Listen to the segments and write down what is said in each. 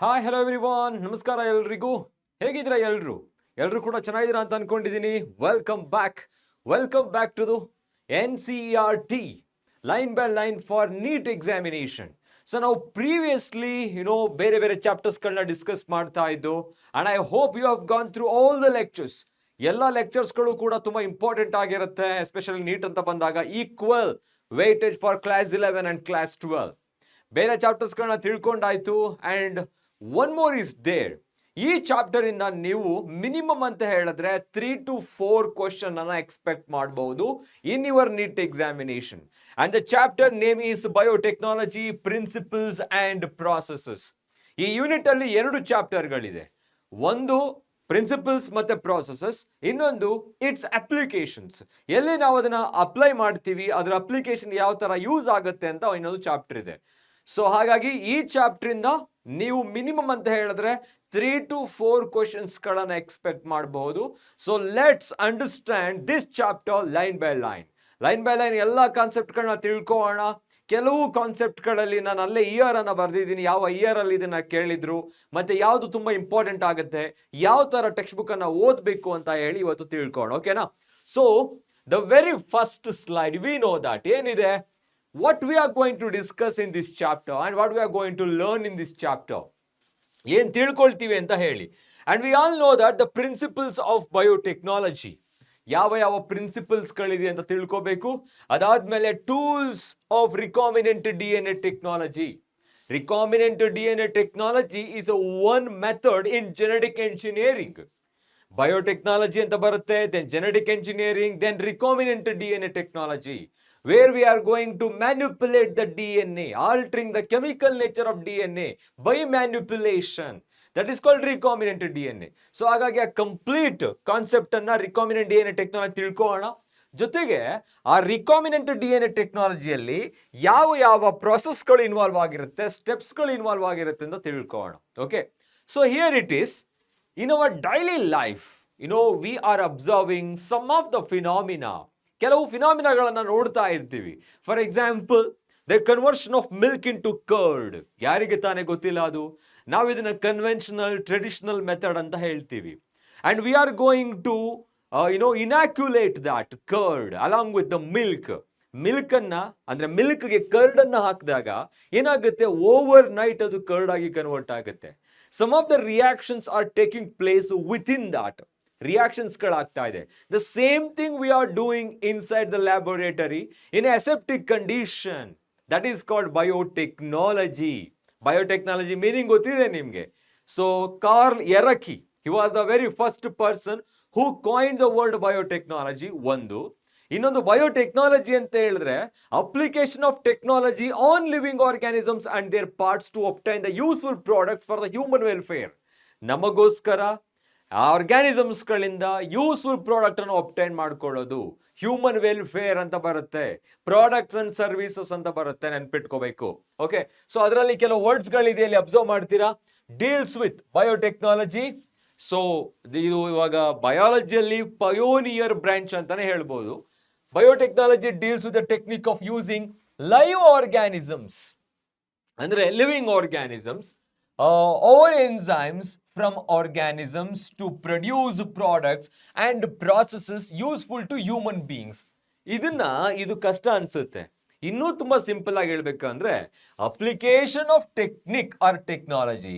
Hi hello everyone, ನಮಸ್ಕಾರ ಎಲ್ರಿಗೂ. ಹೇಗಿದ್ದೀರಾ ಎಲ್ಲರೂ ಕೂಡ ಚೆನ್ನಾಗಿದ್ದೀರಾ ಅಂತ ಅನ್ಕೊಂಡಿದ್ದೀನಿ. Welcome back to the NCERT line by line for NEET examination. So ನಾವು ಪ್ರೀವಿಯಸ್ಲಿ ಬೇರೆ ಚಾಪ್ಟರ್ಸ್ಗಳನ್ನ ಡಿಸ್ಕಸ್ ಮಾಡ್ತಾ ಇದ್ದು, and I hope you have gone through all the lectures. ಎಲ್ಲ ಲೆಕ್ಚರ್ಸ್ಗಳು ಕೂಡ ತುಂಬಾ ಇಂಪಾರ್ಟೆಂಟ್ ಆಗಿರುತ್ತೆ, ಎಸ್ಪೆಷಲಿ ನೀಟ್ ಅಂತ ಬಂದಾಗ. Equal weightage for class 11 and class 12. ಬೇರೆ ಚಾಪ್ಟರ್ಸ್ಗಳನ್ನ ತಿಳ್ಕೊಂಡಾಯ್ತು. And one more is there. ಈ ಚಾಪ್ಟರ್ ಇಂದ ನೀವು ಮಿನಿಮಮ್ ಅಂತ ಹೇಳಿದ್ರೆ 3 to 4 ಕ್ವಶನ್ ಅನ್ನ ಎಕ್ಸ್ಪೆಕ್ಟ್ ಮಾಡಬಹುದು in your NEET examination. And the chapter name is biotechnology principles and processes. ಈ ಯೂನಿಟ್ ಅಲ್ಲಿ 2 ಚಾಪ್ಟರ್ಗಳಿದೆ. ಒಂದು ಪ್ರಿನ್ಸಿಪಲ್ಸ್ ಮತ್ತೆ ಪ್ರಾಸೆಸಸ್, ಇನ್ನೊಂದು ಇಟ್ಸ್ ಅಪ್ಲಿಕೇಶನ್ಸ್. ಎಲ್ಲಿ ನಾವು ಅದನ್ನ ಅಪ್ಲೈ ಮಾಡ್ತೀವಿ, ಅದರ ಅಪ್ಲಿಕೇಶನ್ ಯಾವ ತರ ಯೂಸ್ ಆಗುತ್ತೆ ಅಂತ ಇನ್ನೊಂದು ಚಾಪ್ಟರ್ ಇದೆ. ಸೊ ಹಾಗಾಗಿ ಈ ಚಾಪ್ಟರ್ ಇಂದ ನೀವು ಮಿನಿಮಮ್ ಅಂತ ಹೇಳಿದ್ರೆ 3 to 4 ಕ್ವಶನ್ಸ್ ಗಳನ್ನ ಎಕ್ಸ್ಪೆಕ್ಟ್ ಮಾಡಬಹುದು. So let's understand this chapter line by line ಎಲ್ಲ ಕಾನ್ಸೆಪ್ಟ್ ಗಳನ್ನ ತಿಳ್ಕೊಳ್ಳೋಣ. ಕೆಲವು ಕಾನ್ಸೆಪ್ಟ್ ಗಳಲ್ಲಿ ನಾನು ಅಲ್ಲೇ ಇಯರ್ ಅನ್ನ ಬರ್ದಿದ್ದೀನಿ, ಯಾವ ಇಯರ್ ಅಲ್ಲಿ ಇದನ್ನ ಕೇಳಿದ್ರು, ಮತ್ತೆ ಯಾವುದು ತುಂಬಾ ಇಂಪಾರ್ಟೆಂಟ್ ಆಗುತ್ತೆ, ಯಾವ ತರ ಟೆಕ್ಸ್ಟ್ ಬುಕ್ ಅನ್ನ ಓದ್ಬೇಕು ಅಂತ ಹೇಳಿ ಇವತ್ತು ತಿಳ್ಕೊಳ್ಳೋಣ. ಓಕೆನಾ? So the very first slide, V know that ಏನಿದೆ, what we are going to discuss in this chapter and what we are going to learn in this chapter. ಏನು ತಿಳ್ಕೊಳ್ತೀವಿ ಅಂತ ಹೇಳಿ. And we all know that the principles of biotechnology, ಯಾವ ಪ್ರಿನ್ಸಿಪಲ್ಸ್ಗಳಿದೆ ಅಂತ ತಿಳ್ಕೋಬೇಕು. ಅದಾದ್ಮೇಲೆ tools of recombinant DNA technology. Recombinant DNA technology is a one method in genetic engineering. Biotechnology ಅಂತ ಬರುತ್ತೆ, then genetic engineering, then recombinant DNA technology, where we are going to manipulate the DNA, altering the chemical nature of DNA by manipulation. That is called recombinant DNA. So ಹಾಗಾಗಿ ಆ complete concept ಅನ್ನ recombinant DNA technology ತಿಳ್ಕೊಳ್ಳೋಣ. ಜೊತೆಗೆ ಆ recombinant DNA ಟೆಕ್ನಾಲಜಿಯಲ್ಲಿ ಯಾವ ಪ್ರೊಸೆಸ್ಗಳು involve ಆಗಿರುತ್ತೆ, ಸ್ಟೆಪ್ಸ್ಗಳು involve ಆಗಿರುತ್ತೆ ಅಂತ ತಿಳ್ಕೊಳ್ಳೋಣ. Okay, so here it is. In our daily life, we are observing some of the phenomena. ಕೆಲವು ಫಿನಾಮಿನಾಗಳನ್ನ ನೋಡ್ತಾ ಇರ್ತೀವಿ. For example, the conversion of milk into curd. ಯಾರಿಗೆ ತಾನೇ ಗೊತ್ತಿಲ್ಲ ಅದು? ನಾವು ಇದನ್ನ ಕನ್ವೆನ್ಷನಲ್ ಟ್ರೆಡಿಷನಲ್ ಮೆಥಡ್ ಅಂತ ಹೇಳ್ತೀವಿ. And we are going to inoculate that curd along with the milk. Milk ಅನ್ನ ಅಂದ್ರೆ ಮಿಲ್ಕ್ಗೆ ಕರ್ಡ್ ಅನ್ನ ಹಾಕಿದಾಗ ಏನಾಗುತ್ತೆ, ಓವರ್ ನೈಟ್ ಅದು ಕರ್ಡ್ ಆಗಿ ಕನ್ವರ್ಟ್ ಆಗುತ್ತೆ. Some of the reactions are taking place within that. Reactions ಗಳಾಗ್ತಾ ಇದೆ. The same thing we are doing inside the laboratory in aseptic condition. That is called biotechnology. Biotechnology meaning ಗೊತ್ತಿದೆ ನಿಮ್ಗೆ. So Carl Yeracki, he was the very first person who coined the word biotechnology. ಒಂದು. ಇನ್ನೊಂದು biotechnology ಅಂತ ಹೇಳಿದ್ರೆ application of technology on living organisms and their parts to obtain the useful products for the human welfare. ನಮಗೋಸ್ಕರ organisms ಗಳಿಂದ useful product ಅನ್ನು obtain ಮಾಡ್ಕೊಳ್ಳೋದು. Human welfare ಅಂತ ಬರುತ್ತೆ, ಪ್ರಾಡಕ್ಟ್ಸ್ ಅಂಡ್ ಸರ್ವಿಸಸ್ ಅಂತ ಬರುತ್ತೆ, ನೆನ್ಪಿಟ್ಕೋಬೇಕು. ಓಕೆ, ಸೊ ಅದರಲ್ಲಿ ಕೆಲವು ವರ್ಡ್ಸ್ ಗಳಿದೆ, ಅಲ್ಲಿ ಅಬ್ಸರ್ವ್ ಮಾಡ್ತೀರಾ. Deals with biotechnology. ಸೊ ಇದು ಇವಾಗ ಬಯಾಲಜಿಯಲ್ಲಿ ಪಯೋನಿಯರ್ ಬ್ರಾಂಚ್ ಅಂತಾನೆ ಹೇಳ್ಬೋದು. Biotechnology deals with the technique of using live organisms, ಅಂದ್ರೆ living organisms, or enzymes from organisms to produce products and processes useful to human beings. ಇದು ಕಷ್ಟ ಅನ್ಸುತ್ತೆ. ಇನ್ನೂ ತುಂಬಾ ಸಿಂಪಲ್ ಆಗಿ ಹೇಳ್ಬೇಕಂದ್ರೆ, application of technique or technology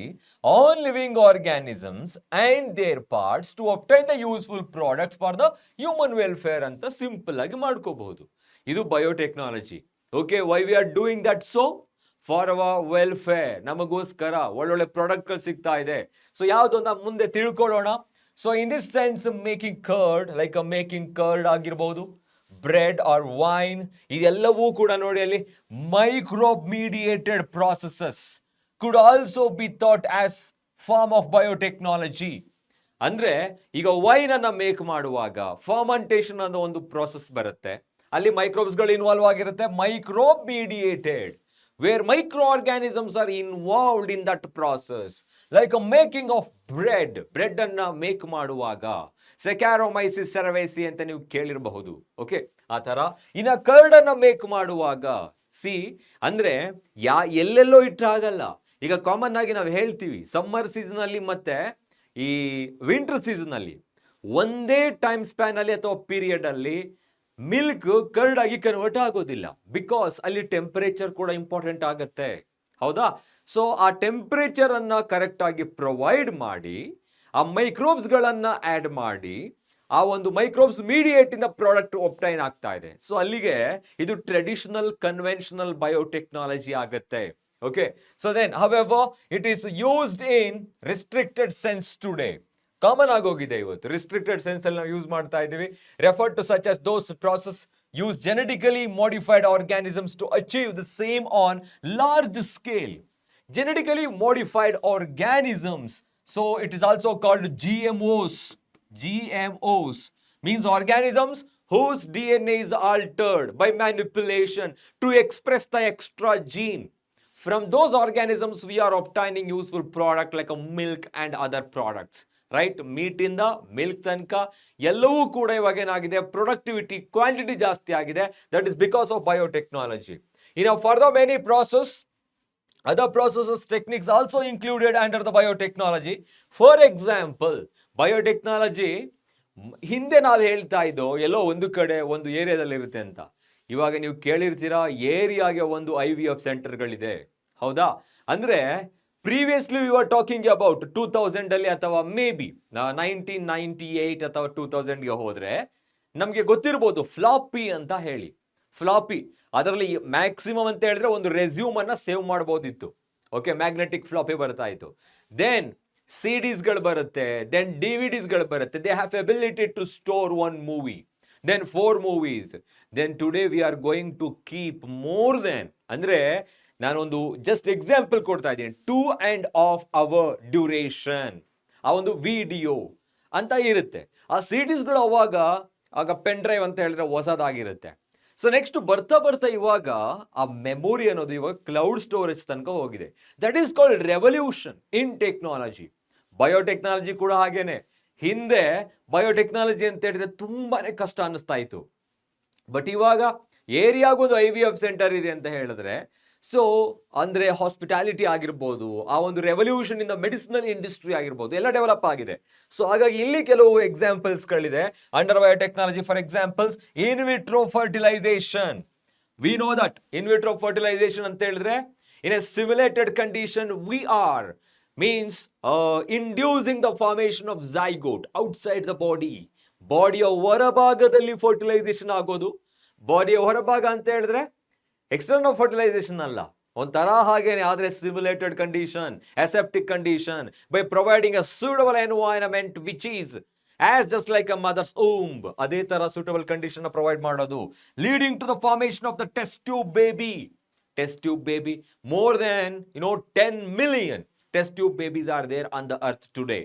on living organisms and their parts to obtain the useful products for the human welfare ಅಂತ simple ಆಗಿ ಮಾಡ್ಕೋಬಹುದು. ಇದು biotechnology. Okay, why we are doing that? So for our welfare, ನಮಗೋಸ್ಕರ ಒಳ್ಳೊಳ್ಳೆ ಪ್ರಾಡಕ್ಟ್ಗಳು ಸಿಗ್ತಾ ಇದೆ. So ಯಾವುದು ಅಂತ ಮುಂದೆ ತಿಳ್ಕೊಳ್ಳೋಣ. So in this sense, making curd, like making curd ಆಗಿರ್ಬೋದು, ಬ್ರೆಡ್ ಆರ್ ವೈನ್, ಇದೆಲ್ಲವೂ ಕೂಡ ನೋಡಿ ಅಲ್ಲಿ microbe mediated processes could also be thought as form of biotechnology. ಅಂದ್ರೆ ಈಗ ವೈನ್ ಅನ್ನ ಮೇಕ್ ಮಾಡುವಾಗ ಫರ್ಮೆಂಟೇಷನ್ ಅನ್ನೋ ಒಂದು ಪ್ರಾಸೆಸ್ ಬರುತ್ತೆ, ಅಲ್ಲಿ ಮೈಕ್ರೋಬ್ಸ್ ಗಳು ಇನ್ವಾಲ್ವ್ ಆಗಿರುತ್ತೆ. Microbe mediated, where microorganisms are involved in that process, like a making of bread ಅನ್ನ ಮೇಕ್ ಮಾಡುವಾಗ ಸೆಕ್ಯಾರೊಮೈಸಿಸ್ ಸೆರವೇಸಿ ಅಂತ ನೀವು ಕೇಳಿರಬಹುದು. ಓಕೆ, ಆ ತರ ಇನ್ನ ಕರ್ಡ್ ಅನ್ನ ಮೇಕ್ ಮಾಡುವಾಗ ಸಿ ಅಂದ್ರೆ ಎಲ್ಲೆಲ್ಲೋ ಇಟ್ಟಾಗಲ್ಲ, ಈಗ ಕಾಮನ್ ಆಗಿ ನಾವು ಹೇಳ್ತೀವಿ ಸಮ್ಮರ್ ಸೀಸನಲ್ಲಿ ಮತ್ತೆ ಈ ವಿಂಟರ್ ಸೀಸನಲ್ಲಿ ಒಂದೇ ಟೈಮ್ ಸ್ಪ್ಯಾನ್ ಅಲ್ಲಿ ಅಥವಾ ಪೀರಿಯಡ್ ಅಲ್ಲಿ ಮಿಲ್ಕ್ ಕರ್ಡ್ ಆಗಿ ಕನ್ವರ್ಟ್ ಆಗೋದಿಲ್ಲ, ಬಿಕಾಸ್ ಅಲ್ಲಿ ಟೆಂಪರೇಚರ್ ಕೂಡ ಇಂಪಾರ್ಟೆಂಟ್ ಆಗುತ್ತೆ. ಹೌದಾ? ಸೊ ಆ ಟೆಂಪರೇಚರ್ ಅನ್ನ ಕರೆಕ್ಟ್ ಆಗಿ ಪ್ರೊವೈಡ್ ಮಾಡಿ, ಆ ಮೈಕ್ರೋಬ್ಸ್ ಗಳನ್ನ ಆಡ್ ಮಾಡಿ, ಆ ಒಂದು ಮೈಕ್ರೋಬ್ಸ್ ಮೀಡಿಯೇಟ್ ಇಂದ ಪ್ರಾಡಕ್ಟ್ ಒಪ್ಟೈನ್ ಆಗ್ತಾ ಇದೆ. ಸೊ ಅಲ್ಲಿಗೆ ಇದು ಟ್ರೆಡಿಷನಲ್ ಕನ್ವೆನ್ಷನಲ್ ಬಯೋಟೆಕ್ನಾಲಜಿ ಆಗುತ್ತೆ. Okay, so then however it is used in restricted sense today. Common ಆಗೋಗಿದೆ ಇವತ್ತು, ರಿಸ್ಟ್ರಿಕ್ಟೆಡ್ ಸೆನ್ಸ್ ಅಲ್ಲಿ ನಾವು ಯೂಸ್ ಮಾಡ್ತಾ ಇದ್ದೀವಿ. Refer to such as those process use genetically modified organisms to achieve the same on large scale. Genetically modified organisms, so it is also called GMOs. GMOs means organisms whose DNA is altered by manipulation to express the extra gene. From those organisms we are obtaining useful product like a milk and other products. Right, meet ಇಂದ milk ತನಕ ಎಲ್ಲವೂ ಕೂಡ ಇವಾಗ ಏನಾಗಿದೆ, productivity quantity ಜಾಸ್ತಿ ಆಗಿದೆ. That is because of biotechnology. In further many process, other processes techniques also included under the biotechnology. For example, biotechnology ಹಿಂದೆ ನಾವು ಹೇಳ್ತಾ ಇದ್ದೋ ಎಲ್ಲೋ ಒಂದು ಕಡೆ ಒಂದು ಏರಿಯಾದಲ್ಲಿ ಇರುತ್ತೆ ಅಂತ. ಇವಾಗ ನೀವು ಕೇಳಿರ್ತೀರಾ ಏರಿಯಾಗೆ ಒಂದು IVF ಸೆಂಟರ್ಗಳಿದೆ. ಹೌದಾ? ಅಂದ್ರೆ previously V are talking about 2000 ಅಲ್ಲಿ ಅಥವಾ ಮೇ ಬಿ 1998 ಅಥವಾ 2000ಗೆ ಹೋದ್ರೆ ನಮಗೆ ಗೊತ್ತಿರ್ಬೋದು ಫ್ಲಾಪಿ ಅಂತ ಹೇಳಿ. ಫ್ಲಾಪಿ ಅದರಲ್ಲಿ ಮ್ಯಾಕ್ಸಿಮಮ್ ಅಂತ ಹೇಳಿದ್ರೆ ಒಂದು ರೆಸ್ಯೂಮ್ ಅನ್ನ ಸೇವ್ ಮಾಡಬಹುದಿತ್ತು. ಓಕೆ, ಮ್ಯಾಗ್ನೆಟಿಕ್ ಫ್ಲಾಪಿ ಬರ್ತಾ ಇತ್ತು. ದೆನ್ CDsಗಳು ಬರುತ್ತೆ, ದೆನ್ DVDsಗಳು ಬರುತ್ತೆ. They have ability to store 1 movie, then 4 movies. Then today we are going to keep more then, ಅಂದ್ರೆ ನಾನೊಂದು ಜಸ್ಟ್ ಎಕ್ಸಾಂಪಲ್ ಕೊಡ್ತಾ ಇದ್ದೀನಿ, 2.5 hour ಡ್ಯೂರೇಷನ್ ಆ ಒಂದು ವಿಡಿಯೋ ಅಂತ ಇರುತ್ತೆ. ಆ CDsಗಳು ಆಗ ಪೆನ್ ಡ್ರೈವ್ ಅಂತ ಹೇಳಿದ್ರೆ ಹೊಸದಾಗಿರುತ್ತೆ. ಸೊ ನೆಕ್ಸ್ಟ್ ಬರ್ತಾ ಬರ್ತಾ ಇವಾಗ ಆ ಮೆಮೊರಿ ಅನ್ನೋದು ಇವಾಗ ಕ್ಲೌಡ್ ಸ್ಟೋರೇಜ್ ತನಕ ಹೋಗಿದೆ. That is called revolution in technology. Biotechnology ಕೂಡ ಹಾಗೇನೆ. ಹಿಂದೆ ಬಯೋಟೆಕ್ನಾಲಜಿ ಅಂತ ಹೇಳಿದ್ರೆ ತುಂಬಾನೇ ಕಷ್ಟ ಅನ್ನಿಸ್ತಾ ಇತ್ತು. ಬಟ್ ಇವಾಗ ಏರಿಯಾಗೊಂದು IVF ಸೆಂಟರ್ ಇದೆ ಅಂತ ಹೇಳಿದ್ರೆ, ಸೊ ಅಂದ್ರೆ ಹಾಸ್ಪಿಟಾಲಿಟಿ ಆಗಿರ್ಬೋದು, ಆ ಒಂದು ರೆವಲ್ಯೂಷನ್ ಇಂದ ಮೆಡಿಸಿನಲ್ ಇಂಡಸ್ಟ್ರಿ ಆಗಿರ್ಬೋದು, ಎಲ್ಲ ಡೆವಲಪ್ ಆಗಿದೆ. ಸೊ ಹಾಗಾಗಿ ಇಲ್ಲಿ ಕೆಲವು ಎಕ್ಸಾಂಪಲ್ಸ್ಗಳಿದೆ under biotechnology. For examples, in vitro fertilisation. We know that in vitro fertilisation ಅಂತ ಹೇಳಿದ್ರೆ in a simulated condition we are means inducing the formation of zygote outside the body. ಬಾಡಿಯ ಹೊರಭಾಗದಲ್ಲಿ ಫರ್ಟಿಲೈಸೇಷನ್ ಆಗೋದು. ಬಾಡಿಯ ಹೊರಭಾಗ ಅಂತ ಹೇಳಿದ್ರೆ ಎಕ್ಸ್ಟರ್ನಲ್ ಫರ್ಟಿಲೈಸೇಷನ್ ಅಲ್ಲ, ಒಂಥರ ಹಾಗೇನೆ, ಆದ್ರೆ simulated condition, aseptic condition, by providing a suitable environment which is as just like a mother's womb. ಅದೇ ತರ ಸೂಟಬಲ್ ಕಂಡೀಷನ್ ಪ್ರೊವೈಡ್ ಮಾಡೋದು, leading to the formation of the test tube baby. Test tube baby, more than 10 million test tube babies are there on the earth today.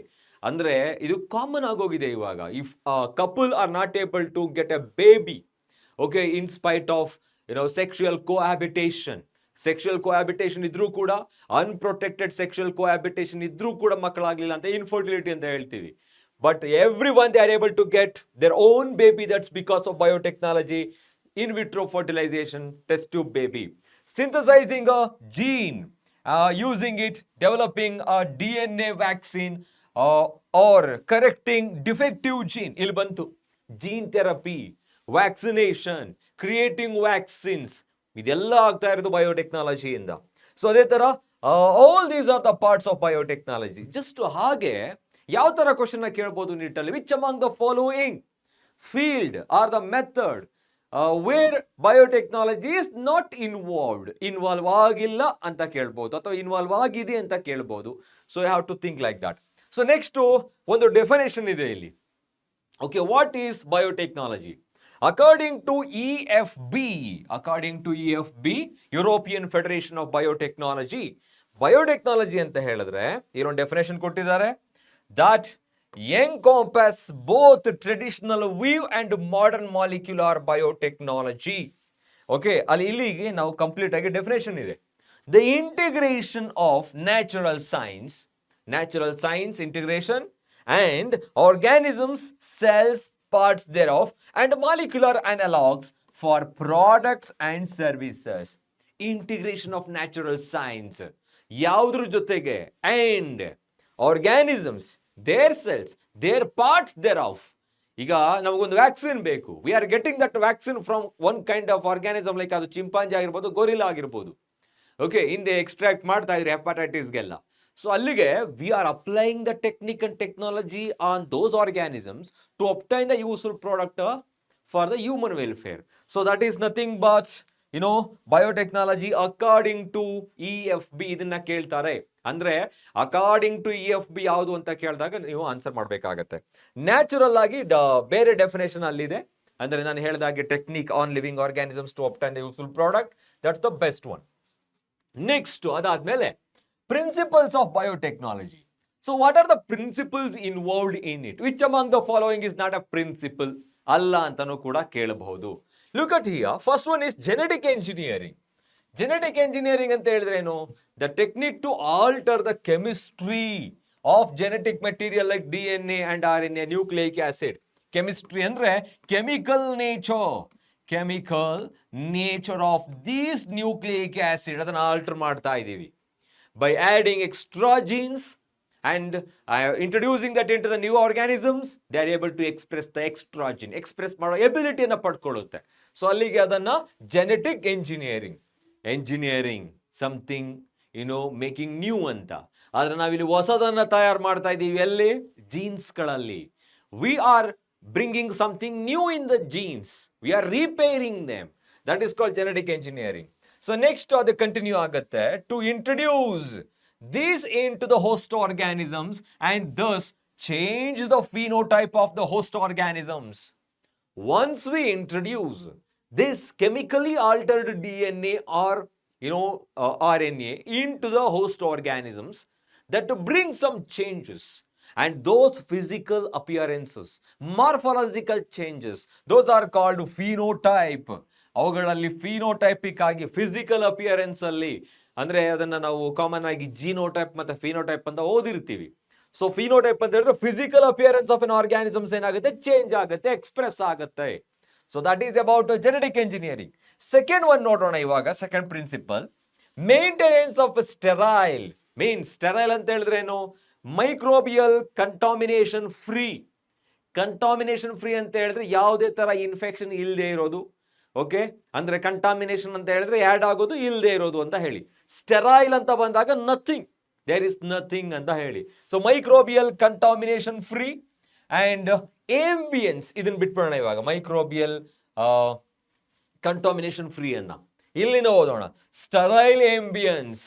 ಅಂದ್ರೆ ಇದು common ಆಗೋಗಿದೆ ಇವಾಗ. If couple are not able to get a baby, okay, in spite of sexual ಕೋಹ್ಯಾಬಿಟೇಷನ್, sexual ಕೋಹ್ಯಾಬಿಟೇಷನ್ ಇದ್ರೂ ಕೂಡ, unprotected sexual ಕೋಹ್ಯಾಬಿಟೇಷನ್ ಇದ್ರೂ ಕೂಡ ಮಕ್ಕಳಾಗ್ಲಿಲ್ಲ ಅಂತ infertility ಅಂತ ಹೇಳ್ತೀವಿ. But everyone they are able to get their own baby. That's because of biotechnology, in vitro fertilization, test tube baby, synthesizing a gene, using it, developing a DNA vaccine, or correcting defective gene. Il bantu gene therapy, vaccination, creating vaccines. ಇದೆಲ್ಲ ಆಗ್ತಾ ಇರೋದು biotechnology ಇಂದ. So ಅದೇ ತರ all these are the parts of biotechnology. Just ಹಾಗೆ ಯಾವ ತರ question ಕೇಳಬಹುದು ನೀಟಲ್ಲಿ, which among the following field are the method where biotechnology is not involve ಆಗಿಲ್ಲ ಅಂತ ಕೇಳ್ಬೋದು, ಅಥವಾ ಇನ್ವಾಲ್ವ್ ಆಗಿದೆ ಅಂತ ಕೇಳ್ಬೋದು. So you have to think like that. So next ಒಂದು ಡೆಫಿನೇಷನ್ ಇದೆ ಇಲ್ಲಿ. Okay, what is biotechnology? According to EFB, European Federation of Biotechnology, biotechnology ಅಂತ ಹೇಳಿದ್ರೆ ಇಲ್ಲೊಂದು ಡೆಫಿನೇಷನ್ ಕೊಟ್ಟಿದ್ದಾರೆ, that encompass both traditional view and modern molecular biotechnology. Okay, ಇಲ್ಲಿಗೆ ನಾವು complete ಆಗಿ ಡೆಫಿನೇಷನ್ ಇದೆ. The integration of natural science integration and organisms, cells, parts thereof, and molecular analogues for products and services. Integration of natural science. ಯಾವುದ್ರ ಜೊತೆಗೆ? And organisms, their cells, their parts thereof. ಈಗ ನಮಗೊಂದು vaccine ಬೇಕು, we are getting that vaccine from one kind of organism, like ಅದು chimpanzee ಆಗಿರ್ಬೋದು, gorilla ಆಗಿರ್ಬೋದು. Okay, ಹಿಂದೆ extract ಮಾಡ್ತಾ ಇದ್ರು ಹೆಪಟೈಟಿಸ್ಗೆಲ್ಲ. ಸೊ ಅಲ್ಲಿಗೆ we are applying the technique and technology on those organisms to obtain the useful product for the human welfare. So that is nothing but biotechnology according to EFB. ಇದನ್ನ ಕೇಳ್ತಾರೆ. ಅಂದ್ರೆ according to EFB ಯಾವುದು ಅಂತ ಕೇಳಿದಾಗ ನೀವು answer ಮಾಡಬೇಕಾಗತ್ತೆ. Natural ಆಗಿ ಬೇರೆ ಡೆಫಿನೇಷನ್ ಅಲ್ಲಿದೆ. ಅಂದ್ರೆ ನಾನು ಹೇಳಿದಾಗೆ technique on living organisms to obtain the useful product, that's the best one. Next ಅದಾದ್ಮೇಲೆ principles of biotechnology. So what are the principles involved in it? Which among the following is not a principle? ಅಲ್ಲ ಅಂತಾನೂ ಕೂಡ ಕೇಳಬಹುದು. Look at here. First one is genetic engineering. Genetic engineering ಅಂತ ಹೇಳಿದ್ರೆ ಏನು? The technique to alter the chemistry of genetic material like DNA and RNA, nucleic acid. Chemistry ಅಂದ್ರೆ chemical nature of these nucleic acid, ಅದನ್ನ alter ಮಾಡ್ತಾ ಇದ್ದೀವಿ by adding extra genes and introducing that into the new organisms. They are able to express the extra gene, express ಮಾಡೋ ಎಬಿಲಿಟಿಯನ್ನು ಪಡ್ಕೊಳ್ಳುತ್ತೆ. So ಅಲ್ಲಿಗೆ ಅದನ್ನ genetic engineering something making new ಅಂತ. ಆದ್ರೆ ನಾವಿಲ್ಲಿ ಹೊಸದನ್ನ ತಯಾರು ಮಾಡ್ತಾ ಇದ್ದೀವಿ. ಎಲ್ಲಿ? ಜೀನ್ಸ್ಗಳಲ್ಲಿ. We are bringing something new in the genes, we are repairing them. That is called genetic engineering. So next ಅದು ಕಂಟಿನ್ಯೂ ಆಗುತ್ತೆ to introduce these into the host organisms and thus change the phenotype of the host organisms. Once we introduce this chemically altered DNA or RNA into the host organisms, that to bring some changes, and those physical appearances, morphological changes, those are called phenotype. ಅವುಗಳಲ್ಲಿ phenotypic ಆಗಿ physical appearance ಅಲ್ಲಿ, ಅಂದ್ರೆ ಅದನ್ನ ನಾವು common ಆಗಿ genotype ಮತ್ತೆ phenotype ಅಂತ ಓದಿರ್ತೀವಿ. So phenotype ಅಂತ ಹೇಳಿದ್ರೆ physical appearance of an organisms ಏನಾಗುತ್ತೆ? ಚೇಂಜ್ ಆಗುತ್ತೆ, ಎಕ್ಸ್ಪ್ರೆಸ್ ಆಗುತ್ತೆ. So that is about genetic engineering. Second one ನೋಡೋಣ ಇವಾಗ. Second principle, maintenance of sterile. Sterile ಅಂತ ಹೇಳಿದ್ರೆ ಏನು? Microbial contamination free. Contamination free ಅಂತ ಹೇಳಿದ್ರೆ ಯಾವುದೇ ತರ ಇನ್ಫೆಕ್ಷನ್ ಇಲ್ಲದೆ ಇರೋದು. ಓಕೆ, ಅಂದ್ರೆ ಕಂಟಾಮಿನೇಷನ್ ಅಂತ ಹೇಳಿದ್ರೆ ಆ್ಯಡ್ ಆಗೋದು, ಇಲ್ಲದೆ ಇರೋದು ಅಂತ ಹೇಳಿ. ಸ್ಟೆರೈಲ್ ಅಂತ ಬಂದಾಗ ನಥಿಂಗ್, ದೇರ್ ಇಸ್ ನಥಿಂಗ್ ಅಂತ ಹೇಳಿ. So microbial contamination free and ambience, ಇದನ್ನ ಬಿಟ್ಬಿಡೋಣ ಇವಾಗ. ಮೈಕ್ರೋಬಿಯಲ್ ಕಂಟಾಮಿನೇಷನ್ ಫ್ರೀ ಅನ್ನ ಇಲ್ಲಿಂದ ಓದೋಣ. ಸ್ಟೆರೈಲ್ ಏಂಬಿಯನ್ಸ್.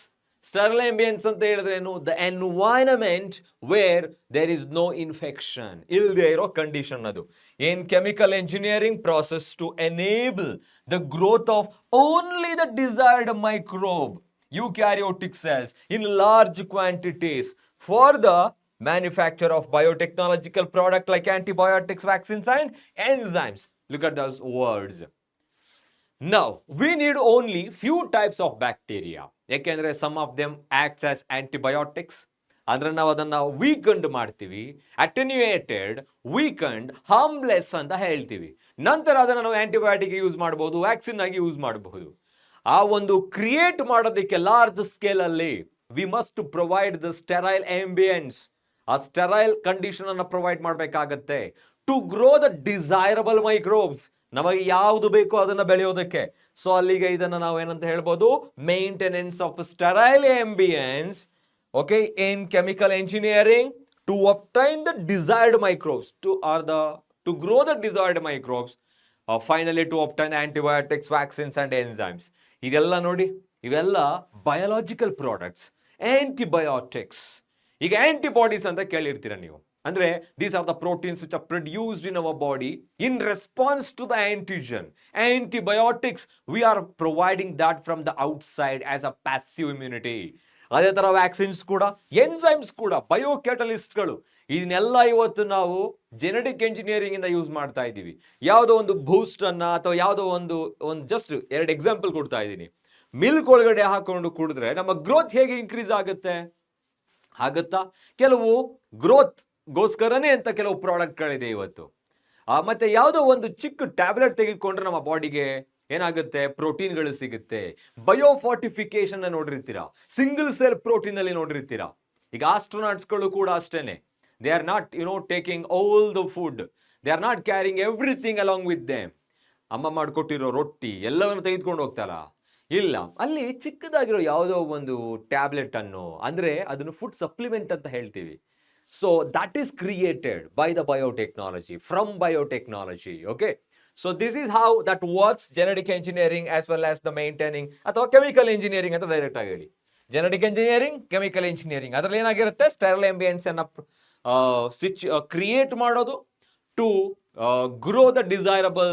ಸ್ಟೆರೈಲ್ ಏಂಬಿಯನ್ಸ್ ಅಂತ ಹೇಳಿದ್ರೆ ಏನು? The environment where there is no infection, ಇಲ್ಲದೆ ಇರೋ ಕಂಡೀಷನ್ ಅದು. In chemical engineering process to enable the growth of only the desired microbe, eukaryotic cells in large quantities for the manufacture of biotechnological product like antibiotics, vaccines and enzymes. Look at those words. Now we need only few types of bacteria. ಯಾಕೆಂದ್ರೆ some of them acts as antibiotics. ಅಂದ್ರೆ ನಾವು ಅದನ್ನ ವೀಕಂಡ್ ಮಾಡ್ತೀವಿ, ಅಟೆನ್ಯೂಯೇಟೆಡ್, ವೀಕಂಡ್, harmless ಅಂತ ಹೇಳ್ತೀವಿ. ನಂತರ ಅದನ್ನ ನಾವು ಆಂಟಿಬಯೋಟಿಕ್ ಯೂಸ್ ಮಾಡಬಹುದು, ವ್ಯಾಕ್ಸಿನ್ ಆಗಿ ಯೂಸ್ ಮಾಡಬಹುದು. ಆ ಒಂದು ಕ್ರಿಯೇಟ್ ಮಾಡೋದಕ್ಕೆ ಲಾರ್ಜ್ ಸ್ಕೇಲ್ ಅಲ್ಲಿ we must provide the sterile ambience. ಆ ಸ್ಟೆರೈಲ್ ಕಂಡೀಷನ್ ಅನ್ನ ಪ್ರೊವೈಡ್ ಮಾಡಬೇಕಾಗತ್ತೆ to grow the desirable microbes. ನಮಗೆ ಯಾವುದು ಬೇಕೋ ಅದನ್ನ ಬೆಳೆಯೋದಕ್ಕೆ. ಸೊ ಅಲ್ಲಿಗೆ ಇದನ್ನ ನಾವು ಏನಂತ ಹೇಳ್ಬೋದು? Maintenance of sterile ambience, okay, in chemical engineering to obtain the desired microbes, to grow the desired microbes, finally to obtain antibiotics, vaccines and enzymes. ಇದೆಲ್ಲ ನೋಡಿ, ಇವೆಲ್ಲ ಬಯೋಲಾಜಿಕಲ್ ಪ್ರಾಡಕ್ಟ್ಸ್. ಆಂಟಿಬಯೋಟಿಕ್ಸ್, ಈಗ ಆಂಟಿಬಾಡೀಸ್ ಅಂತ ಕೇಳಿರ್ತೀರ ನೀವು. ಅಂದ್ರೆ these are the proteins which are produced in our body in response to the antigen. Antibiotics, we are providing that from the outside as a passive immunity. ಅದೇ ತರ vaccines ಕೂಡ, enzymes ಕೂಡ, ಬಯೋಕ್ಯಾಟಲಿಸ್ಟ್ಗಳು, ಇದನ್ನೆಲ್ಲ ಇವತ್ತು ನಾವು ಜೆನೆಟಿಕ್ ಎಂಜಿನಿಯರಿಂಗ್ ಇಂದ use ಮಾಡ್ತಾ ಇದ್ದೀವಿ. ಯಾವುದೋ ಒಂದು ಬೂಸ್ಟ್ ಅನ್ನ ಅಥವಾ ಯಾವುದೋ ಒಂದು ಜಸ್ಟ್ 2 ಎಕ್ಸಾಂಪಲ್ ಕೊಡ್ತಾ ಇದ್ದೀನಿ. ಮಿಲ್ಕ್ ಒಳಗಡೆ ಹಾಕೊಂಡು ಕುಡಿದ್ರೆ ನಮ್ಮ ಗ್ರೋತ್ ಹೇಗೆ ಇನ್ಕ್ರೀಸ್ ಆಗುತ್ತಾ? ಕೆಲವು ಗ್ರೋತ್ ಗೋಸ್ಕರನೇ ಅಂತ ಕೆಲವು ಪ್ರಾಡಕ್ಟ್ಗಳಿದೆ ಇವತ್ತು. ಮತ್ತೆ ಯಾವುದೋ ಒಂದು ಚಿಕ್ಕ ಟ್ಯಾಬ್ಲೆಟ್ ತೆಗೆದುಕೊಂಡ್ರೆ ನಮ್ಮ ಬಾಡಿಗೆ ಏನಾಗುತ್ತೆ, ಪ್ರೋಟೀನ್ಗಳು ಸಿಗುತ್ತೆ. ಬಯೋಫಾರ್ಟಿಫಿಕೇಶನ್ ನೋಡಿರ್ತೀರಾ, ಸಿಂಗಲ್ ಸೆಲ್ ಪ್ರೋಟೀನ್ ಅಲ್ಲಿ ನೋಡಿರ್ತೀರಾ. ಈಗ ಆಸ್ಟ್ರೋನಾಟ್ಸ್ಗಳು ಕೂಡ ಅಷ್ಟೇನೆ, they are not taking all the food, they are not carrying everything along with them. ಅಮ್ಮ ಮಾಡಿಕೊಟ್ಟಿರೋ ರೊಟ್ಟಿ ಎಲ್ಲವನ್ನು ತೆಗೆದುಕೊಂಡು ಹೋಗ್ತಾರ? ಇಲ್ಲ, ಅಲ್ಲಿ ಚಿಕ್ಕದಾಗಿರೋ ಯಾವುದೋ ಒಂದು ಟ್ಯಾಬ್ಲೆಟ್ ಅನ್ನು, ಅಂದ್ರೆ ಅದನ್ನು ಫುಡ್ ಸಪ್ಲಿಮೆಂಟ್ ಅಂತ ಹೇಳ್ತೀವಿ. So that is created by the biotechnology, from biotechnology. Okay, so this is how that works genetic engineering as well as the maintaining, ಅಥವಾ ಕೆಮಿಕಲ್ ಇಂಜಿನಿಯರಿಂಗ್ ಅಂತ ಡೈರೆಕ್ಟ್ ಆಗಿ ಹೇಳಿ. ಜೆನೆಟಿಕ್ ಎಂಜಿನಿಯರಿಂಗ್, ಕೆಮಿಕಲ್ ಇಂಜಿನಿಯರಿಂಗ್, ಅದರಲ್ಲಿ ಏನಾಗಿರುತ್ತೆ, ಸ್ಟೆರಲ್ ambience ಅನ್ನ create ಮಾಡೋದು to grow the desirable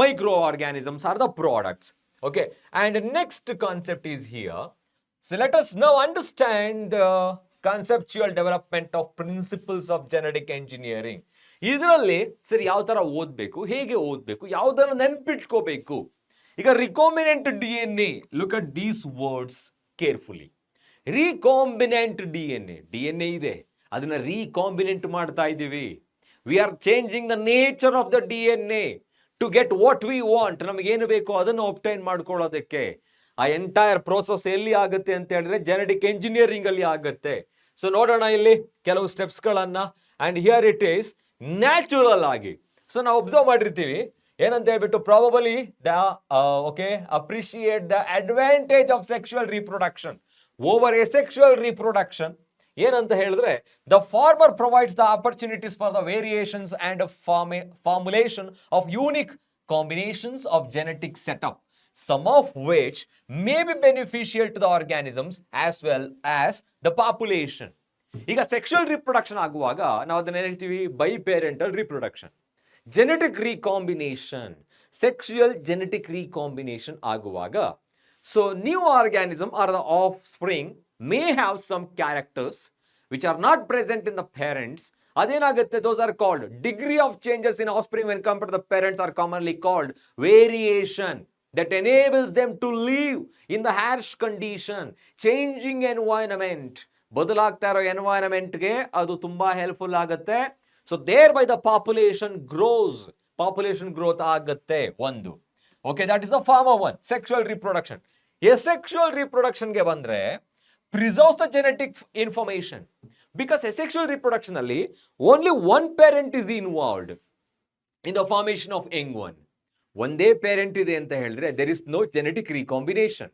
microorganisms are the products. Okay, and the next concept is here. So let us now understand the conceptual development of principles of genetic engineering. ಇದರಲ್ಲಿ ಸರಿ ಯಾವ ತರ ಓದಬೇಕು, ಹೇಗೆ ಓದಬೇಕು, ಯಾವುದನ್ನು ನೆನಪಿಟ್ಕೋಬೇಕು. ಈಗ recombinant DNA, look at these words carefully. Recombinant DNA ಇದೆ, ಅದನ್ನ ರೀಕಾಂಬಿನೆಂಟ್ ಮಾಡ್ತಾ ಇದ್ದೀವಿ. We are changing the nature of the DNA to get what we want. ನಮಗೇನು ಬೇಕೋ ಅದನ್ನು ಒಬ್ಟೈನ್ ಮಾಡ್ಕೊಳ್ಳೋದಕ್ಕೆ. ಆ ಎಂಟೈರ್ ಪ್ರೋಸೆಸ್ ಎಲ್ಲಿ ಆಗುತ್ತೆ ಅಂತ ಹೇಳಿದ್ರೆ ಜೆನೆಟಿಕ್ ಎಂಜಿನಿಯರಿಂಗ್ ಅಲ್ಲಿ ಆಗುತ್ತೆ. ಸೊ ನೋಡೋಣ ಇಲ್ಲಿ ಕೆಲವು ಸ್ಟೆಪ್ಸ್ಗಳನ್ನ. And here it is natural ಆಗಿ. ಸೊ ನಾವು ಒಬ್ಸರ್ವ್ ಮಾಡಿರ್ತೀವಿ ಏನಂತ ಹೇಳ್ಬಿಟ್ಟು, probably the appreciate the advantage of sexual reproduction over asexual reproduction. ಏನಂತ ಹೇಳಿದ್ರೆ, the former provides the opportunities for the variations and formulation of unique combinations of genetic setup, some of which may be beneficial to the organisms as well as the population. ಈಗ sexual reproduction ಆಗುವಾಗ ನಾವು ಅದನ್ನ ಹೇಳ್ತೀವಿ biparental reproduction. Genetic recombination, sexual genetic recombination ಆಗುವಾಗ, so new organism are the offspring may have some characters which are not present in the parents. ಅದೇನಾಗುತ್ತೆ, those are called degree of changes in offspring when compared to the parents are commonly called variation that enables them to live in the harsh condition, changing environment. ಬದಲಾಗ್ತಾ ಇರೋ ಎನ್ವೈರನ್ಮೆಂಟ್ಗೆ ಅದು ತುಂಬಾ helpful ಆಗುತ್ತೆ. So thereby the population grows, population growth ಆಗುತ್ತೆ ಒಂದು. Okay, that is the former one, sexual reproduction. Asexual ರಿಪ್ರೊಡಕ್ಷನ್ಗೆ ಬಂದ್ರೆ preserves the genetic information, because asexual reproduction alli only one parent is involved in the formation of young one. Onde parent ide anta helidre there is no genetic recombination,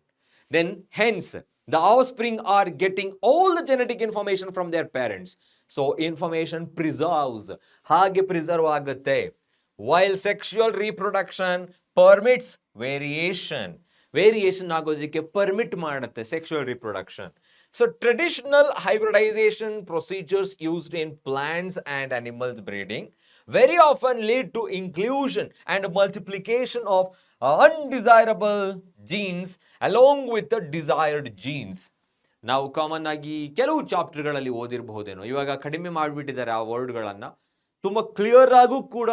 then hence the offspring are getting all the genetic information from their parents. So information preserves, hage preserve agutte, while sexual reproduction permits variation. Variation ಆಗೋದಕ್ಕೆ permit ಮಾಡುತ್ತೆ sexual reproduction. So traditional hybridization procedures used in plants and animals breeding very often lead to inclusion and multiplication of undesirable genes along with the desired genes. ನಾವು common ಆಗಿ ಕೆಲವು ಚಾಪ್ಟರ್ಗಳಲ್ಲಿ ಓದಿರಬಹುದೇನೋ, ಇವಾಗ ಕಡಿಮೆ ಮಾಡಿಬಿಟ್ಟಿದ್ದಾರೆ ಆ ವರ್ಡ್ಗಳನ್ನು. ತುಂಬ ಕ್ಲಿಯರ್ ಆಗೂ ಕೂಡ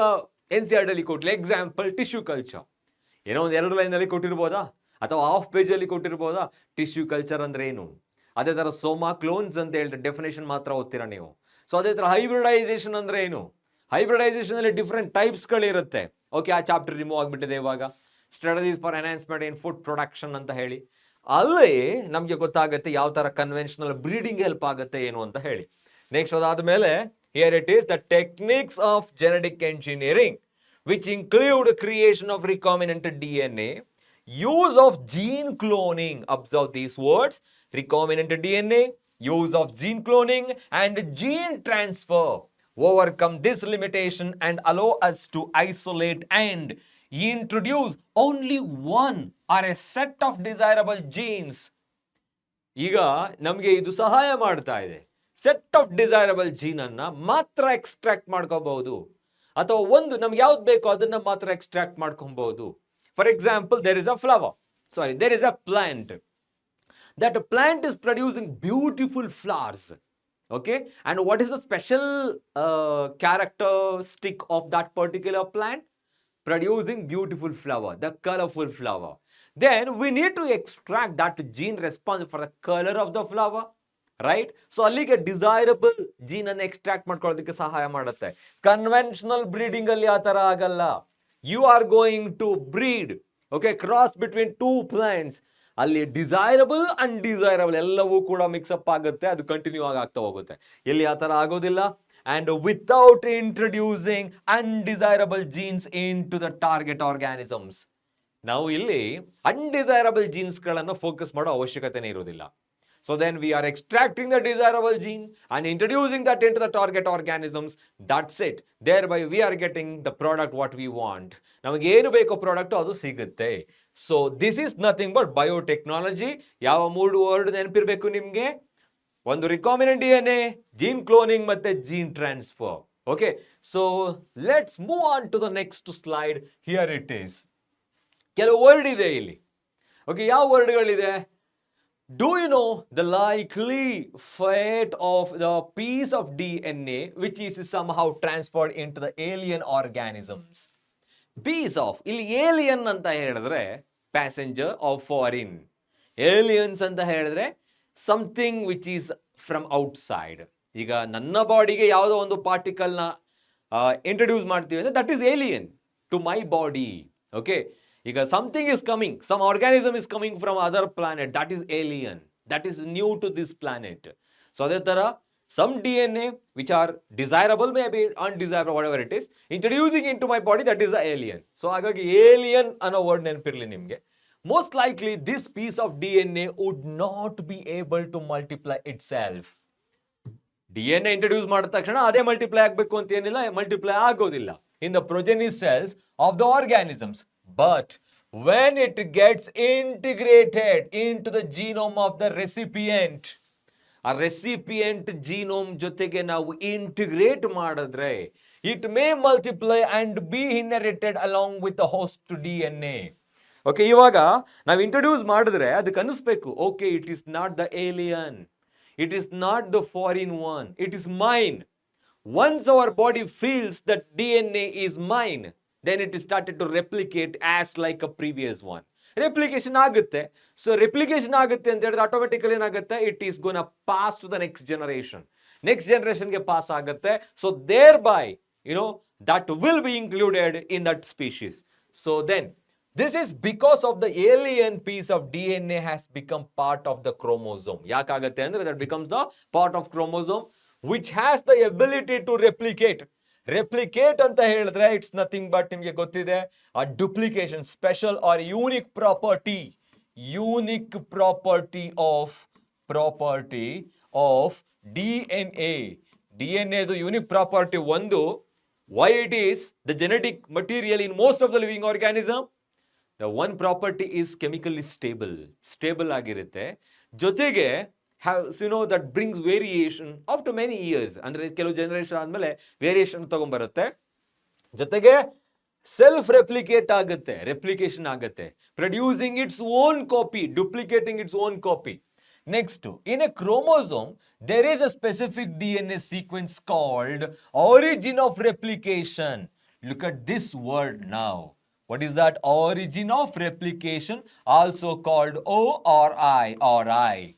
NCERT ಅಲ್ಲಿ ಕೊಟ್ಟರೆ, ಎಕ್ಸಾಂಪಲ್ ಟಿಶ್ಯೂ ಕಲ್ಚರ್, ಏನೋ ಒಂದು 2 ಲೈನಲ್ಲಿ ಕೊಟ್ಟಿರ್ಬೋದಾ, ಅಥವಾ ಹಾಫ್ ಪೇಜಲ್ಲಿ ಕೊಟ್ಟಿರ್ಬೋದಾ ಟಿಶ್ಯೂ ಕಲ್ಚರ್ ಅಂದ್ರೆ ಏನು. ಅದೇ ಥರ ಸೋಮಾ ಕ್ಲೋನ್ಸ್ ಅಂತ ಹೇಳಿದ್ರೆ ಡೆಫಿನೇಷನ್ ಮಾತ್ರ ಓದ್ತೀರಾ ನೀವು. ಸೊ ಅದೇ ಥರ ಹೈಬ್ರಿಡೈಸೇಷನ್ ಅಂದ್ರೆ ಏನು, ಹೈಬ್ರಿಡೈಸೇಷನ್ ಅಲ್ಲಿ ಡಿಫ್ರೆಂಟ್ ಟೈಪ್ಸ್ಗಳಿರುತ್ತೆ. ಓಕೆ, ಆ ಚಾಪ್ಟರ್ ರಿಮೂವ್ ಆಗಿಬಿಟ್ಟಿದೆ ಇವಾಗ. Strategies for enhancement in food production ಅಂತ ಹೇಳಿ, ಅಲ್ಲಿ ನಮಗೆ ಗೊತ್ತಾಗುತ್ತೆ ಯಾವ ಥರ ಕನ್ವೆನ್ಷನಲ್ ಬ್ರೀಡಿಂಗ್ ಹೆಲ್ಪ್ ಆಗುತ್ತೆ ಏನು ಅಂತ ಹೇಳಿ. ನೆಕ್ಸ್ಟ್ ಅದಾದಮೇಲೆ here it is the techniques of genetic engineering which include creation of recombinant DNA, use of gene cloning, observe these words, recombinant DNA, use of gene cloning and gene transfer overcome this limitation and allow us to isolate and introduce only one or a set of desirable genes. ಈಗ ನಮಗೆ ಇದು ಸಹಾಯ ಮಾಡ್ತಾ ಇದೆ. Set of desirable gene ಅನ್ನ ಮಾತ್ರ extract ಮಾಡ್ಕೋಬಹುದು, ಅಥವಾ ಒಂದು ನಮ್ಗೆ ಯಾವ್ದು ಬೇಕೋ ಅದನ್ನ ಮಾತ್ರ ಎಕ್ಸ್ಟ್ರಾಕ್ಟ್ ಮಾಡ್ಕೊಬಹುದು. For example, there is a plant. That plant is producing beautiful flowers. Okay, and what is the special characteristic of that particular plant? Producing beautiful flower, the colorful flower. Then we need to extract that gene responsible for the color of the flower, right? So ಅಲ್ಲಿಗೆ desirable gene ಅನ್ನು extract ಮಾಡ್ಕೊಳ್ಳೋದಕ್ಕೆ ಸಹಾಯ ಮಾಡುತ್ತೆ. Conventional breeding ಅಲ್ಲಿ ಆ ತರ ಆಗಲ್ಲ. You are going to breed okay, cross between two plants, ಅಲ್ಲಿ ಡಿಸೈರಬಲ್ ಅನ್ಡಿಸೈರಬಲ್ ಎಲ್ಲವೂ ಕೂಡ ಮಿಕ್ಸಪ್ ಆಗುತ್ತೆ, ಅದು ಕಂಟಿನ್ಯೂ ಆಗಿ ಆಗ್ತಾ ಹೋಗುತ್ತೆ. ಇಲ್ಲಿ ಆ ಥರ ಆಗೋದಿಲ್ಲ. And without introducing undesirable genes into the target organisms. ನಾವು ಇಲ್ಲಿ ಅನ್ಡಿಸೈರಬಲ್ ಜೀನ್ಸ್ಗಳನ್ನು ಫೋಕಸ್ ಮಾಡೋ ಅವಶ್ಯಕತೆನೇ ಇರೋದಿಲ್ಲ. So then we are extracting the desirable gene and introducing that into the target organisms. That's it. Thereby we are getting the product what we want. ನಮಗೆ ಏನು ಬೇಕೋ product ಅದು ಸಿಗುತ್ತೆ. So this is nothing but biotechnology. ಯಾವ 3 word ನೆನಪಿರಬೇಕು ನಿಮಗೆ? ಒಂದು recombinant DNA, gene cloning ಮತ್ತೆ gene transfer. Okay, so let's move on to the next slide. Here it is. ಕೆಲವು ವರ್ಡ್ ಇದೆ ಇಲ್ಲಿ. ಓಕೆ, ಯಾವ ವರ್ಡ್ಗಳಿದೆ? Do you know the likely fate of the piece of DNA which is somehow transferred into the alien organisms? Piece of, ಇಲ್ಲಿ alien ಅಂತ ಹೇಳಿದ್ರೆ passenger or foreign. Aliens ಅಂತ ಹೇಳಿದ್ರೆ something which is from outside. ಈಗ ನನ್ನ ಬಾಡಿಗೆ ಯಾವುದೋ ಒಂದು ಪಾರ್ಟಿಕಲ್ನ ಇಂಟ್ರೊಡ್ಯೂಸ್ ಮಾಡ್ತೀವಿ ಅಂದರೆ that is alien to my body. Okay, ಈಗ something is coming, some organism is coming from other planet, that is alien, that is new to this planet. So ಅದೇ ತರ some DNA which are desirable, maybe undesirable, whatever it is, introducing into my body, that is the alien. So ಹಾಗಾಗಿ alien ಅನ್ನೋ word ನೆನಪಿರಲಿ ನಿಮಗೆ. Most likely this piece of DNA would not be able to multiply itself. DNA introduce ಮಾಡಿದ ತಕ್ಷಣ ಅದೇ multiply ಆಗಬೇಕು ಅಂತ ಏನಿಲ್ಲ, ಮಲ್ಟಿಪ್ಲೈ ಆಗೋದಿಲ್ಲ in the progeny cells of the organisms. But when it gets integrated into the genome of the recipient, a recipient genome ಜೊತೆಗೆ ನಾವು integrate ಮಾಡಿದ್ರೆ it may multiply and be inherited along with the host DNA. Okay, ಇವಾಗ ನಾವು introduce ಮಾಡಿದ್ರೆ ಅದಕ್ಕೆ ಅನಿಸ್ಬೇಕು, okay, it is not the alien, it is not the foreign one, it is mine. Once our body feels that DNA is mine, then it is started to replicate as like a previous one. Replication ಆಗುತ್ತೆ. So replication ಆಗುತ್ತೆ ಅಂತ ಹೇಳಿದ್ರೆ automatically ಏನಾಗುತ್ತೆ, it is gonna pass to the next generation. Next generation ಗೆ pass ಆಗುತ್ತೆ. So thereby, that will be included in that species. So then, this is because of the alien piece of DNA has become part of the chromosome. ಯಾಕಾಗುತ್ತೆ ಅಂದ್ರೆ that becomes the part of chromosome which has the ability to replicate. Replicate ಅಂತ ಹೇಳಿದ್ರೆ it's nothing but ನಿಮಗೆ ಗೊತ್ತಿದೆ, a duplication, special or unique property of DNA. DNAದು unique property ಒಂದು. Why it is the genetic material in most of the living organism? The one property is chemically stable ಆಗಿರುತ್ತೆ. ಜೊತೆಗೆ that brings variation after many years. ಅಂದ್ರೆ ಕೆಲವು generation ಆದ್ಮೇಲೆ variation ತಗೊಂಡ್ಬರುತ್ತೆ. ಜೊತೆಗೆ self replicate ಆಗುತ್ತೆ, ರೆಪ್ಲಿಕೇಶನ್ ಆಗುತ್ತೆ, producing its own copy, duplicating its own copy. Next, in a chromosome, there is a specific DNA sequence called origin of replication. Look at this word now. What is that? Origin of replication, also called ORI.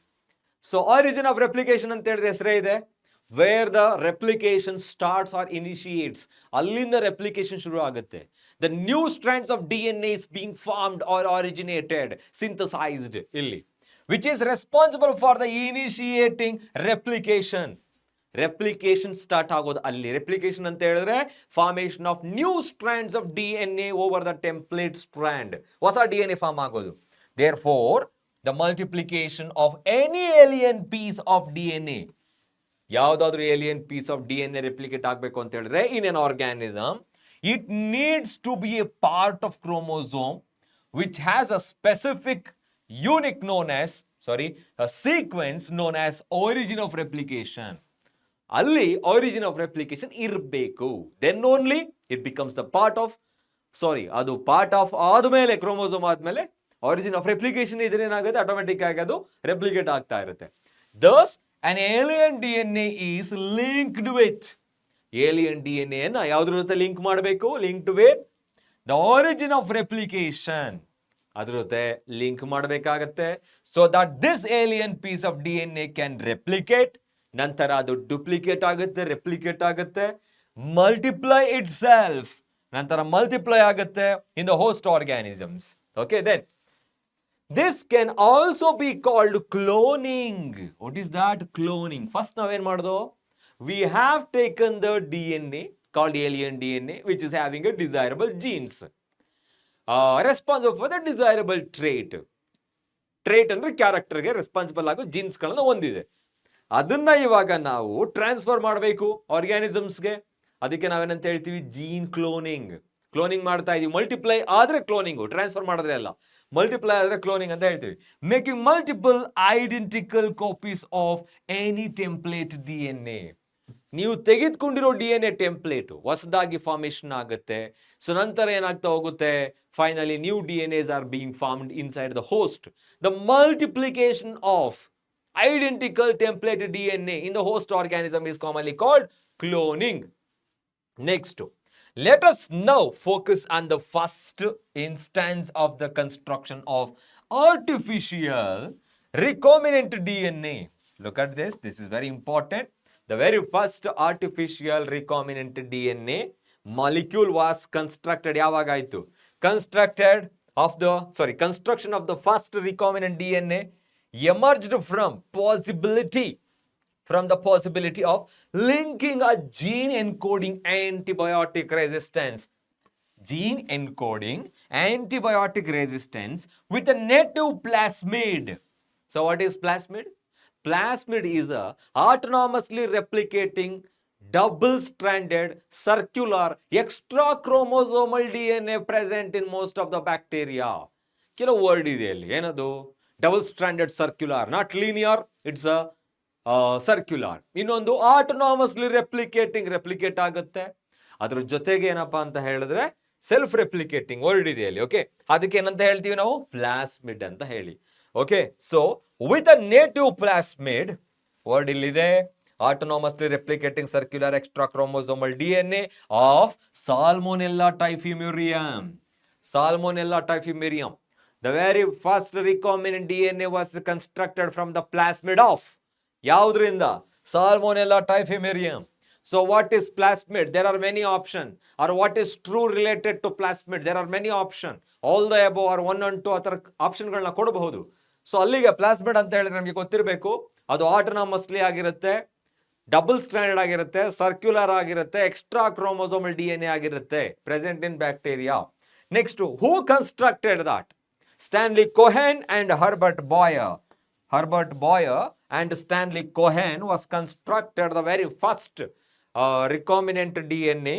So origin of replication ಅಂತ ಹೇಳಿದ್ರೆ ಹೆಸರೇ ಇದೆ, where the replication starts or initiates. ಅಲ್ಲಿಂದ replication ಶುರು ಆಗುತ್ತೆ. The new strands of DNA is being formed or originated, synthesized ಇಲ್ಲಿ, which is responsible for the initiating replication. Replication start ಆಗೋದು ಅಲ್ಲಿ. Replication ಅಂತ ಹೇಳಿದ್ರೆ formation of new strands of DNA over the template strand. ಹೊಸ DNA form ಆಗೋದು. Therefore, the multiplication of any alien piece of DNA, ಯಾವುದಾದ್ರೂ alien piece of DNA replicate ಆಗಬೇಕು ಅಂತ ಹೇಳಿದ್ರೆ in an organism, it needs to be a part of chromosome which has a specific unique a sequence known as origin of replication. ಅಲ್ಲಿ origin of replication ಇರಬೇಕು. Then only it becomes the part of ಆದ್ಮೇಲೆ chromosome ಆದ್ಮೇಲೆ origin of replication ಇದ್ರೆ ಏನಾಗುತ್ತೆ, automatic ಆಗಿ ಅದು replicate ಆಗ್ತಾ ಇರುತ್ತೆ. Thus, an alien DNA is linked with, alien DNA ಅನ್ನ ಯಾವುದ್ರ ಜೊತೆ ಲಿಂಕ್ ಮಾಡಬೇಕು, linked with the origin of replication, ಅದ್ರ ಜೊತೆ ಲಿಂಕ್ ಮಾಡಬೇಕಾಗತ್ತೆ, so that this alien piece of DNA can replicate. ನಂತರ ಅದು ಡುಪ್ಲಿಕೇಟ್ ಆಗುತ್ತೆ, ರೆಪ್ಲಿಕೇಟ್ ಆಗುತ್ತೆ, multiply itself, ನಂತರ ಮಲ್ಟಿಪ್ಲೈ ಆಗುತ್ತೆ in the host organisms. Okay, then this can also be called cloning. What is that? Cloning. First ನಾವೇನ್ ಮಾಡೋದು? We have taken the DNA called alien DNA which is having a desirable genes responsible for the desirable trait. Trait ಅಂದ್ರೆ ಕ್ಯಾರೆಕ್ಟರ್ಗೆ responsible ಆಗೋ ಜೀನ್ಸ್ಗಳನ್ನ ಹೊಂದಿದೆ. ಅದನ್ನ ಇವಾಗ ನಾವು transfer ಮಾಡಬೇಕು ಆರ್ಗ್ಯಾನಿಸಮ್ಸ್ಗೆ. ಅದಕ್ಕೆ ನಾವೇನಂತ ಹೇಳ್ತೀವಿ? Gene cloning. ಕ್ಲೋನಿಂಗ್ ಮಾಡ್ತಾ ಇದೀವಿ. ಮಲ್ಟಿಪ್ಲೈ ಆದ್ರೆ ಕ್ಲೋನಿಂಗು, ಟ್ರಾನ್ಸ್ಫರ್ ಮಾಡಿದ್ರೆ ಅಲ್ಲ. ಮಲ್ಟಿಪ್ಲೈ ಆದ್ರೆ ಕ್ಲೋನಿಂಗ್ ಅಂತ ಹೇಳ್ತೀವಿ. Making multiple identical copies of any template DNA. ನೀವು ತೆಗೆದುಕೊಂಡಿರೋ DNA ಟೆಂಪ್ಲೇಟ್ ಹೊಸದಾಗಿ ಫಾರ್ಮೇಶನ್ ಆಗುತ್ತೆ. ಸೊ ನಂತರ ಏನಾಗ್ತಾ ಹೋಗುತ್ತೆ? Finally new DNAs are being formed inside the host. The multiplication of identical template DNA in the host organism is commonly called cloning. Next, let us now focus on the first instance of the construction of artificial recombinant DNA. Look at this. This is very important. The very first artificial recombinant DNA molecule was constructed. Yavagaitu? Construction of the first recombinant DNA emerged from the possibility of linking a gene encoding antibiotic resistance with a native plasmid. So what is plasmid? Plasmid is a autonomously replicating double-stranded circular extra chromosomal DNA present in most of the bacteria. ಕೆಲವು word ಇದೆ ಅಲ್ಲಿ. ಏನದು? Double stranded circular, not linear, it's a circular. ಇನ್ನೊಂದು ಆಟೋನಾಮಸ್ಲಿ replicate ಆಗುತ್ತೆ. ಅದ್ರ ಜೊತೆಗೆ ಏನಪ್ಪಾ ಅಂತ ಹೇಳಿದ್ರೆ ಸೆಲ್ಫ್ ರೆಪ್ಲಿಕೇಟಿಂಗ್ ವರ್ಡ್ ಇದೆ ಅಲ್ಲಿ. ಓಕೆ, ಅದಕ್ಕೆ ಏನಂತ ಹೇಳ್ತೀವಿ ನಾವು? ಪ್ಲಾಸ್ಮಿಡ್ ಅಂತ ಹೇಳಿ. Okay, so with a native plasmid word ಇಲ್ಲಿದೆ. Autonomously replicating circular extra chromosomal DNA of Salmonella typhimurium. The very first recombinant DNA was constructed from the plasmid of yaudrinda? Salmonella typhimurium. So what is plasmid? There are many options. Or what is true related to plasmid? There are many options. All the above or 1 and 2 athar option galna kodabahudu. So allige plasmid anta helidre namage ಗೊತ್ತಿರಬೇಕು. ಅದು ಆಟೋನಾಮಸ್ಲಿ ಆಗಿರುತ್ತೆ, double stranded ಆಗಿರುತ್ತೆ, circular ಆಗಿರುತ್ತೆ, extra chromosomal DNA ಆಗಿರುತ್ತೆ, present in bacteria. Next, who constructed that? Stanley Cohen and Herbert Boyer and Stanley Cohen was constructed the very first recombinant DNA.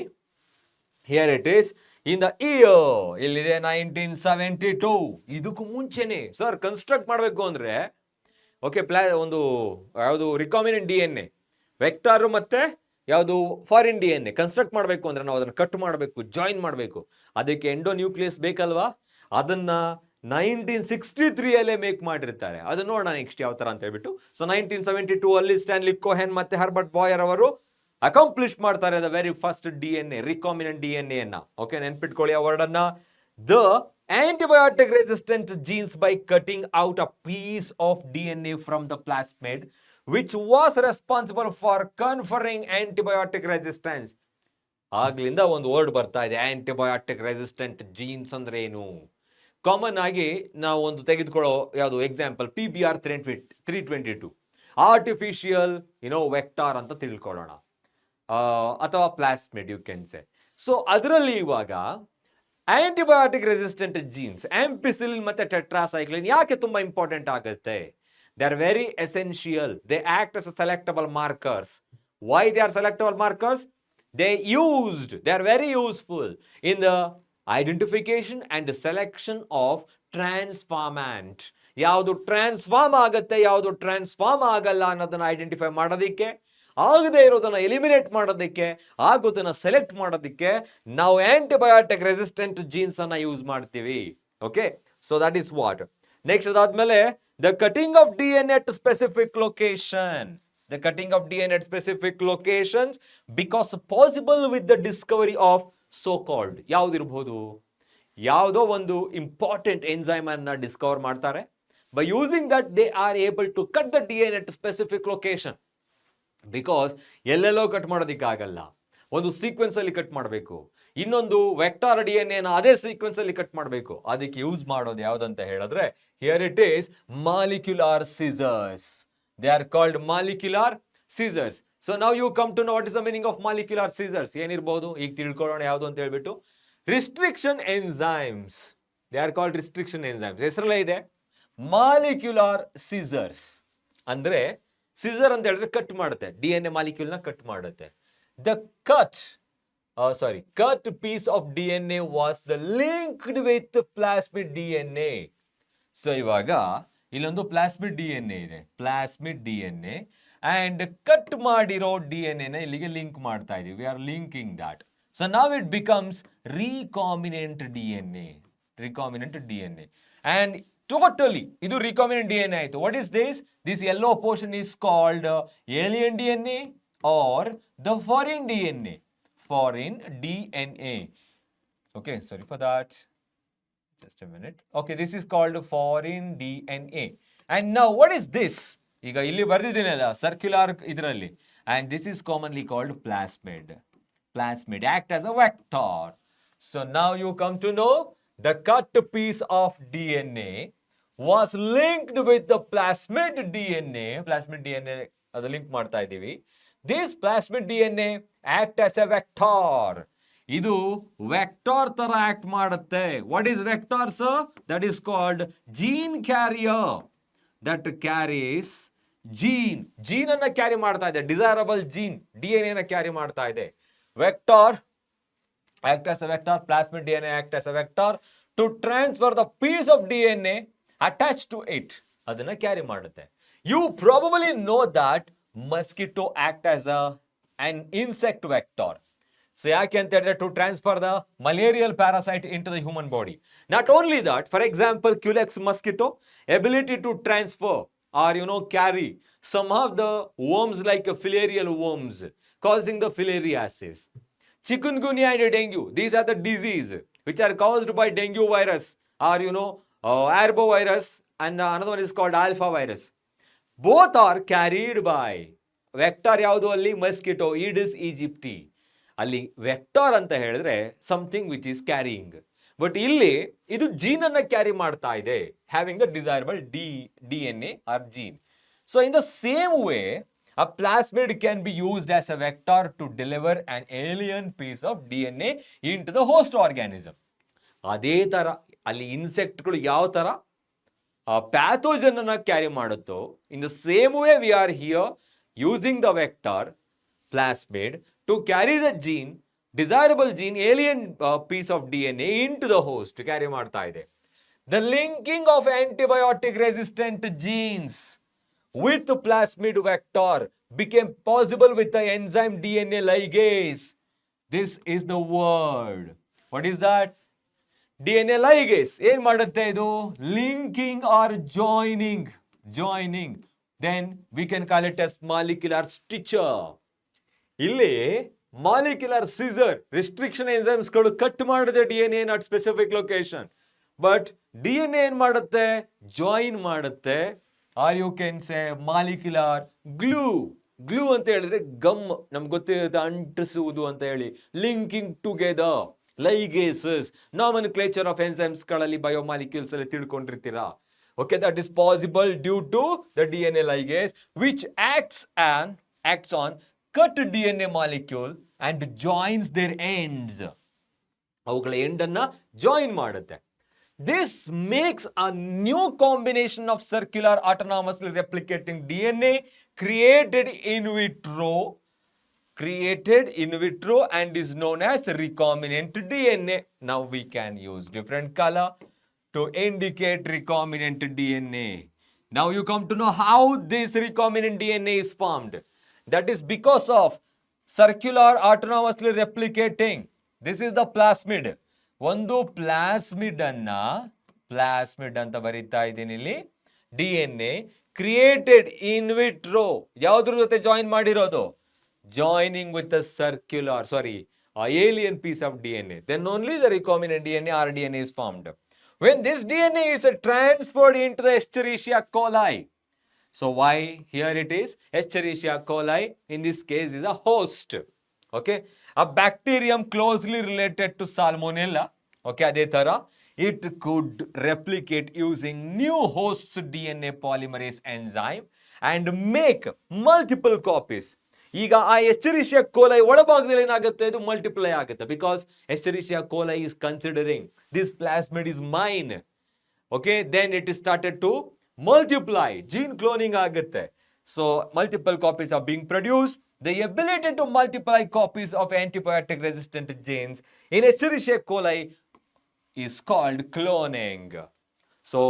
Here it is in the year illide 1972. ಇದಕ್ಕೂ ಮುಂಚೆನೆ sir construct ಮಾಡಬೇಕು ಅಂದ್ರೆ okay ಒಂದು ಯಾವುದು recombinant DNA vector ಮತ್ತೆ ಯಾವುದು foreign DNA construct ಮಾಡಬೇಕು ಅಂದ್ರೆ ನಾವು ಅದನ್ನು ಕಟ್ ಮಾಡಬೇಕು, ಜಾಯಿನ್ ಮಾಡಬೇಕು. ಅದಕ್ಕೆ ಎಂಡೋನ್ಯೂಕ್ಲಿಯಸ್ ಬೇಕಲ್ವಾ? ಅದನ್ನ 1963 ಅಲ್ಲೇ ಮೇಕ್ ಮಾಡಿರ್ತಾರೆ. ಅದು ನೋಡೋಣ ನೆಕ್ಸ್ಟ್ ಯಾವ ತರ ಅಂತ ಹೇಳ್ಬಿಟ್ಟು. ಸೊ 1972 ಅಲ್ಲಿ ಸ್ಟ್ಯಾನ್ಲಿ ಕೋಹೆನ್ ಮತ್ತೆ ಹರ್ಬರ್ಟ್ ಬಾಯರ್ ಅವರು ಅಕಾಂಪ್ಲಿಷ್ ಮಾಡ್ತಾರೆ the very first DNA recombinant DNA ಅನ್ನ. ಓಕೆ, ನೆನ್ಪಿಟ್ಕೊಳ್ಳಿ ಆ ವರ್ಡ್ ಅನ್ನ. The antibiotic resistant genes by cutting out a piece of DNA from the plasmid which was responsible for conferring antibiotic resistance. ಆಗ್ಲಿಂದ ಒಂದು word ಬರ್ತಾ ಇದೆ, antibiotic resistant jeans ಅಂದ್ರೆ ಏನು? ಕಾಮನ್ ಆಗಿ ನಾವು ಒಂದು ತೆಗೆದುಕೊಳ್ಳೋ ಯಾವುದು ಎಕ್ಸಾಂಪಲ್ PBR 322 ಆರ್ಟಿಫಿಷಿಯಲ್ ವೆಕ್ಟಾರ್ ಅಂತ ತಿಳ್ಕೊಳ್ಳೋಣ, ಅಥವಾ plasmid you can say. So ಅದರಲ್ಲಿ ಇವಾಗ ಆಂಟಿಬಯೋಟಿಕ್ ರೆಸಿಸ್ಟೆಂಟ್ ಜೀನ್ಸ್ ಆಂಪಿಸಿಲಿನ್ ಮತ್ತೆ ಟೆಟ್ರಾಸೈಕ್ಲಿನ್ ಯಾಕೆ ತುಂಬಾ ಇಂಪಾರ್ಟೆಂಟ್ ಆಗುತ್ತೆ? They are very essential. They act as selectable markers. Why they are selectable markers? They are very useful in the identification and selection of transformant. ಯಾವುದು transform ಆಗುತ್ತೆ, ಯಾವುದು transform ಆಗಲ್ಲ ಅನ್ನೋದನ್ನ identify ಮಾಡೋದಕ್ಕೆ, ಆಗದೆ ಇರೋದನ್ನ ಎಲಿಮಿನೇಟ್ ಮಾಡೋದಕ್ಕೆ, ಆಗೋದನ್ನ ಸೆಲೆಕ್ಟ್ ಮಾಡೋದಕ್ಕೆ ನಾವು ಆಂಟಿಬಯೋಟಿಕ್ ರೆಸಿಸ್ಟೆಂಟ್ ಜೀನ್ಸ್ ಅನ್ನ ಯೂಸ್ ಮಾಡ್ತೀವಿ. Okay, so that is what. Next ಅದಾದ್ಮೇಲೆ the cutting of DNA at specific location. The cutting of DNA at specific locations because possible with the discovery of so-called ಯಾವುದಿರಬಹುದು, ಯಾವುದೋ ಒಂದು important enzyme ಅನ್ನ discover ಮಾಡ್ತಾರೆ. By using that they are able to cut the DNA at specific location. Because ಎಲ್ಲೆಲ್ಲೋ cut ಮಾಡೋದಕ್ಕಾಗಲ್ಲ. ಒಂದು sequence ಅಲ್ಲಿ cut ಮಾಡಬೇಕು, ಇನ್ನೊಂದು ವೆಕ್ಟಾರ್ DNA ನ ಅದೇ ಸೀಕ್ವೆನ್ಸ್ ಅಲ್ಲಿ ಕಟ್ ಮಾಡಬೇಕು. ಅದಕ್ಕೆ ಯೂಸ್ ಮಾಡೋದು ಯಾವ್ದಂತ ಹೇಳಿದ್ರೆ here it is molecular scissors. They are called molecular scissors. So ನಾವು you come to know what is the meaning of molecular scissors. ಏನಿರ್ಬೋದು ಈಗ ತಿಳ್ಕೊಳ್ಳೋಣ ಯಾವುದು ಅಂತ ಹೇಳ್ಬಿಟ್ಟು. Restriction enzymes, they are called restriction enzymes. ಹೆಸರಲ್ಲೇ ಇದೆ ಮಾಲಿಕ್ಯುಲರ್ ಸೀಸರ್ಸ್. ಅಂದ್ರೆ ಸಿಸರ್ ಅಂತ ಹೇಳಿದ್ರೆ ಕಟ್ ಮಾಡುತ್ತೆ, DNA ಮಾಲಿಕ್ಯೂಲ್ನ ಕಟ್ ಮಾಡುತ್ತೆ. The cut piece of DNA was the linked with plasmid DNA. So ಇವಾಗ ಇಲ್ಲೊಂದು ಪ್ಲಾಸ್ಮಿಡ್ DNA ಇದೆ, ಪ್ಲಾಸ್ಮಿಡ್ DNA, ಅಂಡ್ ಕಟ್ ಮಾಡಿರೋ DNA ನ ಇಲ್ಲಿಗೆ ಲಿಂಕ್ ಮಾಡ್ತಾ ಇದೀವಿ. We are linking that. So ನಾವ್ it becomes recombinant DNA. And totally ಇದು recombinant DNA ಆಯ್ತು. What is this? This yellow portion is called alien DNA or the foreign DNA. Okay, sorry for that. Just a minute. Okay, this is called foreign DNA. And now what is this? ಈಗ ಇಲ್ಲಿ ಬರ್ದಿದ್ದೀನಲ್ಲ circular ಇದರಲ್ಲಿ. And this is commonly called plasmid. Plasmid act as a vector. So now you come to know the cut piece of DNA was linked with the plasmid DNA. Plasmid DNA ಅದು link ಮಾಡ್ತಾ ಇದ್ದೀವಿ. This plasmid DNA act as a vector. ಇದು vector ತರ act ಮಾಡುತ್ತೆ. What is vector, sir? That is called gene carrier. That carries gene ಅನ್ನ carry ಮಾಡ್ತಾ ಇದೆ. Desirable gene DNA ನ ಕ್ಯಾರಿ ಮಾಡ್ತಾ ಇದೆ. Vector act as a vector. Plasmid DNA act as a vector to transfer the piece of DNA attached to it. ಅದನ್ನ carry ಮಾಡುತ್ತೆ. You probably know that mosquito act as an insect vector. So ಯಾಕೆ ಅಂತ ಹೇಳಿದ್ರೆ to transfer the malarial parasite into the human body. Not only that, for example, Culex mosquito ability to transfer or carry some of the worms like filarial worms causing the filariasis. Chikungunya and dengue, these are the disease which are caused by dengue virus or arbovirus, and another one is called alpha virus. Both are carried by vector. ಯಾವುದು ಅಲ್ಲಿ mosquito, Aedes aegypti. ಅಲ್ಲಿ vector ಅಂತ ಹೇಳಿದ್ರೆ something which is carrying. But ಇಲ್ಲಿ ಇದು gene ಅನ್ನ carry ಮಾಡ್ತಾ ಇದೆ, having the desirable DNA or gene. So in the same way a plasmid can be used as a vector to deliver an alien piece of DNA into the host organism. ಅದೇ ತರ ಅಲ್ಲಿ ಇನ್ಸೆಕ್ಟ್ಗಳು ಯಾವ ತರ pathogen ಅನ್ನ carry ಮಾಡುತ್ತೋ, in the same way we are here using the vector plasmid to carry the gene, desirable gene, alien piece of DNA into the host, carry ಮಾಡ್ತಾ ಇದೆ. The linking of antibiotic resistant genes with plasmid vector became possible with the enzyme DNA ligase. This is the word. What is that? DNA ligase. ಏನ್ ಮಾಡುತ್ತೆ ಇದು? Linking or joining. Then we can call it as molecular stitcher. ಇಲ್ಲಿ molecular scissor ರಿಸ್ಟ್ರಿಕ್ಷನ್ ಎನ್ಸೈಮ್ಸ್ಗಳು cut ಮಾಡಿದೆ DNA not specific location. But DNA ಏನ್ ಮಾಡುತ್ತೆ? Join ಮಾಡುತ್ತೆ. Are you can say molecular glue ಅಂತ ಹೇಳಿದ್ರೆ ಗಮ್, ನಮ್ಗೆ ಗೊತ್ತಿರುತ್ತೆ ಅಂಟಿಸುವುದು ಅಂತ ಹೇಳಿ. Linking together, ligases, nomenclature of ಎನ್ಸೈಮ್ಸ್ಗಳಲ್ಲಿ ಬಯೋಮಾಲಿಕ್ಯೂಲ್ಸ್ ಅಲ್ಲಿ ತಿಳ್ಕೊಂಡಿರ್ತೀರಾ. Okay, that is possible due to the DNA ligase which acts on cut DNA molecule and joins their ends. ಅವುಗಳ ಎಂಡ್ ಅನ್ನ ಜಾಯಿನ್ ಮಾಡುತ್ತೆ. This makes a new combination of circular autonomously replicating DNA created in vitro and is known as recombinant DNA. Now we can use different color to indicate recombinant DNA. Now you come to know how this recombinant DNA is formed. That is because of circular autonomously replicating. This is the plasmid. ಒಂದು plasmid ಅಂತ ಬರೀತಾ ಇದ್ದೀನಿ ಇಲ್ಲಿ. DNA created in vitro. ಯಾವುದ್ರ ಜೊತೆ join ಮಾಡಿರೋದು? Joining with the alien piece of DNA. Then only the recombinant DNA or DNA is formed. When this DNA is transferred into the Escherichia coli. So why here it is Escherichia coli in this case is a host. Okay, a bacterium closely related to salmonella, okay, ಅದೇ ತರ it could replicate using new host's DNA polymerase enzyme and make multiple copies. ಈಗ ಆ ಎಸ್ಚೆರಿಷಿಯಾ ಕೋಲೈ ಒಳಭಾಗದಲ್ಲಿ ಏನಾಗುತ್ತೆ, ಇದು multiply ಆಗುತ್ತೆ, because ಎಸ್ಚೆರಿಷಿಯಾ ಕೋಲೈ is considering this plasmid is mine. Okay, then it is started to multiply, gene cloning ಆಗುತ್ತೆ. So multiple copies are being produced. The ability to multiply copies of antibiotic resistant genes in Escherichia coli is called cloning. So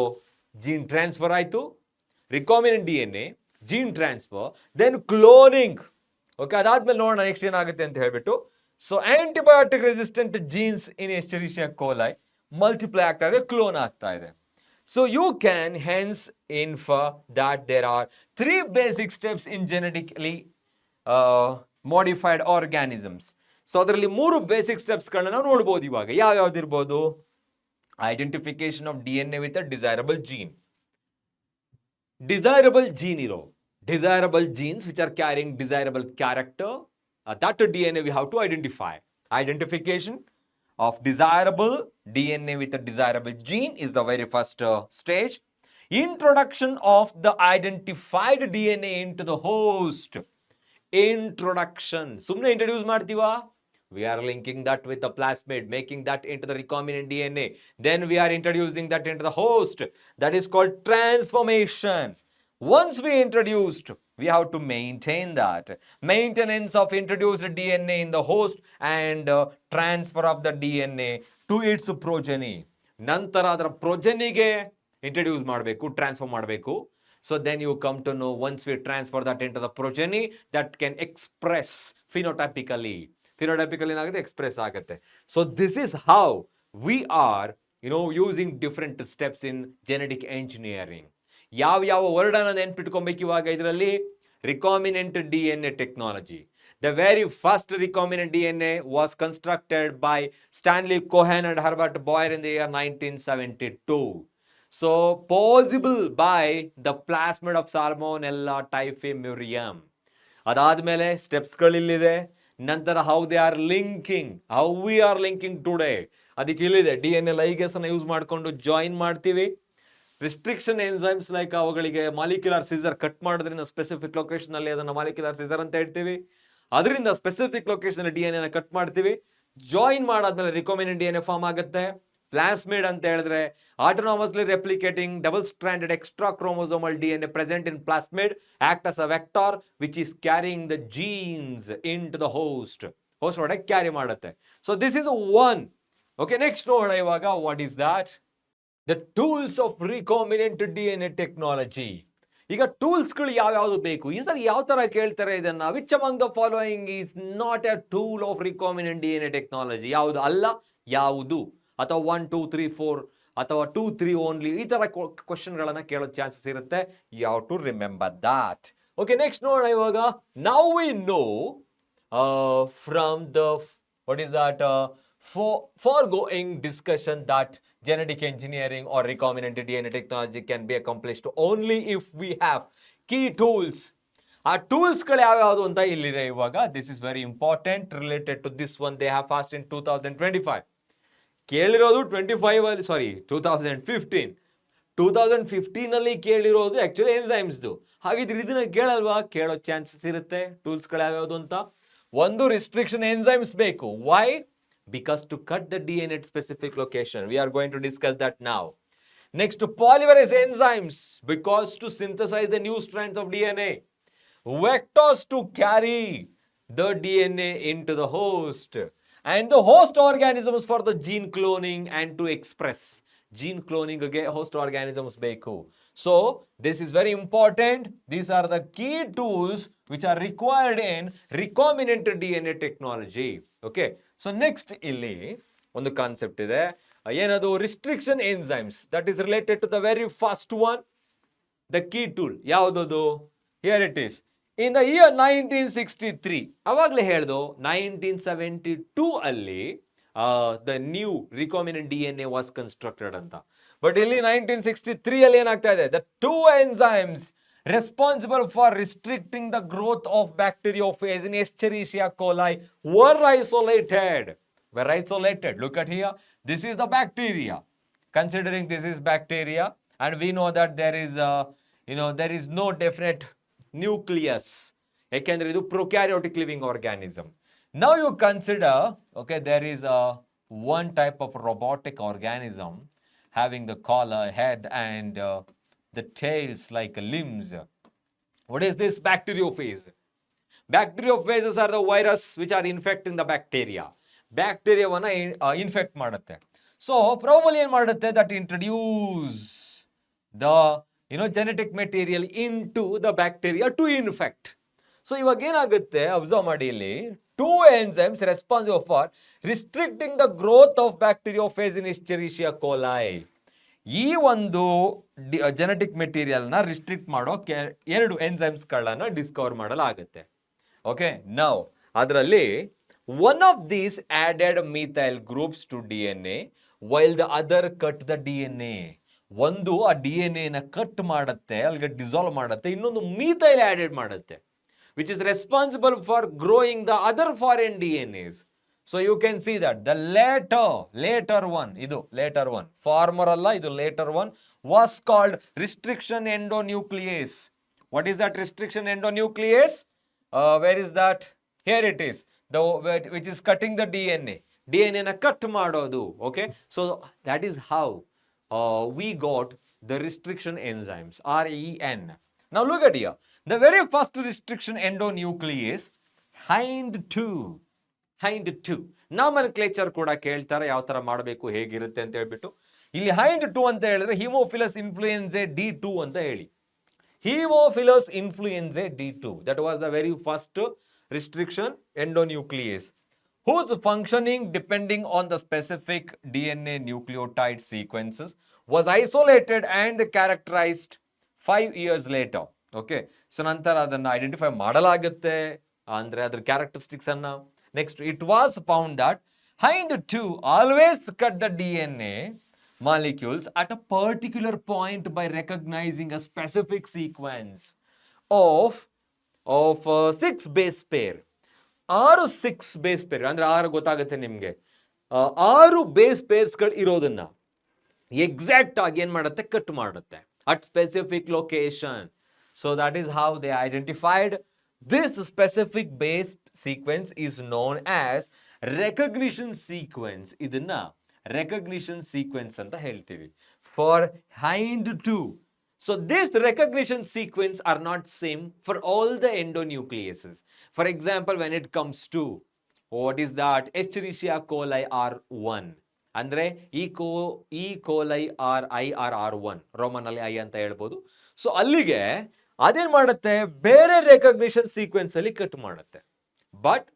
gene transfer ಆಯ್ತು, recombinant DNA, gene transfer, then cloning. Okay, ಅದಾದ್ಮೇಲೆ ನೋಡೋಣ next ಏನಾಗುತ್ತೆ ಅಂತ ಹೇಳ್ಬಿಟ್ಟು. So antibiotic resistant jeans ಇನ್ ಎಸ್ಚೆರಿಷಿಯಾ ಕೋಲೈ multiply ಆಗ್ತಾ ಇದೆ, clown ಆಗ್ತಾ ಇದೆ. So you can hence infer that there are 3 basic steps in genetically modified organisms. So ಅದರಲ್ಲಿ 3 ಬೇಸಿಕ್ ಸ್ಟೆಪ್ಸ್ಗಳನ್ನ ನಾವು ನೋಡ್ಬೋದು ಇವಾಗ. ಯಾವ್ಯಾವ್ದಿರ್ಬೋದು? Identification of DNA with a desirable gene. Desirable gene ಇರೋ, desirable genes which are carrying desirable character, that DNA we have to identify. Identification of desirable DNA with a desirable gene is the very first stage. Introduction of the identified DNA into the host. Introduction. Sumne introduce ಮಾಡ್ತೀವಾ? We are linking that with the plasmid, making that into the recombinant DNA. Then we are introducing that into the host. That is called transformation. Once we introduced, we have to maintain that. Maintenance of introduced DNA in the host and transfer of the DNA to its progeny. ನಂತರ ಅದರ ಪ್ರೊಜೆನಿಗೆ introduce ಮಾಡಬೇಕು, transfer ಮಾಡಬೇಕು. So then you come to know, once we transfer that into the progeny, that can express phenotypically. Phenotypically ಏನಾಗುತ್ತೆ, express ಆಗುತ್ತೆ. So this is how we are, using different steps in genetic engineering. ಯಾವ ವರ್ಡನ್ನ ನೆನ್ಪಿಟ್ಕೊಬೇಕು ಇವಾಗ ಇದರಲ್ಲಿ? Recombinant DNA technology. The very first recombinant DNA was constructed by Stanley Cohen and Herbert Boyer in the year 1972. So possible by the plasmid of Salmonella typhimurium. ಅದಾದ್ಮೇಲೆ ಸ್ಟೆಪ್ಸ್ಗಳಿಲ್ಲಿದೆ. ನಂತರ how they are linking, how we are linking today, ಅದಕ್ಕೆ ಇಲ್ಲಿದೆ. DNA ligase ಅನ್ನು use ಮಾಡಿಕೊಂಡು join ಮಾಡ್ತೀವಿ. Restriction enzymes like ಅವುಗಳಿಗೆ molecular scissor cut ಮಾಡೋದ್ರಿಂದ specific location ಅಲ್ಲಿ ಅದನ್ನ ಮಾಲಿಕ್ಯುಲರ್ ಸೀಸರ್ ಅಂತ ಹೇಳ್ತೀವಿ. ಅದರಿಂದ ಸ್ಪೆಸಿಫಿಕ್ ಲೊಕೇಶನ್ DNA ಕಟ್ ಮಾಡ್ತೀವಿ. ಜಾಯಿನ್ ಮಾಡಾದ್ಮೇಲೆ ರಿಕಾಮಿನೆಂಟ್ DNA ಫಾರ್ಮ್ ಆಗುತ್ತೆ. ಪ್ಲಾಸ್ಮಿಡ್ ಅಂತ ಹೇಳಿದ್ರೆ autonomously replicating double stranded extra chromosomal DNA present in plasmid act as a vector which is carrying the genes into the host. Host ಒಳಗೆ carry ಮಾಡುತ್ತೆ. So this is one. Okay, next ನೋಡೋಣ ಇವಾಗ. What is that? The tools of recombinant DNA technology. ಈಗ ಟೂಲ್ಸ್ಗಳು ಯಾವ್ಯಾವುದು ಬೇಕು? ಈ ಸರಿ ಯಾವ ತರ ಕೇಳ್ತಾರೆ ಇದನ್ನ? Which among the following is not A tool of recombinant DNA technology? ಯಾವುದು ಅಲ್ಲ, ಯಾವುದು? ಅಥವಾ 1 2 3 4 ಅಥವಾ 2 3 ಓನ್ಲಿ, ಈ ತರ ಕ್ವಶನ್ಗಳನ್ನ ಕೇಳೋ ಚಾನ್ಸಸ್ ಇರುತ್ತೆ. You have to remember that. Okay, next ನೋಡೋಣ ಇವಾಗ. Now we know from the what is that foregoing discussion that genetic engineering or recombinant DNA technology can be accomplished only if we have key tools. ಆ ಟೂಲ್ಸ್ಗಳು ಯಾವ್ಯಾವುದು ಅಂತ ಇಲ್ಲಿದೆ ಇವಾಗ. This is very important related to this one. They have ಫಾಸ್ಟ್ in 2025. ಕೇಳಿರೋದು 2015. 2015 ಅಲ್ಲಿ ಕೇಳಿರೋದು actually ಎನ್ಸೈಮ್ಸ್ದು. ಹಾಗಿದ್ರೆ ಇದನ್ನ ಕೇಳಲ್ವಾ? ಕೇಳೋ ಚಾನ್ಸಸ್ ಇರುತ್ತೆ. ಟೂಲ್ಸ್ಗಳು ಯಾವ್ಯಾವುದು ಅಂತ. ಒಂದು, ರಿಸ್ಟ್ರಿಕ್ಷನ್ ಎನ್ಸೈಮ್ಸ್ ಬೇಕು. Y? Because to cut the DNA at specific location. We are going to discuss that now. Next, polymerase enzymes, because to synthesize the new strands of DNA. Vectors to carry the DNA into the host. And the host organisms for the gene cloning and to express. Gene cloning again, host organisms ಬೇಕು. So, this is very important. These are the key tools which are required in recombinant DNA technology. Okay. So next ಇಲ್ಲಿ ಒಂದು concept ಇದೆ. ಏನದು? Restriction enzymes. That is related to the very first one, the key tool. ಯಾವುದದು? Here it is. In the year 1963, ಅವಾಗಲೇ ಹೇಳ್ದು 1972 ಅಲ್ಲಿ the new recombinant DNA was constructed ಅಂತ. But ಇಲ್ಲಿ 1963 ಅಲ್ಲಿ ಏನಾಗ್ತಾ ಇದೆ? The two enzymes responsible for restricting the growth of bacteriophage in Escherichia coli were isolated. Look at here. This is the bacteria. Considering this is bacteria, and we know that there is no definite nucleus. ಯಾಕೆಂದ್ರೆ ಇದು prokaryotic living organism. Now you consider, okay, there is one type of robotic organism having the collar, head, and the tails like limbs. What is this bacteriophage? Bacteriophages are the virus which are infecting the bacteria. ಬ್ಯಾಕ್ಟೀರಿಯಾವನ್ನ infect ಮಾಡುತ್ತೆ. So probably ಏನು ಮಾಡುತ್ತೆ, that introduce the genetic material into the bacteria to infect. So ಇವಾಗ ಏನಾಗುತ್ತೆ, observe ಮಾಡಿ ಇಲ್ಲಿ, 2 enzymes responsible for restricting the growth of bacteriophage in Escherichia coli. ಈ ಒಂದು ಜೆನೆಟಿಕ್ ಮೆಟೀರಿಯಲ್ನ ರಿಸ್ಟ್ರಿಕ್ಟ್ ಮಾಡೋ 2 ಎಂಜೈಮ್ಸ್ಗಳನ್ನು ಡಿಸ್ಕವರ್ ಮಾಡಲಾಗುತ್ತೆ. ಓಕೆ, ನೌ ಅದರಲ್ಲಿ one of these added methyl groups to DNA while the other cut the DNA. ಒಂದು ಆ DNA ನ cut ಮಾಡುತ್ತೆ, ಅಲ್ಲಿಗೆ ಡಿಸಾಲ್ವ್ ಮಾಡುತ್ತೆ, ಇನ್ನೊಂದು ಮೀಥೈಲ್ ಆಡೆಡ್ ಮಾಡುತ್ತೆ, which is responsible for growing the other foreign DNAs. So you can see that the later one, idu later one, former alla, idu later one, was called restriction endonuclease. What is that restriction endonuclease? Where is that? Here it is, which is cutting the DNA na cut madodu. Okay, so that is how we got the restriction enzymes, REN. Now look at here, the very first restriction endonuclease, hind 2. ನಾಮನ್ಕ್ಲೇಚರ್ ಕೂಡ ಕೇಳ್ತಾರೆ, ಯಾವ ತರ ಮಾಡಬೇಕು, ಹೇಗಿರುತ್ತೆ ಅಂತ ಹೇಳ್ಬಿಟ್ಟು. ಇಲ್ಲಿ hind 2 ಅಂತ ಹೇಳಿದ್ರೆ Haemophilus influenzae D2 ಅಂತ ಹೇಳಿ. Haemophilus influenzae D2, that was the very first restriction endonuclease, whose functioning depending on the specific DNA nucleotide sequences was isolated and characterized 5 years later. Okay, so ನಂತರ ಅದನ್ನು identify ಮಾಡಲಾಗುತ್ತೆ, ಅಂದ್ರೆ ಅದರ characteristics ಅನ್ನ. Next, it was found that hind 2 always cut the DNA molecules at a particular point by recognizing a specific sequence of 6 base pair. 6 base pair ಅಂದ್ರೆ 6 ಗೊತ್ತಾಗುತ್ತೆ ನಿಮಗೆ. 6 base ಪೇರ್ಸ್ಗಳು ಇರೋದನ್ನ ಎಕ್ಸಾಕ್ಟ್ ಆಗಿ ಏನ್ ಮಾಡುತ್ತೆ, ಕಟ್ ಮಾಡುತ್ತೆ at specific location. So that is how they identified this specific base sequence is known as recognition sequence. ಇದನ್ನ recognition sequence ಅಂತ ಹೇಳ್ತೀವಿ for hind 2. So this recognition sequence are not same for all the endonucleases. For example, when it comes to what is that, Escherichia coli R1 ಅಂದ್ರೆ E. coli R1, Roman ಅಲ್ಲಿ I ಅಂತ ಹೇಳ್ಬೋದು. So ಅಲ್ಲಿಗೆ ಅದೇನ್ ಮಾಡುತ್ತೆ, ಬೇರೆ recognition sequence ಅಲ್ಲಿ cut ಮಾಡುತ್ತೆ. ಬಟ್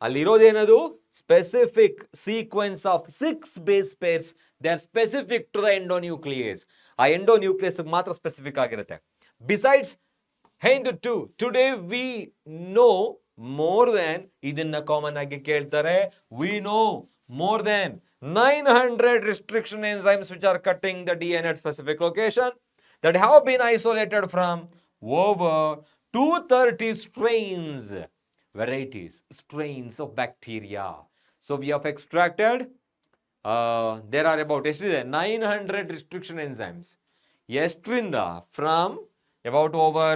ಅಲ್ಲಿರೋದೇನದು, specific sequence of 6 base pairs, they are specific to the endonuclease. ಆ ಎಂಡೋನ್ಯೂಕ್ಲಿಯಸ್ ಮಾತ್ರ ಸ್ಪೆಸಿಫಿಕ್ ಆಗಿರುತ್ತೆ. Besides hind 2, today we know more than, ಇದನ್ನ ಕಾಮನ್ ಆಗಿ ಕೇಳ್ತಾರೆ, we know more than 900 restriction enzymes which are cutting the DNA at specific location that have been isolated from over 230 strains of bacteria. So we have extracted, there are about 900 restriction enzymes from about over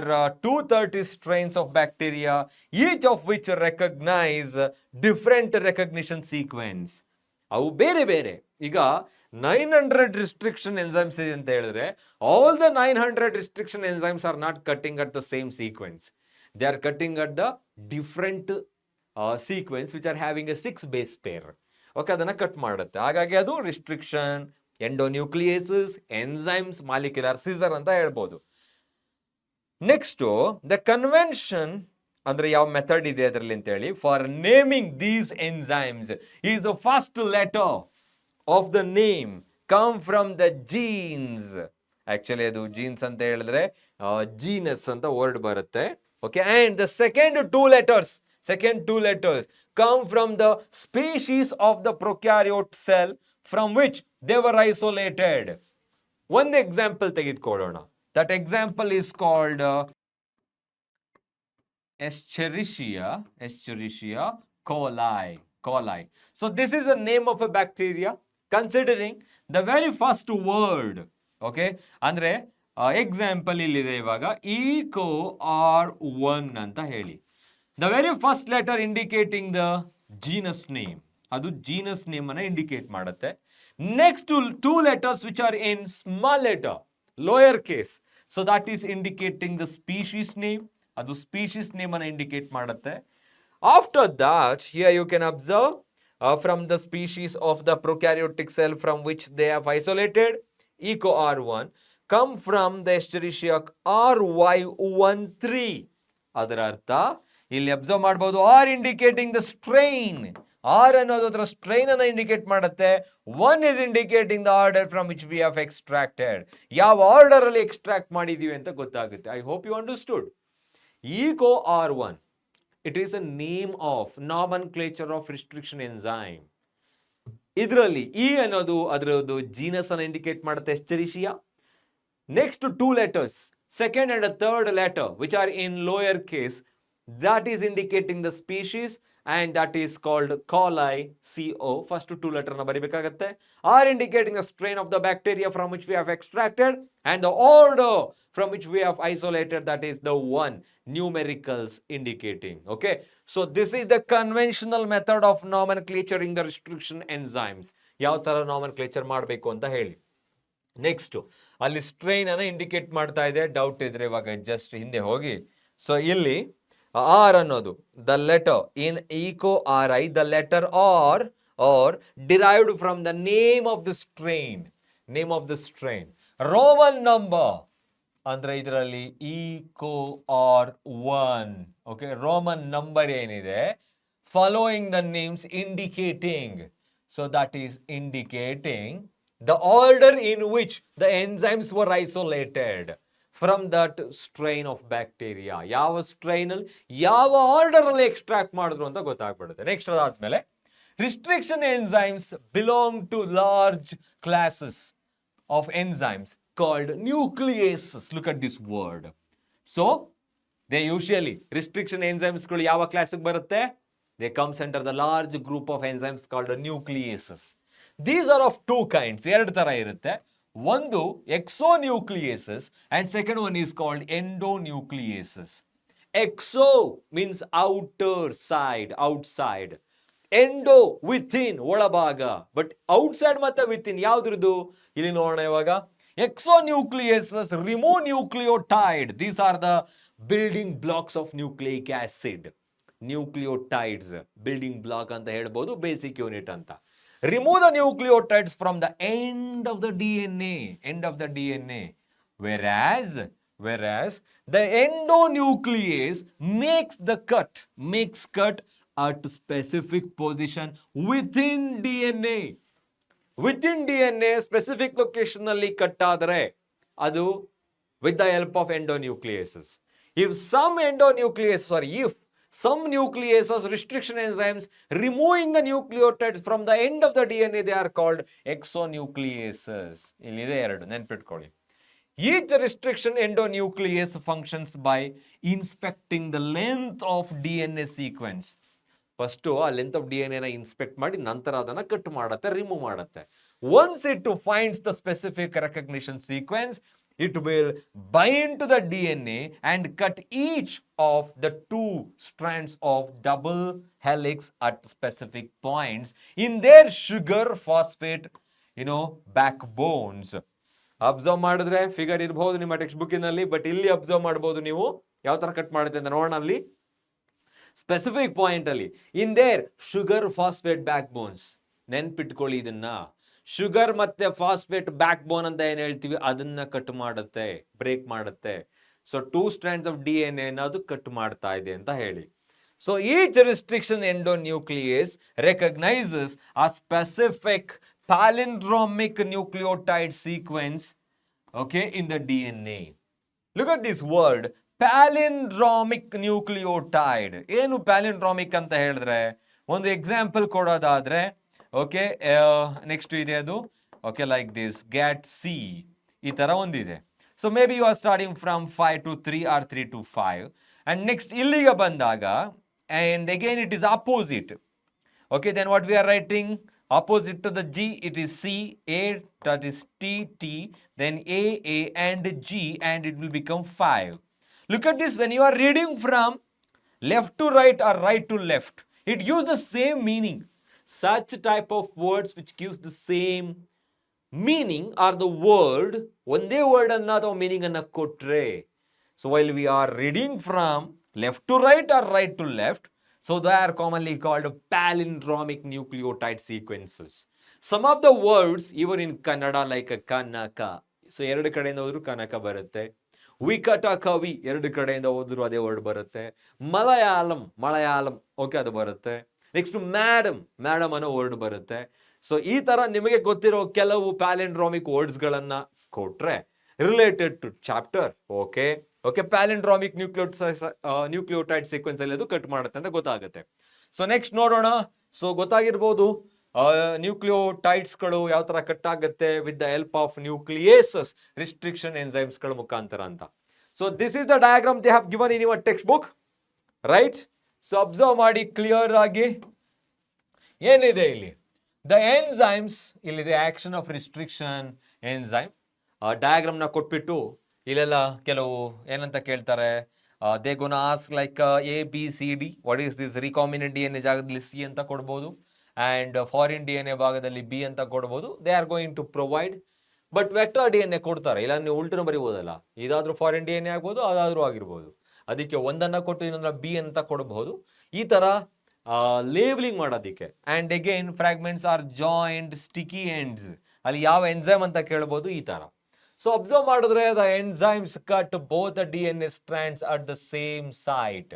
230 strains of bacteria, each of which recognize different recognition sequence. ಅವು ಬೇರೆ ಬೇರೆ. ಈಗ 900 restriction enzymes ಇದೆ ಅಂತ ಹೇಳಿದ್ರೆ, all the 900 restriction enzymes are not cutting at the same sequence. They are cutting at the different sequence which are having a 6 base pair. Okay, ಅದನ್ನ cut ಮಾಡುತ್ತೆ. ಹಾಗಾಗಿ ಅದು restriction endonucleases, enzymes, molecular scissor ಅಂತ ಹೇಳ್ಬೋದು. Next, the convention ಅಂದ್ರೆ ಯಾವ method ಇದೆ ಅದರಲ್ಲಿ ಅಂತ ಹೇಳಿ, for naming these enzymes is the first letter of the name come from the jeans. Actually ಅದು ಜೀನ್ಸ್ ಅಂತ ಹೇಳಿದ್ರೆ ಜೀನಸ್ ಅಂತ ವರ್ಡ್ ಬರುತ್ತೆ. Okay, and the second two letters come from the species of the prokaryote cell from which they were isolated. ಒಂದು example ತೆಗೆದುಕೊಳ್ಳೋಣ. That example is called Escherichia coli. So this is the name of a bacteria considering the very first word. Okay, ಅಂದ್ರೆ example ಇಲ್ಲಿದೆ ಇವಾಗ eco R1 ಅಂತ ಹೇಳಿ. The very first letter indicating the genus name, ಅದು genus name ಅನ್ನ indicate ಮಾಡುತ್ತೆ. Next to two letters which are in small letter, lower case, so that is indicating the species name, ಅದು species name ಅನ್ನ indicate ಮಾಡುತ್ತೆ. After that, here you can observe from the species of the prokaryotic cell from which they have isolated, eco R1, come from the Escherichia RY13. ಅದರ ಅರ್ಥ ಇಲ್ಲಿ observe ಮಾಡಬಹುದು, R indicating the strain. R ಅನ್ನೋದು ಅದರ strain ಅನ್ನು indicate ಮಾಡುತ್ತೆ. One is indicating the order from which we have extracted. ಯಾವ order ಅಲ್ಲಿ ಎಕ್ಸ್ಟ್ರಾಕ್ಟ್ ಮಾಡಿದೀವಿ ಅಂತ ಗೊತ್ತಾಗುತ್ತೆ. I hope you understood. Eco R1, it is a name of nomenclature of restriction enzyme. ಇದರಲ್ಲಿ ಇ ಅನ್ನೋದು ಅದರದ್ದು ಜೀನಸ್ ಅನ್ನು ಇಂಡಿಕೇಟ್ ಮಾಡುತ್ತೆ, Escherichia. Next two letters, second and a third letter which are in lower case, that is indicating the species and that is called coli, CO. First two letter na baribekagutte. Are indicating the strain of the bacteria from which we have extracted and the order from which we have isolated, that is the one, numericals indicating. Okay, so this is the conventional method of nomenclaturing the restriction enzymes. Yav tara nomenclature ಮಾಡಬೇಕು ಅಂತ ಹೇಳಿ. Next ಅಲ್ಲಿ strain ಅನ್ನು indicate ಮಾಡ್ತಾ ಇದೆ. Doubt ಇದ್ರೆ ಇವಾಗ just ಹಿಂದೆ ಹೋಗಿ. ಸೊ ಇಲ್ಲಿ ಆರ್ ಅನ್ನೋದು the letter in Eco R I, the letter R derived from the name of the strain. Roman number ಅಂದ್ರೆ ಇದರಲ್ಲಿ Eco R1. Okay, Roman number ಏನಿದೆ following the names indicating, so that is indicating the order in which the enzymes were isolated from that strain of bacteria. ಯಾವ strain ಅಲ್ಲಿ ಯಾವ order ಅಲ್ಲಿ extract ಮಾಡಿದ್ರು ಅಂತ ಗೊತ್ತಾಗ್ಬಿಡುತ್ತೆ. ನೆಕ್ಸ್ಟ್ ಅದಾದ್ಮೇಲೆ restriction enzymes belong to large classes of enzymes called nucleases. Look at this word. So they usually, restriction enzymes ಗಳು ಯಾವ ಕ್ಲಾಸಿಗೆ ಬರುತ್ತೆ? They comes under the large group of enzymes called nucleases. These are of two kinds. ಎರಡು ತರ ಇರುತ್ತೆ. ಒಂದು exonucleases and second one is called endonucleases. Exo means outside. Endo within, ಒಳಭಾಗ. But outside ಮತ್ತೆ ವಿತಿನ್ ಯಾವ್ದ್ರದ್ದು ಇಲ್ಲಿ ನೋಡೋಣ ಇವಾಗ. Exonucleases remove nucleotide. These are the building blocks of nucleic acid. Nucleotides building block ಅಂತ ಹೇಳ್ಬೋದು, ಬೇಸಿಕ್ ಯೂನಿಟ್ ಅಂತ. Remove the nucleotides from the end of the DNA. Whereas the endonuclease makes cut at specific position within DNA. Within DNA specific location ಅಲ್ಲಿ cut ಆದರೆ ಅದು with the help of endonucleases. If some nucleases, restriction enzymes, removing the nucleotides from the end of the DNA, they are called exonucleases. ಇಲ್ಲಿದೆ ಎರಡು, ನೆನ್ಪಿಟ್ಕೊಳ್ಳಿ. Each restriction endonuclease functions by inspecting the length of DNA sequence. First ಆ length of DNA ನ inspect ಮಾಡಿ ನಂತರ ಅದನ್ನ cut ಮಾಡುತ್ತೆ, remove ಮಾಡುತ್ತೆ. Once it finds the specific recognition sequence, it will bind to the DNA and cut each of the two strands of double helix at specific points in their sugar phosphate, backbones. Observe ಮಾಡಿದ್ರೆ figure ಇರಬಹುದು ನಿಮ್ಮ text ಬುಕ್ಕಿನಲ್ಲಿ, but ಇಲ್ಲಿ observe ಮಾಡಬಹುದು ನೀವು ಯಾವ ತರ cut ಮಾಡುತ್ತೆ ಅಂತ ನೋಡೋಣ. ಅಲ್ಲಿ ಸ್ಪೆಸಿಫಿಕ್ ಪಾಯಿಂಟ್ ಅಲ್ಲಿ in their sugar phosphate back bones. ನೆನ್ಪಿಟ್ಕೊಳ್ಳಿ ಇದನ್ನ. ಶುಗರ್ ಮತ್ತೆ ಫಾಸ್ಫೇಟ್ ಬ್ಯಾಕ್ ಬೋನ್ ಅಂತ ಏನ್ ಹೇಳ್ತೀವಿ ಅದನ್ನ ಕಟ್ ಮಾಡುತ್ತೆ, ಬ್ರೇಕ್ ಮಾಡುತ್ತೆ. ಸೊ 2 strands of DNA ಅದು ಕಟ್ ಮಾಡ್ತಾ ಇದೆ ಅಂತ ಹೇಳಿ. So each restriction endonuclease recognizes a specific palindromic nucleotide sequence, okay, in the DNA. Look at this word, palindromic nucleotide. ಏನು palindromic ಅಂತ ಹೇಳಿದ್ರೆ ಒಂದು ಎಕ್ಸಾಂಪಲ್ ಕೊಡೋದಾದ್ರೆ, ಓಕೆ, ನೆಕ್ಸ್ಟ್ ಇದೆ ಅದು, ಓಕೆ, ಲೈಕ್ ದಿಸ್ ಗ್ಯಾಟ್ ಸಿ, ಈ ತರ ಒಂದಿದೆ. So may be you are starting from 5 to 3 or 3 to 5. And next ಇಲ್ಲಿಗೆ ಬಂದಾಗ, and again it is opposite. Okay, then what we are writing? Opposite to the G, it is C, A, that is T, T, then A, and G, and it will become 5. Look at this, when you are reading from left to right or right to left, it gives the same meaning. Such type of words which gives the same meaning are the word, ಒಂದೇ word ಅನ್ನ ಅಥವಾ meaning ಅನ್ನ ಕೊಟ್ರೆ. So while we are reading from left to right or right to left, so they are commonly called palindromic nucleotide sequences. Some of the words even in Kannada like Kannaka, so ಎರಡು ಕಡೆಯಿಂದ ಹೋದ್ರು ಕನಕ ಬರುತ್ತೆ. ವಿಕಟ ಕವಿ ಎರಡು ಕಡೆಯಿಂದ ಹೋದ್ರು ಅದೇ word ಬರುತ್ತೆ. ಮಲಯಾಳಂ ಓಕೆ ಅದು ಬರುತ್ತೆ. ನೆಕ್ಸ್ಟ್ ಮೇಡಮ್ ಅನ್ನೋ ವರ್ಡ್ ಬರುತ್ತೆ. ಸೊ ಈ ತರ ನಿಮಗೆ ಗೊತ್ತಿರೋ ಕೆಲವು ಪ್ಯಾಲಿಂಡ್ರಾಮಿಕ್ ವರ್ಡ್ಸ್ ಗಳನ್ನ ಕೊಟ್ರೆ related to chapter, okay palindromic nucleotide sequence ಅಲ್ಲಿ ಅದು ಕಟ್ ಮಾಡುತ್ತೆ ಅಂತ ಗೊತ್ತಾಗುತ್ತೆ. ಸೊ ನೆಕ್ಸ್ಟ್ ನೋಡೋಣ. ಸೊ ಗೊತ್ತಾಗಿರ್ಬೋದು ನ್ಯೂಕ್ಲಿಯೋಟೈಡ್ಸ್ ಗಳು ಯಾವ ತರ ಕಟ್ ಆಗುತ್ತೆ with the help of nucleases restriction enzymes ಗಳ ಮುಖಾಂತರ ಅಂತ. So this is the diagram they have given in your textbook, right? So observe ಮಾಡಿ ಕ್ಲಿಯರ್ ಆಗಿ ಏನಿದೆ ಇಲ್ಲಿ. ದ ಎನ್ಸೈಮ್ಸ್ ಇಲ್ಲಿದೆ, action of restriction enzyme. Diagram ನ ಕೊಟ್ಬಿಟ್ಟು ಇಲ್ಲೆಲ್ಲ ಕೆಲವು ಏನಂತ ಕೇಳ್ತಾರೆ, they gonna ask like ABCD, what is this? Recombinant DNA ಜಾಗದಲ್ಲಿ C ಅಂತ ಕೊಡ್ಬೋದು, ಅಂಡ್ ಫಾರಿನ್ DNA ಭಾಗದಲ್ಲಿ B ಅಂತ ಕೊಡ್ಬೋದು. They are going to provide, but vector DNA ಕೊಡ್ತಾರೆ, ಇಲ್ಲ ನೀವು ಉಲ್ಟನ ಬರಿಬೋದಲ್ಲ, ಇದಾದ್ರೂ ಫಾರಿನ್ DNA ಆಗ್ಬೋದು, ಅದಾದ್ರೂ ಆಗಿರ್ಬೋದು. ಅದಕ್ಕೆ ಒಂದನ್ನ ಕೊಟ್ಟು ಇನ್ನೊಂದರ B ಅಂತ ಕೊಡಬಹುದು, ಈ ತರ ಲೇಬಲಿಂಗ್ ಮಾಡೋದಿಕ್ಕೆ. And again fragments are joint sticky ends, ಅಲ್ಲಿ ಯಾವ ಎನ್ಸೈಮ್ ಅಂತ ಕೇಳ್ಬೋದು, ಈ ತರ. ಸೊ ಅಬ್ಸರ್ವ್ ಮಾಡಿದ್ರೆ the enzymes cut both the DNA strands at the same site.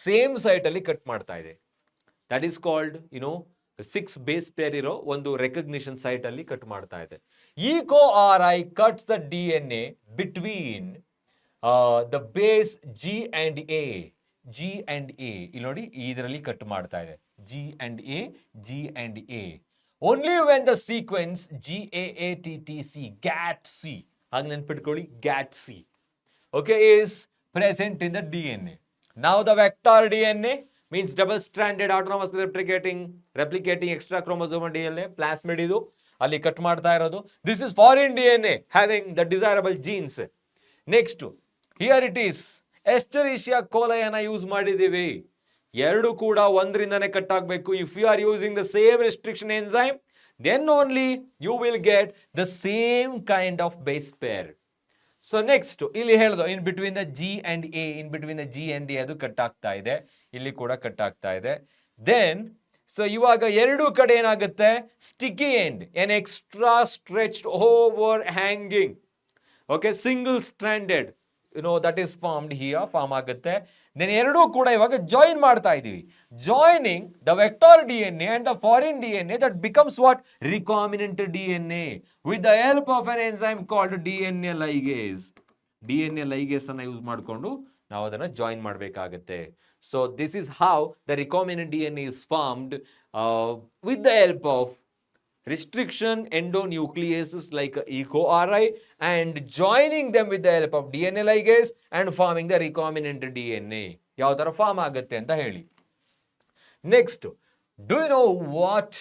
Same site ಅಲ್ಲಿ ಕಟ್ ಮಾಡ್ತಾ ಇದೆ. That is called 6 base pair ಇರೋ ಒಂದು ರೆಕಗ್ನಿಷನ್ ಸೈಟ್ ಅಲ್ಲಿ ಕಟ್ ಮಾಡ್ತಾ ಇದೆ. 𝐒𝐂𝐈 cuts the DNA between the base G and A. ಇಲ್ಲಿ ನೋಡಿ, ಇದರಲ್ಲಿ ಕಟ್ ಮಾಡ್ತಾ ಇದೆ G and A. Only when the sequence GAATTC, GATC, ಹಾಗೆ ನೆನ್ಪಿಟ್ಕೊಳ್ಳಿ, GATC, okay, is present in the DNA. Now the vector DNA means double-stranded autonomous replicating extra chromosome DNA, plasmid ಇದು ಅಲ್ಲಿ cut ಮಾಡ್ತಾ ಇರೋದು. This is foreign DNA having the desirable genes. Next, here it is, ಎಸ್ಚೆರಿಷಿಯಾ ಕೋಲೈ ಅನ್ನ use ಮಾಡಿದ್ದೀವಿ. ಎರಡು ಕೂಡ ಒಂದರಿಂದನೇ cut ಆಗಬೇಕು. If you are using the same restriction enzyme, then only you will get the same kind of base pair. So next ಇಲ್ಲಿ ಹೇಳಿದ್ರು in between the G and A, ಅದು cut ಆಗ್ತಾ ಇದೆ, ಇಲ್ಲಿ ಕೂಡ ಕಟ್ ಆಗ್ತಾ ಇದೆ. Then so ಇವಾಗ ಎರಡು ಕಡೆ ಏನಾಗುತ್ತೆ, sticky end, an extra stretched over hanging, okay, single stranded, that is formed here, form ಆಗುತ್ತೆ. ದೆನ್ ಎರಡೂ ಕೂಡ ಇವಾಗ ಜಾಯಿನ್ ಮಾಡ್ತಾ ಇದೀವಿ. Joining the vector DNA and the foreign DNA, that becomes what? Recombinant DNA with the help of an enzyme called DNA ligase. DNA ligase ಅನ್ನ use ಮಾಡಿಕೊಂಡು ನಾವು ಅದನ್ನ ಜಾಯಿನ್ ಮಾಡಬೇಕಾಗುತ್ತೆ. So this is how the recombinant DNA is formed with the help of restriction endonucleases like 𝐒𝐂𝐈 and joining them with the help of DNA ligase and forming the recombinant DNA. ಯಾವ ತರ form ಆಗುತ್ತೆ ಅಂತ ಹೇಳಿ. Next, do you know what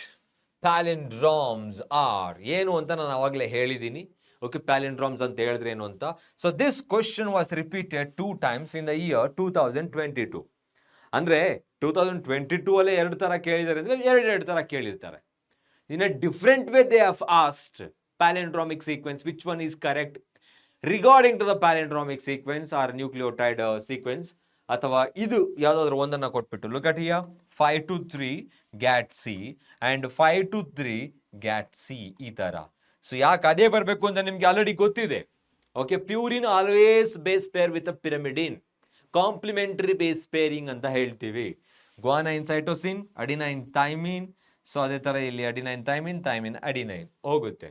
palindromes are? ಏನು ಅಂತ ನಾನು ಅವಾಗಲೇ ಹೇಳಿದ್ದೀನಿ. ಓಕೆ, ಪ್ಯಾಲಿಂಡ್ರಾಮ್ಸ್ ಅಂತ ಹೇಳಿದ್ರೆ ಏನು ಅಂತ. So this question was repeated 2 times in the year 2022. ಅಂದ್ರೆ 2022 ಅಲ್ಲೇ ಎರಡು ತರ ಕೇಳಿದ್ದಾರೆ ಅಂದ್ರೆ ಎರಡು ತರ ಕೇಳಿರ್ತಾರೆ. In a different way they have asked palindromic sequence, which one is correct regarding to the palindromic sequence or nucleotide sequence, ಅಥವಾ ಇದು ಯಾವುದಾದ್ರೂ ಒಂದನ್ನು ಕೊಟ್ಬಿಟ್ಟು look at here 5 to 3 GATC and 5 to 3 GATC, ಈ ತರ. ಸೊ ಯಾಕೆ ಅದೇ ಬರಬೇಕು ಅಂತ ನಿಮ್ಗೆ ಆಲ್ರೆಡಿ ಗೊತ್ತಿದೆ. Okay, purine always base pair with pyrimidine, complementary base pairing ಅಂತ ಹೇಳ್ತೀವಿ. Guanine cytosine, adenine thymine, so ಅದೇ ತರ ಇಲ್ಲಿ ಅಡಿನೈನ್ ಥೈಮಿನ್ ಅಡಿನೈನ್ ಹೋಗುತ್ತೆ.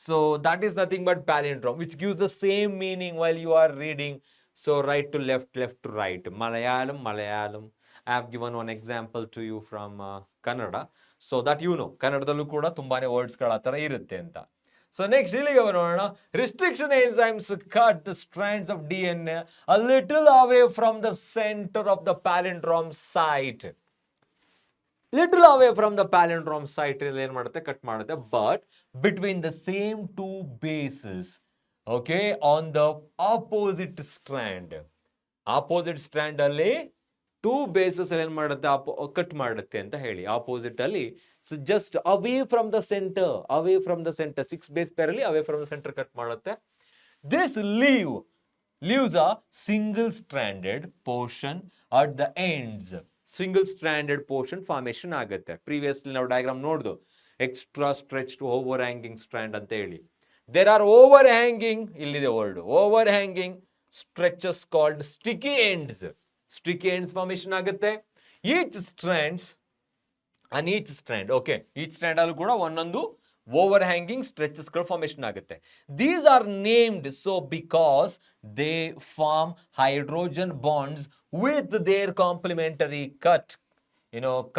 So that is nothing but palindrome which gives the same meaning while you are reading. So right to left, left to right. Malayalam. I have given one example to you from Kannada, so that you know ಕನ್ನಡದಲ್ಲೂ ಕೂಡ ತುಂಬಾನೇ ವರ್ಡ್ಸ್ಗಳ ಆ ಥರ ಇರುತ್ತೆ ಅಂತ. So next, restriction enzymes cut the strands of DNA a little away from the center of the palindrome site. Little away from the palindrome site ಏನು ಮಾಡುತ್ತೆ cut ಮಾಡುತ್ತೆ, but between the same two bases, okay, on the opposite strand. Opposite strand ಅಲ್ಲಿ two bases ಏನ್ ಮಾಡುತ್ತೆ cut ಮಾಡುತ್ತೆ ಅಂತ ಹೇಳಿ, opposite ಅಲ್ಲಿ. So just away from the centre, away from the centre, 6 base pair ಅಲ್ಲಿ away from the centre cut ಮಾಡುತ್ತೆ. This leaves a single stranded portion at the ends. Single stranded portion formation ಆಗುತ್ತೆ. Previously ನಾವು diagram ನೋಡ್ದು, extra stretch to overhanging strand ಅಂತ ಹೇಳಿ. There are overhanging, ಇಲ್ಲಿದೆ word, overhanging stretches called sticky ends. Sticky ends formation ಆಗುತ್ತೆ. Each strand okay, each strand ಅಲ್ಲೂ ಕೂಡ ಒಂದೊಂದು ಓವರ್ ಹ್ಯಾಂಗಿಂಗ್ ಸ್ಟ್ರೆಚಸ್ ಗಳು ಫಾರ್ಮೇಶನ್ ಆಗುತ್ತೆ. These are named so because they form hydrogen bonds with their complementary cut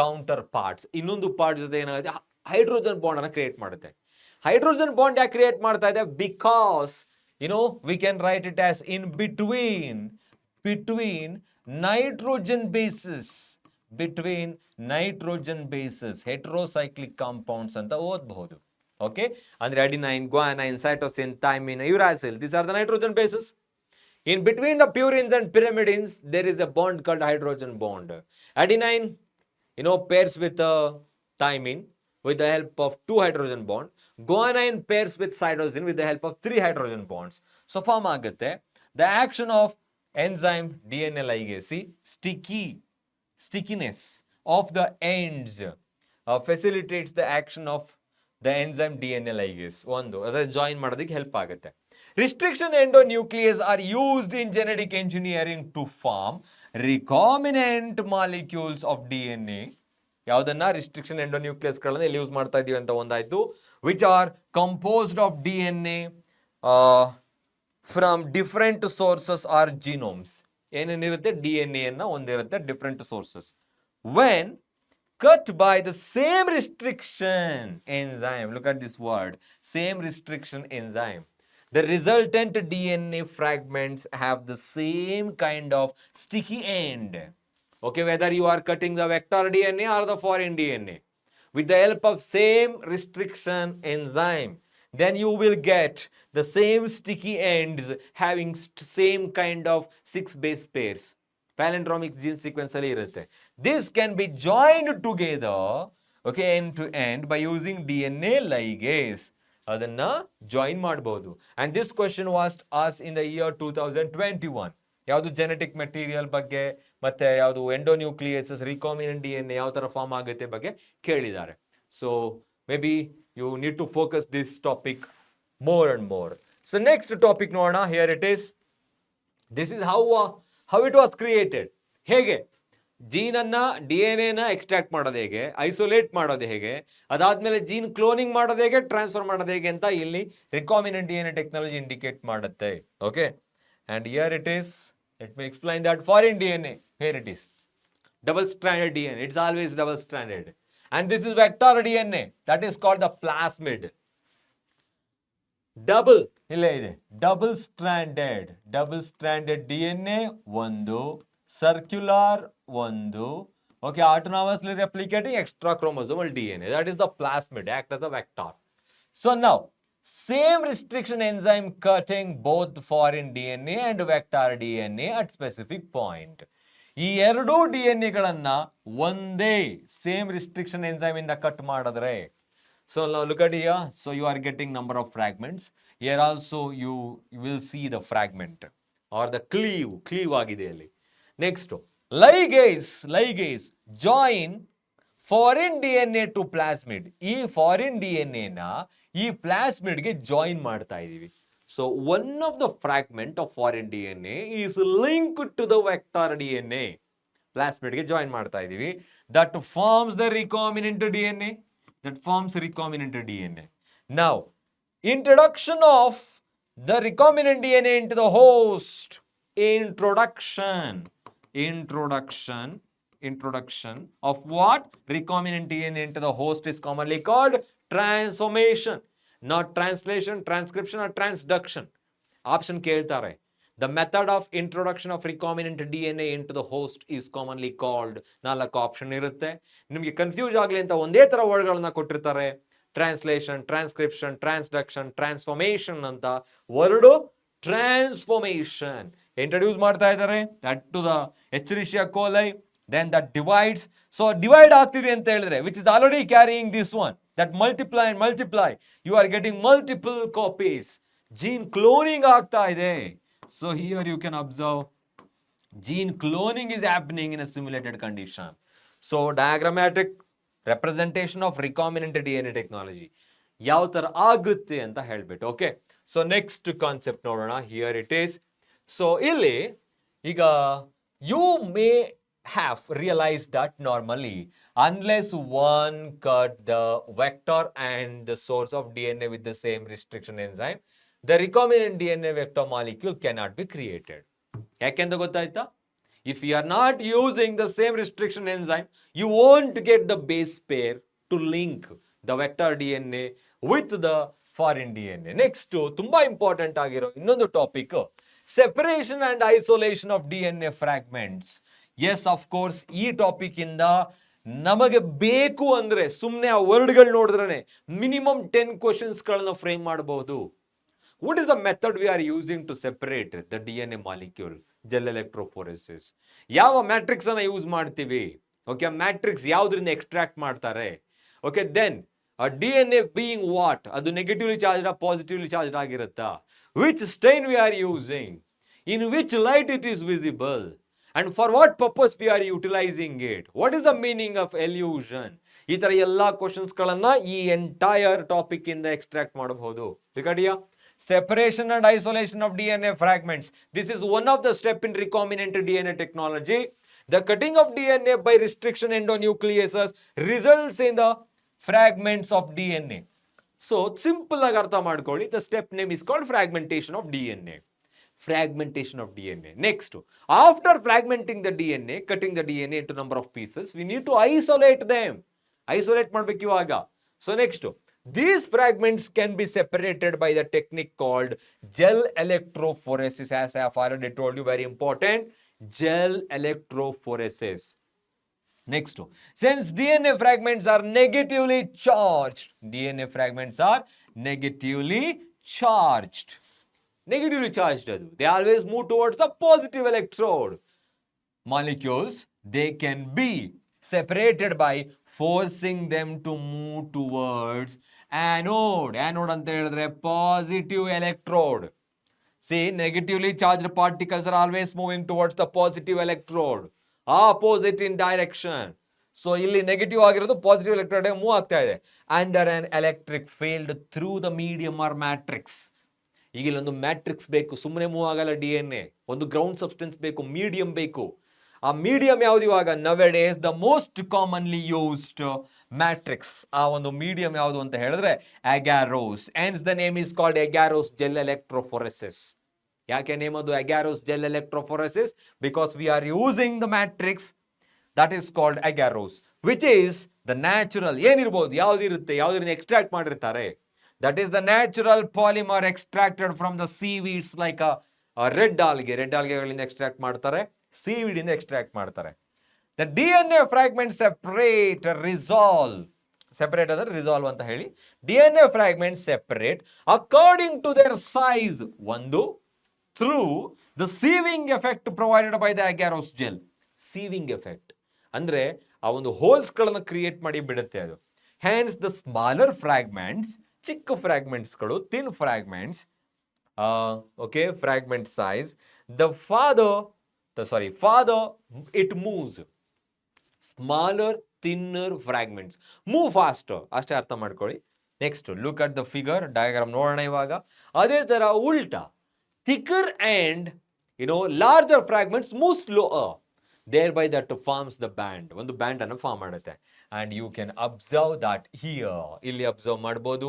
counterparts. ಇನ್ನೊಂದು part ಜೊತೆ ಏನಾಗುತ್ತೆ, hydrogen bond ಅನ್ನ ಕ್ರಿಯೇಟ್ ಮಾಡುತ್ತೆ. ಹೈಡ್ರೋಜನ್ ಬಾಂಡ್ ಯಾಕೆ ಕ್ರಿಯೇಟ್ ಮಾಡ್ತಾ ಇದೆ? Because we can write it as in between nitrogen bases, heterocyclic compounds ಅಂತ ಓದಬಹುದು. ಓಕೆ, ಅಂದ್ರೆ adenine, guanine, cytosine, thymine, uracil, these are the nitrogen bases. In between the purines and pyrimidines there is a bond called hydrogen bond. Adenine pairs with thymine with the help of 2 hydrogen bond. Guanine pairs with cytosine with the help of 3 hydrogen bonds. So form ಆಗುತ್ತೆ. The action of enzyme DNA ligase, stickiness of the ends facilitates the action of the enzyme DNA ligase. ಒಂದು ಅದರ join ಮಾಡೋದಕ್ಕೆ help ಆಗುತ್ತೆ. Restriction endonucleases are used in genetic engineering to form recombinant molecules of DNA. ಯಾವುದನ್ನ restriction endonuclease ಗಳನ್ನ ಇಲ್ಲಿ use ಮಾಡ್ತಾ ಇದೀವಿ ಅಂತ ಒಂದಾಯ್ತು. Which are composed of DNA from different sources or genomes. ಏನೇನಿರುತ್ತೆ, DNA ಅನ್ನ ಒಂದಿರುತ್ತೆ different sources. When cut by the same restriction enzyme, look at this word, same restriction enzyme, the resultant DNA fragments have the same kind of sticky end. Okay, whether you are cutting the vector DNA or the foreign DNA, with the help of same restriction enzyme, then you will get the same sticky ends having same kind of 6 base pairs. Palindromic gene sequence ಅಲ್ಲಿ ಇರುತ್ತೆ. This can be joined together, okay, end to end by using DNA ligase. ಅದನ್ನ join ಮಾಡಬಹುದು. And this question was asked in the year 2021. ಯಾವುದು genetic material ಬಗ್ಗೆ ಮತ್ತೆ ಯಾವುದು ಎಂಡೋನ್ಯೂಕ್ಲಿಯಸ್ recombinant DNA ಯಾವ ತರ ಫಾರ್ಮ್ ಆಗುತ್ತೆ ಬಗ್ಗೆ ಕೇಳಿದ್ದಾರೆ. So maybe you need to focus this topic more and more. So next topic ನೋಡೋಣ. Here it is. This is how it was created. ಹೇಗೆ ಜೀನ್ ಅನ್ನ DNA ನ ಎಕ್ಸ್ಟ್ರಾಕ್ಟ್ ಮಾಡೋದು ಹೇಗೆ, ಐಸೋಲೇಟ್ ಮಾಡೋದು ಹೇಗೆ, ಅದಾದ್ಮೇಲೆ ಜೀನ್ ಕ್ಲೋನಿಂಗ್ ಮಾಡೋದು ಹೇಗೆ, ಟ್ರಾನ್ಸ್ಫರ್ ಮಾಡೋದು ಹೇಗೆ ಅಂತ ಇಲ್ಲಿ ರಿಕಾಂಬಿನೆಂಟ್ DNA ಟೆಕ್ನಾಲಜಿ ಇಂಡಿಕೇಟ್ ಮಾಡುತ್ತೆ. Okay, and here it is, let me explain that foreign DNA. Here it is double stranded DNA. It's always double stranded. And this is vector DNA, that is called the plasmid. Double stranded DNA ಒಂದು, circular ಒಂದು, okay, autonomously replicating extra chromosomal DNA, that is the plasmid, act as a vector. So now same restriction enzyme cutting both foreign DNA and vector DNA at specific point. ಈ ಎರಡೂ DNA ಗಳನ್ನ ಒಂದೇ same restriction enzyme ಇಂದ cut ಮಾಡಿದ್ರೆ, so now look at here, so you are getting number of fragments. Here also you will see the fragment or the cleave ಆಗಿದೆ ಅಲ್ಲಿ. Next, ligase join foreign DNA to plasmid. ಈ foreign DNA ನ ಈ plasmid ಗೆ join ಮಾಡ್ತಾ ಇದೀವಿ. So one of the fragment of foreign DNA is linked to the vector DNA. Plasmid ಗೆ join ಮಾಡ್ತಾ ಇದೀವಿ. That forms the recombinant DNA. Now, introduction of the recombinant DNA into the host. Introduction of what? Recombinant DNA into the host is commonly called transformation. Not translation, transcription or transduction. Option ಕೇಳ್ತಾರೆ. The method of introduction of recombinant DNA into the host is commonly called. 4 option ಇರುತ್ತೆ. ನಿಮಗೆ confuse ಆಗಲಿ ಅಂತ ಒಂದೇ ತರ ವರ್ಡ್ಗಳನ್ನ ಕೊಟ್ಟಿರ್ತಾರೆ. Translation, transcription, transduction, transformation ಅಂತ. ವರ್ಡು ಟ್ರಾನ್ಸ್ಫಾರ್ಮೇಶನ್ ಇಂಟ್ರೊಡ್ಯೂಸ್ ಮಾಡ್ತಾ ಇದ್ದಾರೆ to the E coli. Then that divides. So divide ಆಗ್ತಿದೆ ಅಂತ ಹೇಳಿದ್ರೆ which is already carrying this one, that multiply and multiply, you are getting multiple copies. Gene cloning ಆಗ್ತಾ ಇದೆ. So here you can observe gene cloning is happening in a simulated condition. So diagrammatic representation of recombinant DNA technology ಯಾವ ತರ ಆಗುತ್ತೆ ಅಂತ ಹೇಳ್ಬಿಟ್ಟು. Okay, so next concept ನೋಡೋಣ. Here it is. So ಇಲ್ಲಿ ಈಗ you may have realized that normally unless one cut the vector and the source of DNA with the same restriction enzyme, the recombinant DNA vector molecule cannot be created. ಯಾಕೆಂತ ಗೊತ್ತಾಯ್ತಾ? If you are not using the same restriction enzyme, you won't get the base pair to link the vector DNA with the foreign DNA. Next, ತುಂಬಾ important ಆಗಿರೋ ಇನ್ನೊಂದು topic, separation and isolation of DNA fragments. Yes, of course ಈ topic ಇಂದ ನಮಗೆ ಬೇಕು ಅಂದ್ರೆ ಸುಮ್ಮನೆ ಆ ವರ್ಡ್ಗಳು ನೋಡಿದ್ರೆ ಮಿನಿಮಮ್ 10 ಕ್ವಶನ್ಸ್ಗಳನ್ನ ಫ್ರೇಮ್ ಮಾಡಬಹುದು. What is the method we are using to separate the DNA molecule? Gel electrophoresis. ಯಾವ ಮ್ಯಾಟ್ರಿಕ್ಸ್ ಅನ್ನ ಯೂಸ್ ಮಾಡ್ತೀವಿ? ಓಕೆ, ಮ್ಯಾಟ್ರಿಕ್ಸ್ ಯಾವ್ದ್ರಿಂದ ಎಕ್ಸ್ಟ್ರಾಕ್ಟ್ ಮಾಡ್ತಾರೆ? Okay, then DNA being what? ಅದು ನೆಗೆಟಿವ್ಲಿ ಚಾರ್ಜ್ಡ್ ಪಾಸಿಟಿವ್ಲಿ ಚಾರ್ಜ್ಡ್ ಆಗಿರುತ್ತಾ? Which stain we are using? In which light it is visible? And for what purpose we are utilizing it? What is the meaning of elution? ಈ ತರ ಎಲ್ಲಾ questions ಗಳನ್ನ ಈ entire topic ಇಂದ extract ಮಾಡಬಹುದು. ರಿಕಾರ್ಡಿಯಾ? Separation and isolation of DNA fragments. This is one of the steps in recombinant DNA technology. The cutting of DNA by restriction endonucleases results in the fragments of DNA. So simple ಆಗಿ ಅರ್ಥ ಮಾಡ್ಕೊಳ್ಳಿ. The step name is called fragmentation of DNA. Fragmentation of DNA. Next, after fragmenting the DNA, cutting the DNA into number of pieces, we need to isolate them. Isolate ಮಾಡ್ಬೇಕು ಇವಾಗ. So next, these fragments can be separated by the technique called gel electrophoresis. As I have already told you, very important, gel electrophoresis. Next, since DNA fragments are negatively charged, DNA fragments are negatively charged. Negatively charged, they always move towards the positive electrode. Molecules, they can be separated by forcing them to move towards anode. Anode anta helidre positive electrode. See, negatively charged particles are always moving towards the positive electrode, opposite in direction. So illi negative ಆಗಿರೋದು positive electrode move ಆಗ್ತಾ ಇದೆ under an electric field through the medium or matrix. ಈಗ ಇಲ್ಲೊಂದು matrix ಬೇಕು, ಸುಮ್ಮನೆ move ಆಗಲ್ಲ DNA. ಒಂದು ground substance ಬೇಕು, ಮೀಡಿಯಂ ಬೇಕು. ಆ ಮೀಡಿಯಂ ಯಾವ್ದು ಇವಾಗ? Nowadays the most commonly used matrix. ಆ ಒಂದು ಮೀಡಿಯಂ ಯಾವುದು ಅಂತ ಹೇಳಿದ್ರೆ agarose. Hence the name is called agarose gel electrophoresis. ಯಾಕೆ ನೇಮ್ ಅದು agarose gel electrophoresis? Because we are using the matrix that is called agarose, which is the natural. ಏನಿರ್ಬೋದು, ಯಾವ್ದಿರುತ್ತೆ, ಯಾವ್ದ್ರಿಂದ ಎಕ್ಸ್ಟ್ರಾಕ್ಟ್ ಮಾಡಿರ್ತಾರೆ? That is the natural polymer extracted from the seaweeds like a red algae. Red algae ಗಳಿಂದ extract ಮಾಡ್ತಾರೆ, seaweed ಇಂದ extract ಮಾಡ್ತಾರೆ. The DNA fragments separate, resolve. Separate ಅಂದ್ರೆ resolve ಅಂತ ಹೇಳಿ. DNA fragments separate according to their size. ಒಂದು, through the sieving effect provided by the agarose gel. Sieving effect ಅಂದ್ರೆ ಆ ಒಂದು ಹೋಲ್ಸ್ ಗಳನ್ನ ಕ್ರಿಯೇಟ್ ಮಾಡಿ ಬಿಡುತ್ತೆ ಅದು. Hence the smaller fragments, ಚಿಕ್ಕ ಫ್ರಾಗ್ಮೆಂಟ್ಸ್ಗಳು, thin fragments, okay, fragment size, the farther it moves, smaller thinner fragments move faster. ಅಷ್ಟೇ ಅರ್ಥ ಮಾಡ್ಕೊಳ್ಳಿ. Next, look at the figure, diagram ನೋಡೋಣ ಇವಾಗ. ಅದೇ ತರ ಉಲ್ಟಾ, thicker and larger fragments move slower, thereby that forms the band. ಒಂದು band ಅನ್ನು ಫಾರ್ಮ್ ಮಾಡುತ್ತೆ. And you can observe that here. ಇಲ್ಲಿ ಅಬ್ಸರ್ವ್ ಮಾಡಬಹುದು.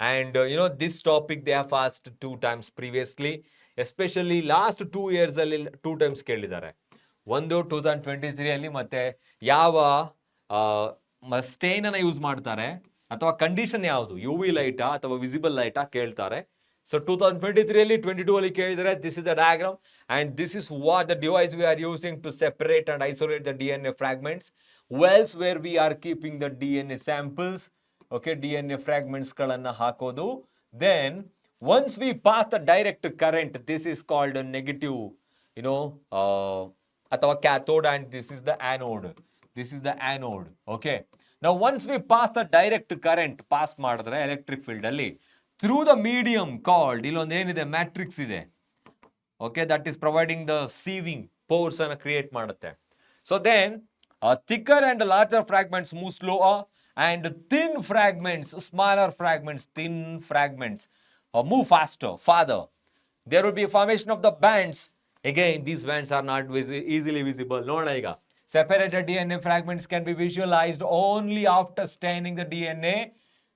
And this topic they have asked 2 times previously, especially last 2 years ಅಲ್ಲಿ 2 times ಕೇಳಿದ್ದಾರೆ. ಒಂದು 2023 ಅಲ್ಲಿ ಮತ್ತೆ ಯಾವ ಸ್ಟೇನ್ ಅನ್ನ ಯೂಸ್ ಮಾಡ್ತಾರೆ ಅಥವಾ ಕಂಡೀಷನ್ ಯಾವುದು, ಯು ವಿ ಲೈಟಾ ಅಥವಾ ವಿಸಿಬಲ್ ಲೈಟಾ ಕೇಳ್ತಾರೆ. ಸೊ 2023 22 ಅಲ್ಲಿ ಕೇಳಿದರೆ this is the diagram and this is what the device we are using to separate and isolate the DNA fragments. Wells where we are keeping the DNA samples. Okay, DNA fragments ಗಳನ್ನ ಹಾಕೋದು. Then once we pass the direct current, this is called a negative, ಅಥವಾ cathode, and this is the anode. This is the anode. Okay. Now once we pass the direct current, pass ಮಾಡಿದ್ರೆ electric field ಅಲ್ಲಿ through the medium called, ಇಲ್ಲೊಂದು ಏನಿದೆ matrix ಇದೆ. Okay, that is providing the sieving pores ಅನ್ನು create ಮಾಡುತ್ತೆ. So then thicker and larger fragments move slower, and thin fragments, smaller fragments, thin fragments move farther. There will be a formation of the bands. Again, these bands are not easily visible. ನೋಡ ಈಗ separated DNA fragments can be visualized only after staining the DNA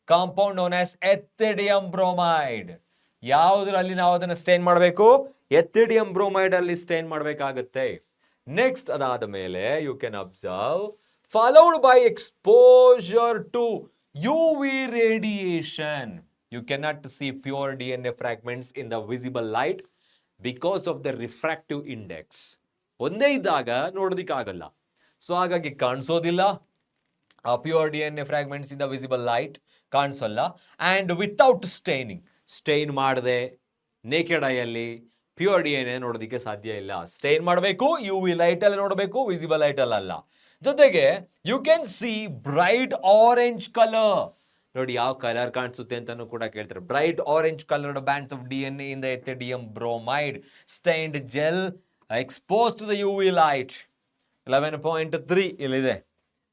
compound known as ethidium bromide. ಯಾವುದರಲ್ಲಿ ನಾವು ಅದನ್ನು stain ಮಾಡಬೇಕು? ethidium bromide ಅಲ್ಲಿ stain ಮಾಡಬೇಕಾಗುತ್ತೆ. Next ಅದಾದ ಮೇಲೆ you can observe followed by exposure to UV radiation. You cannot see pure DNA fragments in the visible light because of the refractive index. ಒಂದೇ ಇದ್ದಾಗ ನೋಡೋದಕ್ಕಾಗಲ್ಲ. ಸೊ ಹಾಗಾಗಿ ಕಾಣಿಸೋದಿಲ್ಲ pure DNA fragments in the visible light, ಕಾಣಿಸೋಲ್ಲ. And without staining, stain ಮಾಡದೆ naked ಐಯಲ್ಲಿ pure DNA ನೋಡೋದಕ್ಕೆ ಸಾಧ್ಯ ಇಲ್ಲ. ಸ್ಟೈನ್ ಮಾಡಬೇಕು, UV ಲೈಟಲ್ಲಿ ನೋಡಬೇಕು, ವಿಸಿಬಲ್ ಲೈಟಲ್ಲ. ಜೊತೆಗೆ you can see bright orange colour. ನೋಡಿ ಯಾವ ಕಲರ್ ಕಾಣಿಸುತ್ತೆ ಅಂತಾನು ಕೂಡ ಕೇಳ್ತಾರೆ. Bright orange coloured bands of DNA in the ethidium bromide stained gel exposed to the UV light. 11.3 ಇಲ್ಲಿದೆ.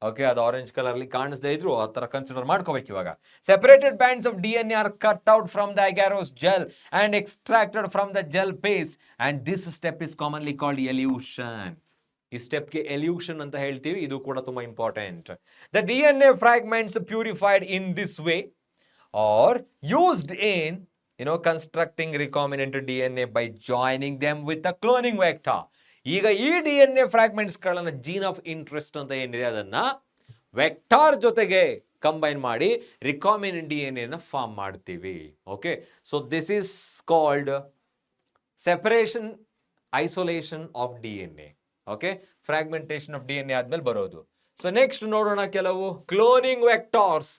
ಓಕೆ, ಅದು ಆರೆಂಜ್ ಕಲರ್ ಅಲ್ಲಿ ಕಾಣಿಸದೇ ಇದ್ರು ಆ ತರ ಕನ್ಸಿಡರ್ ಮಾಡ್ಕೋಬೇಕು. ಇವಾಗ separated bands of DNA are cut out from the agarose gel and extracted from the gel paste, and this step is commonly called elution. ಈ ಸ್ಟೆಪ್ಗೆ elution ಅಂತ ಹೇಳ್ತೀವಿ. ಇದು ಕೂಡ ತುಂಬಾ important. The DNA fragments purified in this way are used in constructing recombinant DNA by joining them with a cloning vector. ಈಗ ಈ DNA fragments ಗಳನ್ನ gene of interest ಅಂತ ಏನಿದೆ ಅದನ್ನ ವೆಕ್ಟಾರ್ ಜೊತೆಗೆ ಕಂಬೈನ್ ಮಾಡಿ ರಿಕಾಂಬಿನೆಂಟ್ DNA ನ ಫಾರ್ಮ್ ಮಾಡ್ತೀವಿ. Okay, so this is called separation isolation of DNA. Okay, fragmentation of DNA ಆದ್ಮೇಲೆ ಬರೋದು. ಸೊ ನೆಕ್ಸ್ಟ್ ನೋಡೋಣ ಕೆಲವು ಕ್ಲೋನಿಂಗ್ ವೆಕ್ಟಾರ್ಸ್.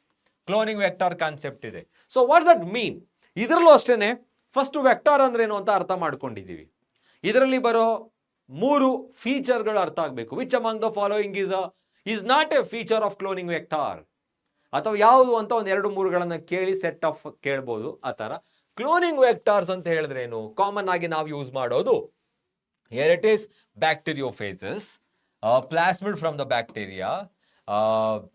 ಕ್ಲೋನಿಂಗ್ ವೆಕ್ಟಾರ್ ಕಾನ್ಸೆಪ್ಟ್ ಇದೆ. ಸೊ ವಾಟ್ಸ್ ದಟ್ ಮೀನ್? ಇದರಲ್ಲೂ ಅಷ್ಟೇನೆ ಫಸ್ಟ್ ವೆಕ್ಟಾರ್ ಅಂದ್ರೆ ಏನು ಅಂತ ಅರ್ಥ ಮಾಡ್ಕೊಂಡಿದ್ದೀವಿ. ಇದರಲ್ಲಿ ಬರೋ 3 ಫೀಚರ್ಗಳು ಅರ್ಥ ಆಗಬೇಕು. Which among the following is not A feature of cloning vector, ಅಥವಾ ಯಾವುದು ಅಂತ ಒಂದು 2-3ಗಳನ್ನ ಕೇಳಿ ಸೆಟ್ ಆಫ್ ಕೇಳ್ಬೋದು. ಆ ತರ ಕ್ಲೋನಿಂಗ್ ವೆಕ್ಟಾರ್ಸ್ ಅಂತ ಹೇಳಿದ್ರೆ ಏನು? ಕಾಮನ್ ಆಗಿ ನಾವು ಯೂಸ್ ಮಾಡೋದು, here it is, bacteriophages, plasmid from the bacteria,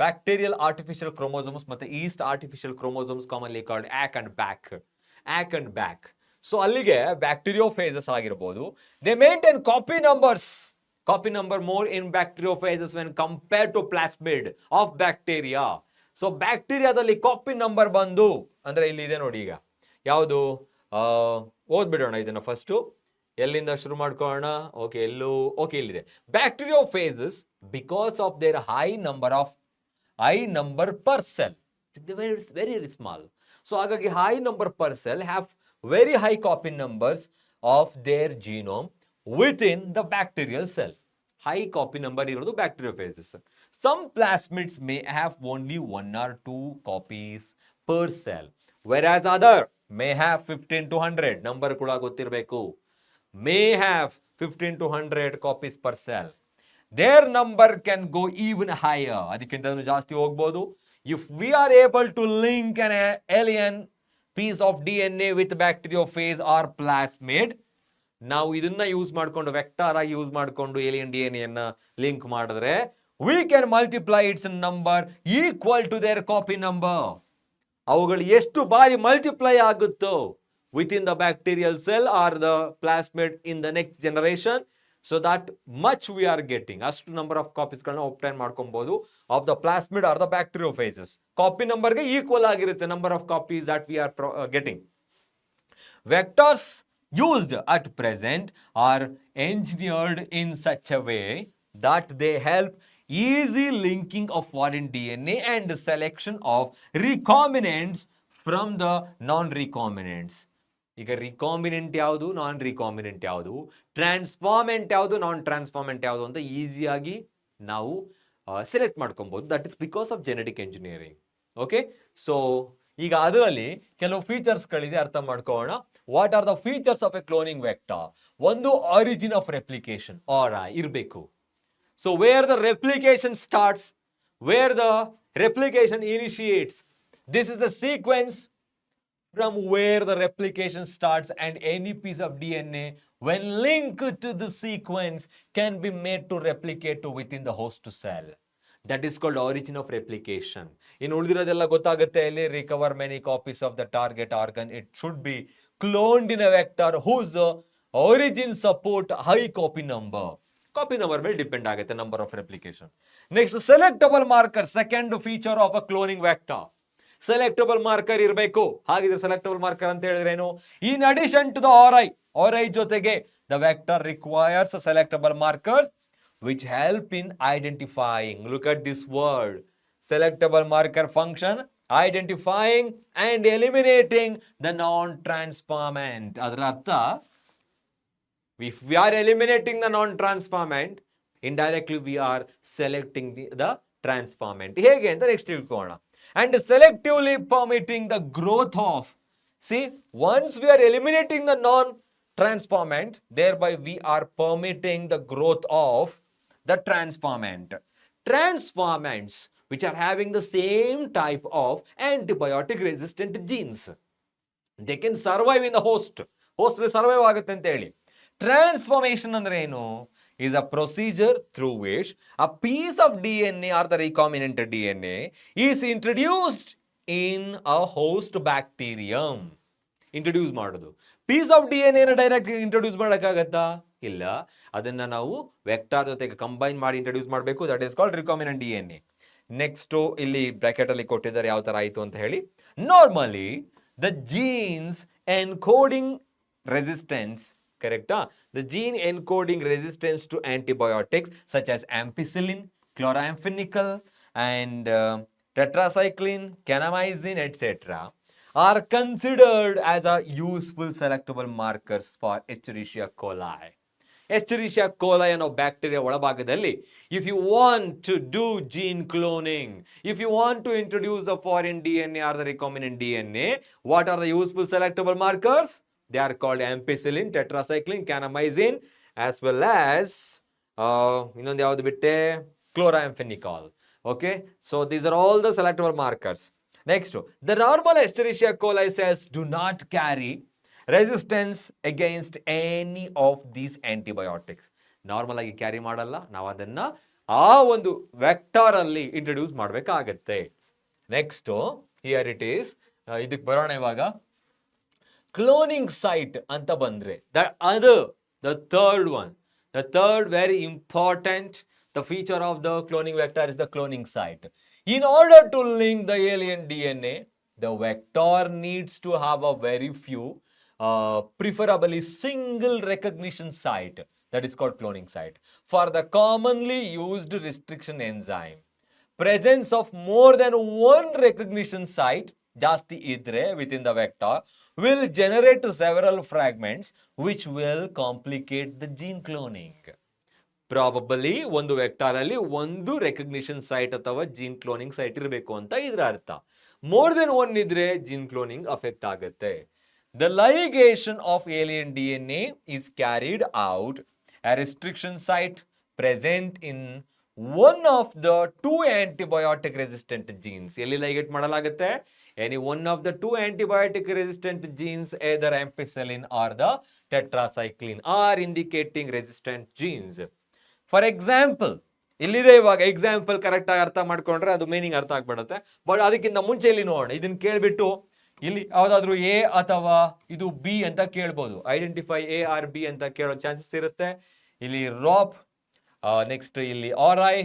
bacterial artificial chromosomes ಮತ್ತೆ yeast artificial chromosomes commonly called 𝐊𝐿𝐷 and BAC. So ಅಲ್ಲಿಗೆ bacteriophages ಆಗಿರಬಹುದು. they maintain copy number more in bacteriophages when compared to plasmid of bacteria. So ಬ್ಯಾಕ್ಟೀರಿಯಾದಲ್ಲಿ copy number ಬಂದು ಅಂದ್ರೆ ಇಲ್ಲಿ ಇದೆ ನೋಡಿ. ಈಗ ಯಾವುದು ಓದ್ಬಿಡೋಣ ಇದನ್ನ ಫಸ್ಟ್. ಎಲ್ಲಿಂದ ಶುರು ಮಾಡ್ಕೊಳ್ಳೋಣ? ಓಕೆ, ಇಲ್ಲಿದೆ. Bacteriophages because of their high number per cell, very small. So ಹಾಗಾಗಿ high number per cell have very high copy numbers of their genome within the bacterial cell. High copy number ಇರೋದು bacteriophages. Some plasmids may have only 1 or 2 copies per cell, whereas other may have 15 to 100. Number ಕೂಡ ಗೊತ್ತಿರಬೇಕು. may have 15 to 100 copies per cell. Their number can go even higher. ಅದಕ್ಕಿಂತ ಜಾಸ್ತಿ ಹೋಗ್ಬೋದು. If we are able to link an alien piece of DNA with bacteriophage or plasmid, ನಾವು ಇದನ್ನ use ಮಾಡ್ಕೊಂಡು vector ಆಗಿ use ಮಾಡ್ಕೊಂಡು ಏಲಿಯನ್ DNA ಅನ್ನ link ಮಾಡಿದ್ರೆ we can multiply its number equal to their copy number. ಅವುಗಳು ಎಷ್ಟು ಬಾರಿ ಮಲ್ಟಿಪ್ಲೈ ಆಗುತ್ತೋ within the bacterial cell or the plasmid in the next generation, so that much we are getting. ಅಷ್ಟು number of copies ಗಳನ್ನ obtain ಮಾಡ್ಕೊಬಹುದು of the plasmid or the bacteriophages. Copy ನಂಬರ್ಗೆ equal ಆಗಿರುತ್ತೆ number of copies that we are getting. Vectors used at present are engineered in such a way that they help easy linking of foreign DNA and selection of recombinants from the non-recombinants. ಈಗ recombinant ಯಾವುದು, ನಾನ್ recombinant ಯಾವುದು, ಟ್ರಾನ್ಸ್ಫಾರ್ಮೆಂಟ್ ಯಾವುದು, ನಾನ್ ಟ್ರಾನ್ಸ್ಫಾರ್ಮೆಂಟ್ ಯಾವುದು ಅಂತ ಈಸಿಯಾಗಿ ನಾವು select ಮಾಡ್ಕೊಬಹುದು. That is because of genetic engineering. Okay, so ಈಗ ಅದರಲ್ಲಿ ಕೆಲವು ಫೀಚರ್ಸ್ಗಳಿದೆ, ಅರ್ಥ ಮಾಡ್ಕೊಳ್ಳೋಣ. What are the features of a cloning vector? ಒಂದು, ಆರಿಜಿನ್ ಆಫ್ ರೆಪ್ಲಿಕೇಶನ್ ಆರ್ ಇರಬೇಕು. So where the replication starts, where the replication initiates, this is the sequence from where the replication starts, and any piece of DNA when linked to the sequence can be made to replicate within the host cell. That is called origin of replication. In ಉಳಿದಿರೋದೆಲ್ಲ ಗೊತ್ತಾಗುತ್ತೆ ಇಲ್ಲಿ. Recover many copies of the target organ. It should be cloned in a vector whose origin support high copy number. Copy number will depend ಆಗುತ್ತೆ number of replication. Next, selectable marker, second feature of a cloning vector. Selectable marker ಇರಬೇಕು. ಹಾಗಿದ್ರೆ selectable marker ಅಂತ ಹೇಳಿದ್ರೇನು? In addition to the R I ಜೊತೆಗೆ the vector requires selectable markers which help in identifying. Look at this word, selectable marker function identifying and eliminating the non transformant. ಅದರ ಅರ್ಥ, if we are eliminating the non transformant, indirectly we are selecting the transformant. ಹೇಗೆ ಅಂತ next ತಿಳ್ಕೊಳ್ಳೋಣ. And selectively permitting the growth of, see, once we are eliminating the non transformant, thereby we are permitting the growth of the transformant. Transformants which are having the same type of antibiotic resistant genes, they can survive in the host survive ಆಗುತ್ತೆ ಅಂತ ಹೇಳಿ. Transformation ಅಂದ್ರೆ ಏನು? is a procedure through which a piece of DNA or the recombinant DNA is introduced in a host bacterium. Introduce ಮಾಡೋದು. Piece of DNA ನ direct introduce ಮಾಡೋಕ್ಕಾಗತ್ತಾ? ಇಲ್ಲ. ಅದನ್ನ ನಾವು ವೆಕ್ಟಾರ್ ಜೊತೆಗೆ ಕಂಬೈನ್ ಮಾಡಿ ಇಂಟ್ರೊಡ್ಯೂಸ್ ಮಾಡಬೇಕು. That is called recombinant DNA. Next ಇಲ್ಲಿ ಬ್ರಾಕೆಟ್ ಅಲ್ಲಿ ಕೊಟ್ಟಿದ್ದಾರೆ ಯಾವ ತರ ಆಯಿತು ಅಂತ ಹೇಳಿ. Normally the jeans encoding resistance, correct? The gene encoding resistance to antibiotics such as ampicillin, chloramphenicol, and tetracycline, kanamycin, etc. are considered as a useful selectable markers for Escherichia coli. Escherichia coli ಅನ್ನೋ bacteria ಒಳಭಾಗದಲ್ಲಿ if you want to do gene cloning, if you want to introduce the foreign DNA or the recombinant DNA, what are the useful selectable markers? They are called ampicillin, tetracycline, kanamycin, as well as ಇನ್ನೊಂದು ಯಾವುದು ಬಿಟ್ಟೆ, chloramphenicol. Okay, so these are all the selectable markers. Next, the normal Escherichia coli cells do not carry resistance against any of these antibiotics. Normal ಆಗಿ carry ಮಾಡಲ್ಲ. ನಾವು ಅದನ್ನ ಆ ಒಂದು vector ಅಲ್ಲಿ ಇಂಟ್ರೊಡ್ಯೂಸ್ ಮಾಡಬೇಕಾಗತ್ತೆ. Next, here it is. ಇದಕ್ಕೆ ಬರೋಣ ಇವಾಗ. ಕ್ಲೋನಿಂಗ್ ಸೈಟ್ ಅಂತ ಬಂದ್ರೆ, the third very important, the feature of the cloning vector is the cloning site. In order to link the alien DNA, the vector needs to have a very few, preferably single recognition site, that is called cloning site. For the commonly used restriction enzyme, presence of more than one recognition site ಜಾಸ್ತಿ ಇದ್ರೆ within the vector will generate several fragments which will complicate the gene cloning. Probably ಒಂದು vector ಅಲ್ಲಿ ಒಂದು recognition site ಅಥವಾ gene cloning site ಇರಬೇಕು ಅಂತ ಇದರ ಅರ್ಥ. ಮೋರ್ ದೆನ್ ಒನ್ ಇದ್ರೆ ಜೀನ್ ಕ್ಲೋನಿಂಗ್ ಅಫೆಕ್ಟ್ ಆಗುತ್ತೆ. The ligation of alien DNA is carried out a restriction site present in one of the two antibiotic resistant genes. ಎಲ್ಲಿ ಲೈಗೇಟ್ ಮಾಡಲಾಗುತ್ತೆ? Any one of the two antibiotic resistant genes, either ampicillin or the tetracycline, are indicating resistant genes. For example, ಇಲ್ಲಿದೆ ಇವಾಗ example correct ಆಗಿ ಅರ್ಥ ಮಾಡ್ಕೊಂಡ್ರೆ ಅದು meaning ಅರ್ಥ ಆಗ್ಬಿಡುತ್ತೆ. ಬಟ್ ಅದಕ್ಕಿಂತ ಮುಂಚೆ ಇಲ್ಲಿ ನೋಡೋಣ. ಇದನ್ನ ಕೇಳ್ಬಿಟ್ಟು ಇಲ್ಲಿ ಯಾವ್ದಾದ್ರು ಎ ಅಥವಾ ಇದು ಬಿ ಅಂತ ಕೇಳ್ಬೋದು. ಐಡೆಂಟಿಫೈ ಎ ಆರ್ ಬಿ ಅಂತ ಕೇಳೋ ಚಾನ್ಸಸ್ ಇರುತ್ತೆ. ಇಲ್ಲಿ ರಾಪ್, ನೆಕ್ಸ್ಟ್ ಇಲ್ಲಿ ಆರ್ ಐ,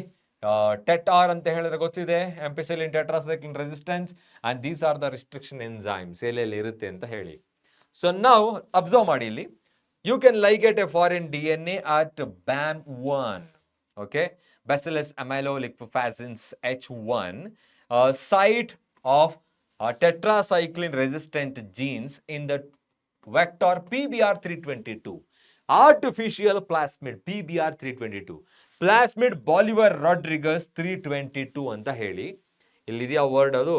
ಟೆಟ್ ಆರ್ ಅಂತ ಹೇಳಿದ್ರೆ ಗೊತ್ತಿದೆ, ampicillin, tetracycline resistance, and these are the restriction enzymes ಎಲ್ಲೆಲ್ಲಿ ಇರುತ್ತೆ ಅಂತ ಹೇಳಿ. ಸೊ ನಾವು ಅಬ್ಸರ್ವ್ ಮಾಡಿ ಇಲ್ಲಿ, you can ligate a foreign DNA at BAM1. Okay, Bacillus amyloliquefacins H1, site of tetracycline resistant genes in the vector PBR322. Artificial plasmid PBR322. Plasmid Bolivar Rodriguez 322 ಅಂತ ಹೇಳಿ ಇಲ್ಲಿದೆಯಾ word, ಅದು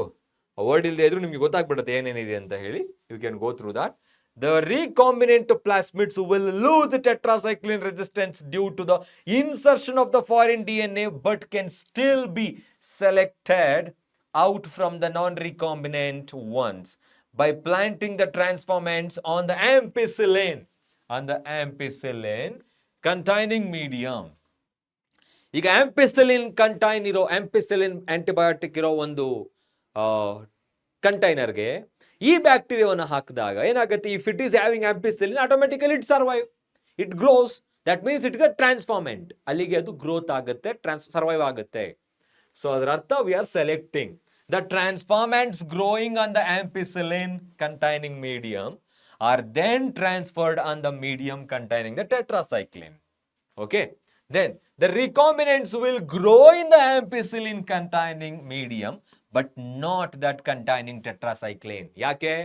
ವರ್ಡ್ ಇಲ್ಲದೆ ಇದ್ರೂ ನಿಮಗೆ ಗೊತ್ತಾಗ್ಬಿಡುತ್ತೆ ಏನೇನಿದೆ ಅಂತ ಹೇಳಿ. You can go through that. The recombinant plasmids will lose tetracycline resistance due to the insertion of the foreign DNA, but can still be selected out from the non-recombinant ones by planting the transformants on the ampicillin containing medium. ಈಗ ಆಂಪಿಸಿಲಿನ್ antibiotic ಇರೋ ಒಂದು ಕಂಟೈನರ್ಗೆ ಈ ಬ್ಯಾಕ್ಟೀರಿಯಾವನ್ನು ಹಾಕಿದಾಗ ಏನಾಗುತ್ತೆ, if it is having ampicillin automatically it survive, it grows, that means it is a transformant. ಅಲ್ಲಿಗೆ ಅದು growth ಆಗುತ್ತೆ, ಸರ್ವೈವ್ ಆಗುತ್ತೆ. ಸೊ ಅದರ ಅರ್ಥ we are selecting the transformants growing on the ampicillin containing medium are then transferred on the medium containing the tetracycline. Okay, then the recombinants will grow in the ampicillin containing medium but not that containing tetracycline. Yake?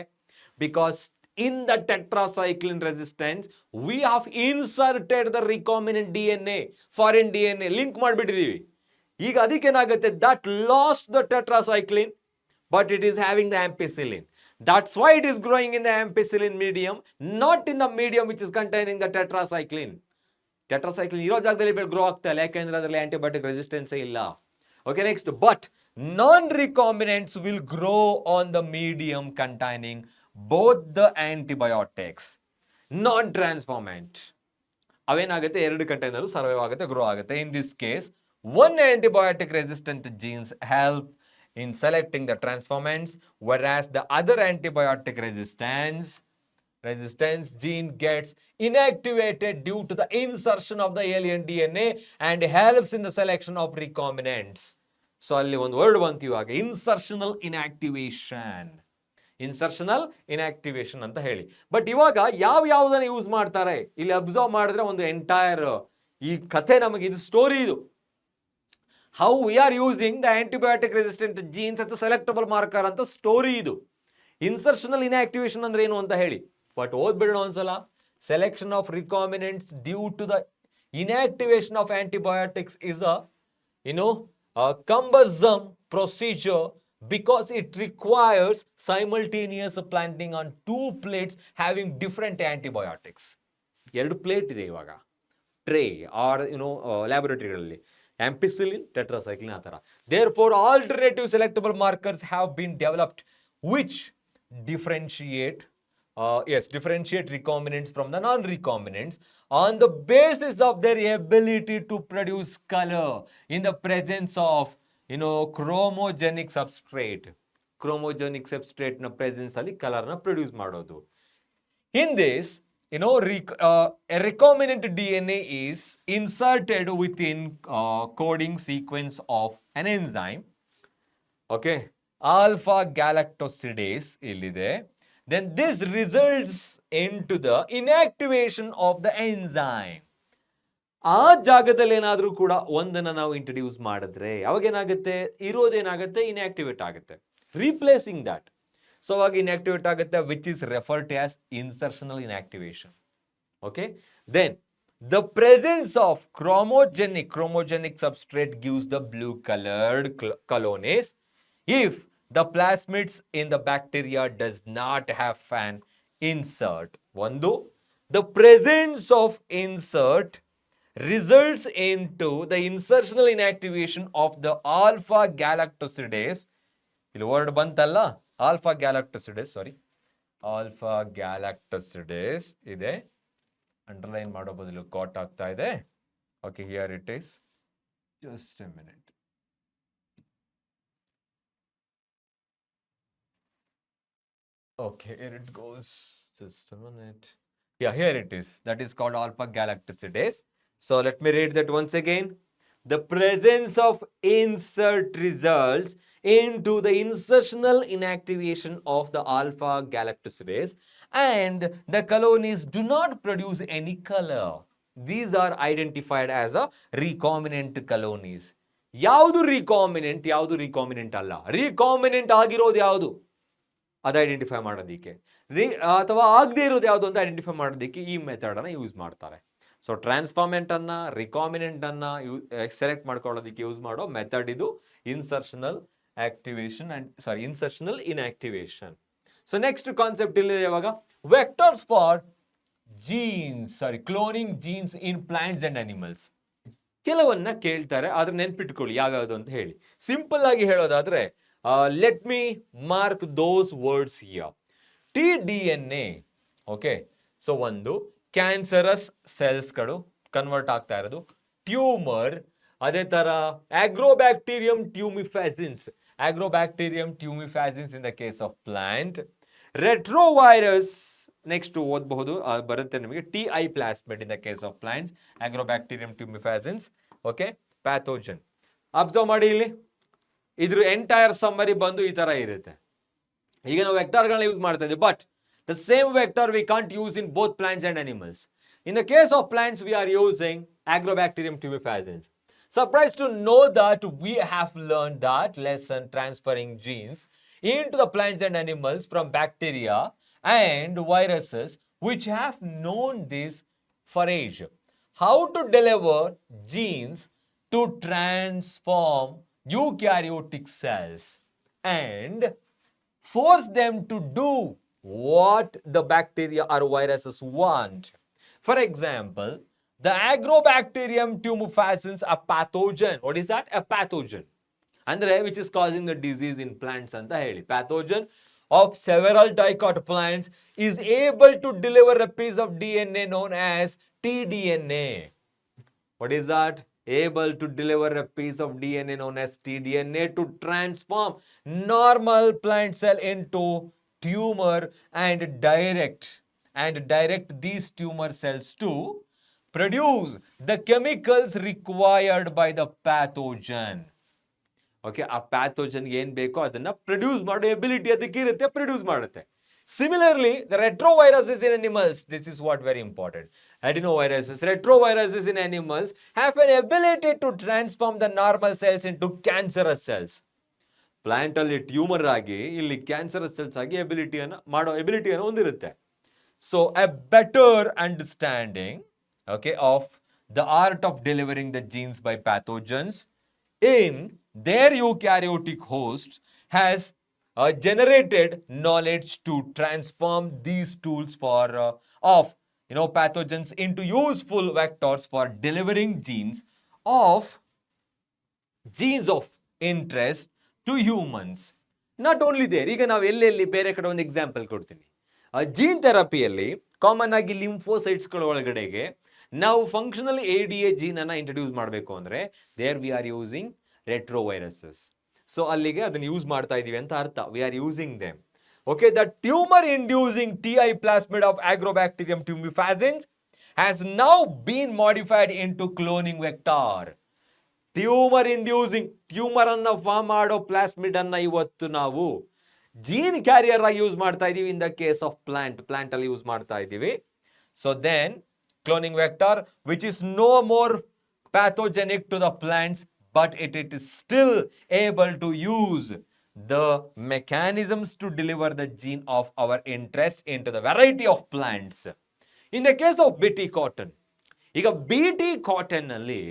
Because in the tetracycline resistance we have inserted the recombinant DNA, foreign DNA link ಮಾಡಿಬಿಟ್ಟಿದ್ದೀವಿ. ಈಗ ಅದಕ್ಕೇನಾಗುತ್ತೆ, that lost the tetracycline but it is having the ampicillin. That's why it is growing in the ampicillin medium, not in the medium which is containing the tetracycline. Tetracycline ಇರೋ ಜಾಗದಲ್ಲಿ grow ಆಗ್ತಾ ಇಲ್ಲ, ಯಾಕೆಂದ್ರೆ ಅದರಲ್ಲಿ antibiotic resistance ಇಲ್ಲ. Okay, next, but non recombinants will grow on the medium containing both the antibiotics. Non transformant ಅವೇನಾಗುತ್ತೆ, ಎರಡು container survive ಆಗುತ್ತೆ, ಗ್ರೋ ಆಗುತ್ತೆ. In this case one antibiotic resistant genes help in selecting the transformants, whereas the other antibiotic resistance gene gets inactivated due to the insertion of the alien DNA and helps in the selection of recombinants. So alli ಒಂದು word ಬಂತು ಇವಾಗ, ಇನ್ಸರ್ಷನಲ್ ಇನ್ಆಕ್ಟಿವೇಶನ್ ಅಂತ ಹೇಳಿ. But ಇವಾಗ ಯಾವ್ದನ್ನ use ಮಾಡ್ತಾರೆ ಇಲ್ಲಿ observe ಮಾಡಿದ್ರೆ ಒಂದು ಎಂಟೈರ್ ಈ ಕಥೆ ನಮಗೆ ಇದು ಸ್ಟೋರಿ, ಇದು how we are using the antibiotic resistant genes as a selectable marker ಅಂತ ಸ್ಟೋರಿ ಇದು. ಇನ್ಸರ್ಷನಲ್ ಇನ್ಆಕ್ಟಿವೇಶನ್ ಅಂದ್ರೆ ಏನು ಅಂತ ಹೇಳಿ ಬಟ್ ಓದ್ಬಿಡೋಣ ಒಂದ್ಸಲ. Selection of recombinants due to the inactivation of antibiotics is a cumbersome procedure because it requires simultaneous planting on two plates having different antibiotics. ಎರಡು plate ಇದೆ ಇವಾಗ ಟ್ರೇ ಆರ್ ಲ್ಯಾಬೊರೇಟರಿಗಳಲ್ಲಿ, ampicillin, tetracycline, atara. Therefore, alternative selectable markers have been developed which differentiate recombinants from the non-recombinants on the basis of their ability to produce color in the presence of chromogenic substrate. Chromogenic substrate na presence ali color na produce ಮಾಡೋದು. In this, a recombinant DNA is inserted within coding sequence of an enzyme. Okay, alpha galactosidase illide. Then this results into the inactivation of the enzyme. ಆ ಜಾಗದಲ್ಲಿ ಏನಾದರೂ ಕೂಡ ಒಂದನ್ನು ನಾವು introduce ಮಾಡಿದ್ರೆ ಅವಾಗ ಏನಾಗುತ್ತೆ, ಇರೋದೇನಾಗುತ್ತೆ, ಇನ್ಆಕ್ಟಿವೇಟ್ ಆಗುತ್ತೆ, ರೀಪ್ಲೇಸಿಂಗ್ ದಟ್. ಸೊ ಅವಾಗ ಇನ್ಆಕ್ಟಿವೇಟ್ ಆಗುತ್ತೆ, which is referred to as insertional inactivation. Okay, then the presence of chromogenic substrate gives the blue colored colonies if the plasmids in the bacteria does not have an insert. One, the presence of insert results into the insertional inactivation of the alpha galactosidase. ಇಲ್ಲಿ word ಬಂತಲ್ಲ, alpha galactosidase ಇದೆ, underline ಮಾಡೋ ಬದಲು ಕಾಟ್ ಆಗ್ತಾ ಇದೆ. Okay, here it is, just A minute. Okay, here it goes, just a minute. Yeah, here it is, that is called alpha galactosidase. So let me read that once again. The presence of insert results into the insertional inactivation of the alpha galactosidase and the colonies do not produce any color. These are identified as a recombinant colonies. ಯಾವುದು recombinant, ಯಾವುದು recombinant ಅಲ್ಲ, recombinant ಆಗಿರೋದು ಯಾವುದು ಅದು identify ಮಾಡೋದಕ್ಕೆ, ಅಥವಾ ಆಗದೆ ಇರೋದು ಯಾವುದು ಅಂತ ಐಡೆಂಟಿಫೈ ಮಾಡೋದಕ್ಕೆ ಈ ಮೆಥಡ್ ಅನ್ನ ಯೂಸ್ ಮಾಡ್ತಾರೆ. ಸೊ ಟ್ರಾನ್ಸ್ಫಾರ್ಮೆಂಟ್ ಅನ್ನ, ರಿಕಾಮಿನೆಂಟ್ ಅನ್ನ ಸೆಲೆಕ್ಟ್ ಮಾಡ್ಕೊಳ್ಳೋದಕ್ಕೆ ಯೂಸ್ ಮಾಡೋ ಮೆಥಡ್ ಇದು insertional activation insertional inactivation. So next concept ಇಲ್ಲಿ ಯಾವಾಗ vectors for genes, cloning genes in plants and animals. ಕೆಲವನ್ನ ಕೇಳ್ತಾರೆ, ಆದ್ರೆ ನೆನ್ಪಿಟ್ಕೊಳ್ಳಿ ಯಾವ್ಯಾವುದು ಅಂತ ಹೇಳಿ. ಸಿಂಪಲ್ ಆಗಿ ಹೇಳೋದಾದ್ರೆ let me mark those words here. TDNA, okay. So ಒಂದು ಕ್ಯಾನ್ಸರಸ್ ಸೆಲ್ಸ್ಗಳು ಕನ್ವರ್ಟ್ ಆಗ್ತಾ ಇರೋದು, ಟ್ಯೂಮರ್, ಅದೇ ತರ Agrobacterium tumefaciens in the case of plant, retrovirus, next ಓದಬಹುದು ಬರುತ್ತೆ ನಿಮಗೆ, TI plasmid in the case of plants, ಆಗ್ರೋಬ್ಯಾಕ್ಟೀರಿಯಂ ಟ್ಯೂಮಿಫ್ಯಾಸಿನ್ಸ್, okay, pathogen. Observe ಮಾಡಿ ಇಲ್ಲಿ ಇದ್ರ ಎಂಟೈರ್ ಸಮ್ಮರಿ ಬಂದು ಈ ತರ ಇರುತ್ತೆ. ಈಗ ನಾವು ವೆಕ್ಟರ್ಗಳನ್ನ ಯೂಸ್ ಮಾಡ್ತಾ ಇದ್ದೀವಿ, but the same vector we can't use in both plants and animals. In the case of plants, we are using agrobacterium tumefaciens. Surprised to know that we have learned that lesson transferring genes into the plants and animals from bacteria and viruses which have known this for age. How to deliver genes to transform eukaryotic cells and force them to do what the bacteria or viruses want. For example, the agrobacterium tumefaciens, a pathogen. What is that? A pathogen. Andre, which is causing the disease in plants anta heli. Pathogen of several dicot plants is able to deliver a piece of DNA known as tDNA. What is that? Able to deliver a piece of DNA known as tDNA to transform normal plant cell into tumor and direct these tumor cells to produce the chemicals required by the pathogen. Okay, a pathogen ಏನು ಬೇಕೋ ಅದನ್ನ produce ಮಾಡೋ ability ಅದಕ್ಕೆ ಇರುತ್ತೆ, produce ಮಾಡುತ್ತೆ. Similarly, the retroviruses in animals, this is what very important. Adenoviruses, retroviruses in animals have an ability to transform the normal cells into cancerous cells. Plant ಅಲ್ಲಿ tumour ಆಗಿ ಇಲ್ಲಿ ಕ್ಯಾನ್ಸರಸ್ ಸೆಲ್ಸ್ ಆಗಿ ಎಬಿಲಿಟಿಯನ್ನು ಹೊಂದಿರುತ್ತೆ. So a better understanding, okay, of the art of delivering the genes by pathogens in their eukaryotic host has generated knowledge to transform these tools of pathogens into useful vectors for delivering genes of interest to humans. Not only there, ಈಗ ನಾವು ಎಲ್ಲೆಲ್ಲಿ ಬೇರೆ ಕಡೆ ಒಂದು example ಕೊಡ್ತೀನಿ. Gene ಥೆರಪಿಯಲ್ಲಿ common ಆಗಿ ಲಿಂಫೋಸೈಟ್ಸ್ಗಳ ಒಳಗಡೆಗೆ ನಾವು ಫಂಕ್ಷನಲ್ ADA ಜೀನ್ ಅನ್ನ ಇಂಟ್ರೊಡ್ಯೂಸ್ ಮಾಡಬೇಕು ಅಂದ್ರೆ there we are using retroviruses. So ಅಲ್ಲಿಗೆ ಅದನ್ನ ಯೂಸ್ ಮಾಡ್ತಾ ಇದೀವಿ ಅಂತ ಅರ್ಥ. We are using them. Okay, the tumour inducing TI plasmid of Agrobacterium tumefaciens has now been modified into cloning vector. Tumour inducing, tumour ಅನ್ನ form ಮಾಡೋ plasmid ಅನ್ನ ಇವತ್ತು ನಾವು ಜೀನ್ ಕ್ಯಾರಿಯರ್ ಆಗಿ ಯೂಸ್ ಮಾಡ್ತಾ ಇದೀವಿ. In the case of plant ಅಲ್ಲಿ use ಮಾಡ್ತಾ ಇದೀವಿ. So then cloning vector which is no more pathogenic to the plants, but it is still able to use the mechanisms to deliver the gene of our interest into the variety of plants. In the case of BT cotton, ಈಗ BT cotton ಅಲ್ಲಿ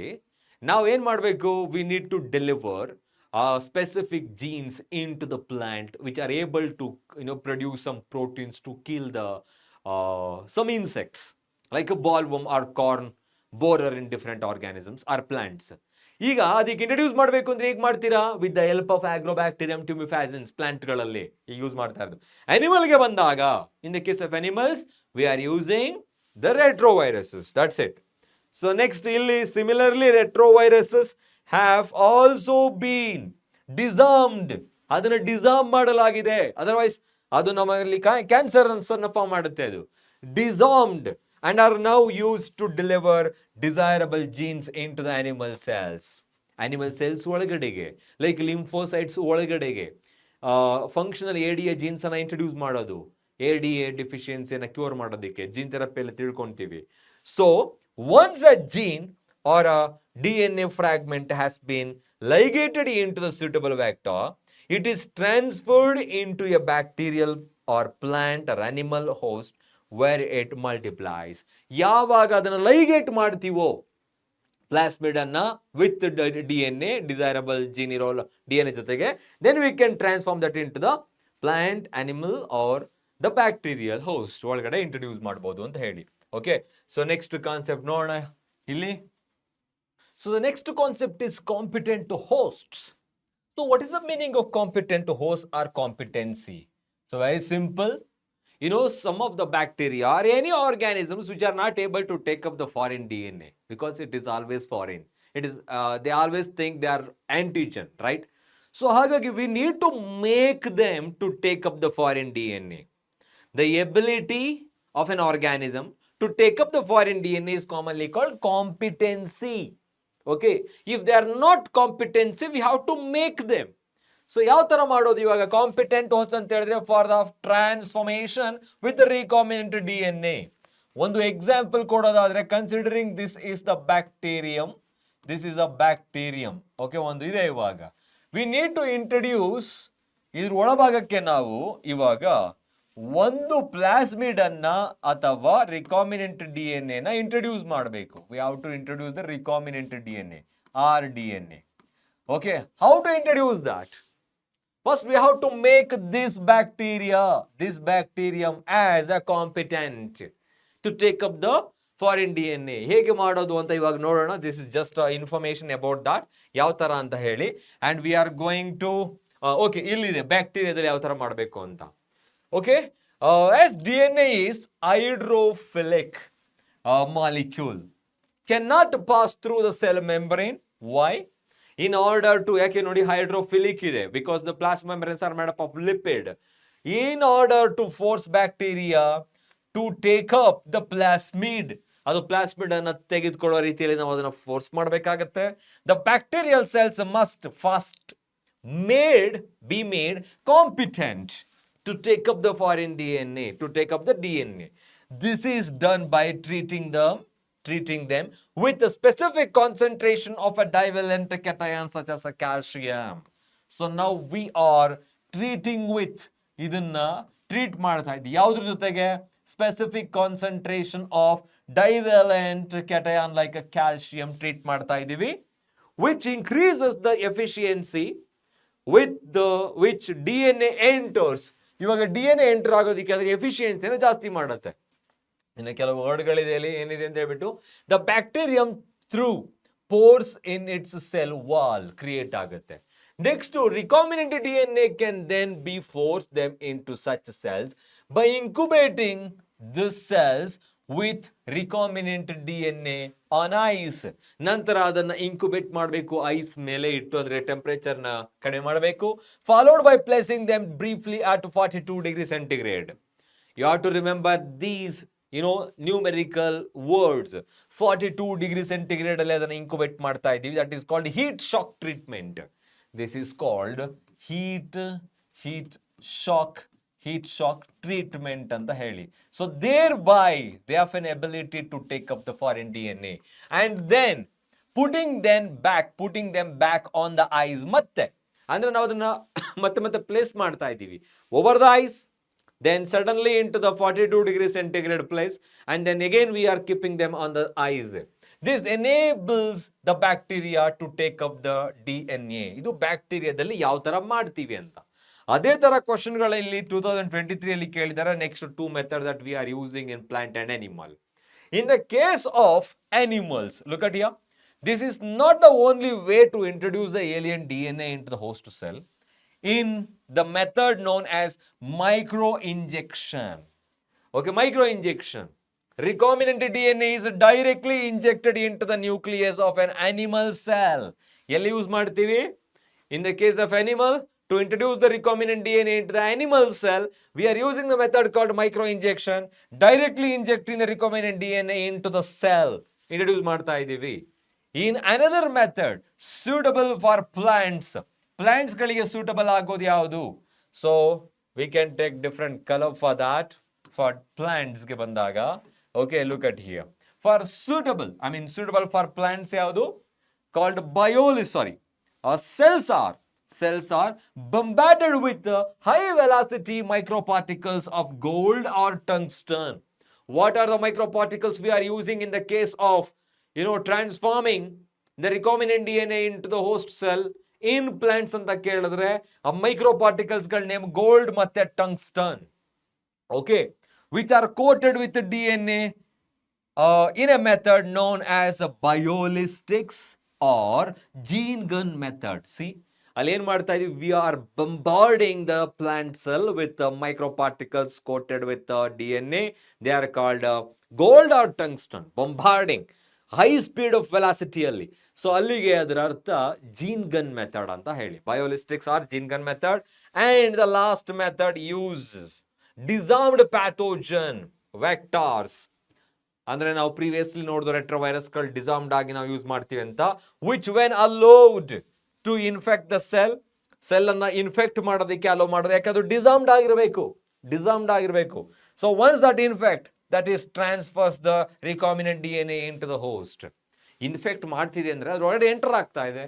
ನಾವು ಏನ್ ಮಾಡಬೇಕು? We need to deliver specific genes into the plant which are able to produce some proteins to kill the some insects like a bollworm or corn borer in different organisms or plants. ಈಗ ಅದಕ್ಕೆ introduce ಮಾಡಬೇಕು ಅಂದ್ರೆ ಹೇಗೆ ಮಾಡ್ತೀರಾ? With the help of Agrobacterium tumefaciens ಪ್ಲಾಂಟ್ಗಳಲ್ಲಿ use ಮಾಡ್ತಾ ಇರೋದು. ಅನಿಮಲ್ಗೆ ಬಂದಾಗ in the case of animals we are using the retroviruses. That's it. So next ಇಲ್ಲಿ similarly retroviruses have also been disarmed. ಅದನ್ನ ಡಿಸಾರ್ಮ್ ಮಾಡಲಾಗಿದೆ, ಅದರ್ವೈಸ್ ಅದು ನಮ್ಮಲ್ಲಿ ಕ್ಯಾನ್ಸರ್ ಅನ್ನ ಫಾರ್ಮ್ ಮಾಡುತ್ತೆ. ಅದು ಡಿಸಾರ್ಮ್ಡ್ and are now used to deliver desirable genes into the animal cells. Animal cells ಒಳಗಡೆಗೆ like lymphocytes ಒಳಗಡೆಗೆ ಫಂಕ್ಷನಲ್ ADA ಜೀನ್ಸ್ ಅನ್ನ ಇಂಟ್ರೊಡ್ಯೂಸ್ ಮಾಡೋದು, ADA ಡೆಫಿಷಿಯನ್ಸಿಯನ್ನು ಕ್ಯೂರ್ ಮಾಡೋದಕ್ಕೆ ಜೀನ್ ಥೆರಪಿಯಲ್ಲಿ ತಿಳ್ಕೊಂತೀವಿ. So Once a gene or a DNA fragment has been ligated into the suitable vector, it is transferred into a bacterial or plant or animal host where it multiplies. ಯಾವಾಗ ಅದನ್ನು ಲೈಗೇಟ್ ಮಾಡ್ತೀವೋ plasmid ಅನ್ನ with DNA, desirable gene ಇರೋ DNA ಜೊತೆಗೆ, then we can transform that into the plant, animal or the bacterial host ಒಳಗಡೆ introduce ಮಾಡಬಹುದು ಅಂತ ಹೇಳಿ. ಓಕೆ, ಸೊ ನೆಕ್ಸ್ಟ್ ಕಾನ್ಸೆಪ್ಟ್ ನೋಡೋಣ ಇಲ್ಲಿ. So the next concept is competent hosts. So what is the meaning of competent host or competency? So very simple. You know, some of the bacteria or any organisms which are not able to take up the foreign DNA because it is always foreign. It is they always think they are antigen, right? So hagagi we need to make them to take up the foreign DNA. The ability of an organism to take up the foreign DNA is commonly called competency. Okay, if they are not competency, we have to make them. So ಯಾವ ತರ ಮಾಡೋದು ಇವಾಗ competent host ಅಂತ ಹೇಳಿದ್ರೆ for the transformation with recombinant DNA. ಒಂದು example ಕೊಡೋದಾದ್ರೆ considering this is the bacterium, this is a bacterium. Okay, ಒಂದು ಇದೆ. ಇವಾಗ ವಿ ನೀಡ್ ಟು ಇಂಟ್ರೊಡ್ಯೂಸ್ ಇದ್ರ ಒಳಭಾಗಕ್ಕೆ ನಾವು ಇವಾಗ ಒಂದು ಪ್ಲಾಸ್ಮಿಡ್ ಅನ್ನ ಅಥವಾ ರಿಕಾಂಬಿನೆಂಟ್ DNA ನ ಇಂಟ್ರೊಡ್ಯೂಸ್ ಮಾಡಬೇಕು. We have to introduce the recombinant DNA or DNA. Okay, how to introduce that? First, we have to make this bacterium as a competent to take up the foreign DNA. ಹೇಗೆ ಮಾಡೋದು ಅಂತ ಇವಾಗ ನೋಡೋಣ. This is just information about that. ಯಾವ ತರ ಅಂತ ಹೇಳಿ. And we are going to, okay, ಇಲ್ಲಿದೆ ಬ್ಯಾಕ್ಟೀರಿಯಾದಲ್ಲಿ ಯಾವ ತರ ಮಾಡಬೇಕು ಅಂತ. Okay, as DNA is hydrophilic molecule, cannot pass through the cell membrane. Why? In order to, ಯಾಕೆ ನೋಡಿ ಹೈಡ್ರೋಫಿಲಿಕ್ ಇದೆ, because the plasma membranes are made up of lipid. In order to force bacteria to take up the plasmid, ಅದು plasmid ಅನ್ನ ತೆಗೆದುಕೊಳ್ಳುವ ರೀತಿಯಲ್ಲಿ ನಾವು ಅದನ್ನ force ಮಾಡಬೇಕಾಗತ್ತೆ. The bacterial cells must first be made competent to take up the foreign DNA, to take up the DNA. This is done by treating them with a specific concentration of a divalent cation such as a calcium. So now we are treating with, ಇದನ್ನ treat ಮಾಡ್ತಾ ಇದ್ದೀವಿ ಯಾವುದ್ರ ಜೊತೆಗೆ? Specific concentration of divalent cation like a calcium treat ಮಾಡ್ತಾ ಇದ್ದೀವಿ, which increases the efficiency with which DNA enters. ಇವಾಗ DNA enter ಆಗೋದಕ್ಕೆ ಅದರ ಎಫಿಷಿಯನ್ಸಿನ ಜಾಸ್ತಿ ಮಾಡುತ್ತೆ. ಇನ್ನು ಕೆಲವು ವರ್ಡ್ಗಳಿದೆ ಅಲ್ಲಿ ಏನಿದೆ ಅಂತ ಹೇಳ್ಬಿಟ್ಟು, the bacterium through pores in its cell wall create ಆಗುತ್ತೆ. Next, recombinant DNA can then be forced them into such cells by incubating the cells with recombinant DNA on ice. ನಂತರ ಅದನ್ನ ಇನ್ಕ್ಯುಬೇಟ್ ಮಾಡಬೇಕು, ಐಸ್ ಮೇಲೆ ಇಟ್ಟು, ಅಂದ್ರೆ temperature ನ ಕಡಿಮೆ ಮಾಡಬೇಕು. Followed by placing them briefly at 42 degrees centigrade. You have to remember these, numerical words. 42 degrees centigrade ಅಲ್ಲಿ ಅದನ್ನ ಇನ್ಕ್ಯುಬೇಟ್ ಮಾಡ್ತಾ ಇದ್ದೀವಿ. That is called heat shock treatment. This is called heat shock treatment ಅಂತ ಹೇಳಿ. So thereby they have an ability to take up the foreign DNA and then putting them back on the ice. ಮತ್ತೆ ಅಂದ್ರೆ ನಾವು ಅದನ್ನ ಮತ್ತೆ place ಮಾಡ್ತಾ ಇದ್ದೀವಿ over the ice, then suddenly into the 42 degrees centigrade place, and then again we are keeping them on the ice. This enables the bacteria to take up the DNA. ಇದು ಬ್ಯಾಕ್ಟೀರಿಯಾದಲ್ಲಿ ಯಾವ ತರ ಮಾಡ್ತೀವಿ ಅಂತ. ಅದೇ ತರ ಕ್ವಶನ್ಗಳಲ್ಲಿ 2023 ಅಲ್ಲಿ ಕೇಳಿದಾರೆ. Next 2 method that we are using in plant and animal. In the case of animals, look at here. This is not the only way to introduce the alien DNA into the host cell. In the method known as microinjection. Okay, microinjection. Recombinant DNA is directly injected into the nucleus of an animal cell. ಎಲ್ಲಿ use ಮಾಡ್ತೀವಿ? In the case of animal, to introduce the recombinant DNA into the animal cell, we are using the method called microinjection. Directly injecting the recombinant DNA into the cell. Introduce ಮಾಡ್ತಾ ಇದ್ದೀವಿ. In another method, suitable for plants. Plants ಗಳಿಗೆ suitable ಆಗೋದು ಯಾವುದು? So we can take different color for that. For plants ಗೆ ಬಂದಾಗ, okay, look at here. For suitable, suitable for plants ಯಾವುದು called cells are bombarded with high velocity microparticles of gold or tungsten. What are the microparticles we are using in the case of transforming the recombinant DNA into the host cell in plants ಅಂತ ಕೇಳಿದ್ರೆ ಆ microparticles ಗಳ name gold ಮತ್ತೆ tungsten, okay, which are coated with the DNA in a method known as biolistics or gene gun method. See, ಅಲ್ಲಿ ಏನ್ ಮಾಡ್ತಾ ಇದೀವಿ, we are bombarding the plant cell with microparticles coated with DNA. They are called gold or tungsten. Bombarding high speed of velocity ಅಲ್ಲಿ. So ಅಲ್ಲಿಗೆ ಅದರ ಅರ್ಥ gene gun method ಅಂತ ಹೇಳಿ. Biolistics or gene gun method. And the last method uses disarmed pathogen vectors. ಅಂದ್ರೆ ನಾವು previously ನೋಡಿದ ರೆಟ್ರೋವೈರಸ್ಗಳು ಡಿಸಾರ್ಮ್ಡ್ ಆಗಿ ನಾವು ಯೂಸ್ ಮಾಡ್ತೀವಿ ಅಂತ. Which when allowed to infect the cell ಅನ್ನ ಇನ್ಫೆಕ್ಟ್ ಮಾಡೋದಕ್ಕೆ ಅಲೋ ಮಾಡೋದು, ಯಾಕಂದ್ರೆ ಡಿಸಾರ್ಮ್ಡ್ ಆಗಿರಬೇಕು. So once that infect, that is transfers the recombinant DNA into the host. Infect ಮಾಡ್ತಿದೆ ಅಂದ್ರೆ ಅದರೊಳಗಡೆ ಎಂಟರ್ ಆಗ್ತಾ ಇದೆ.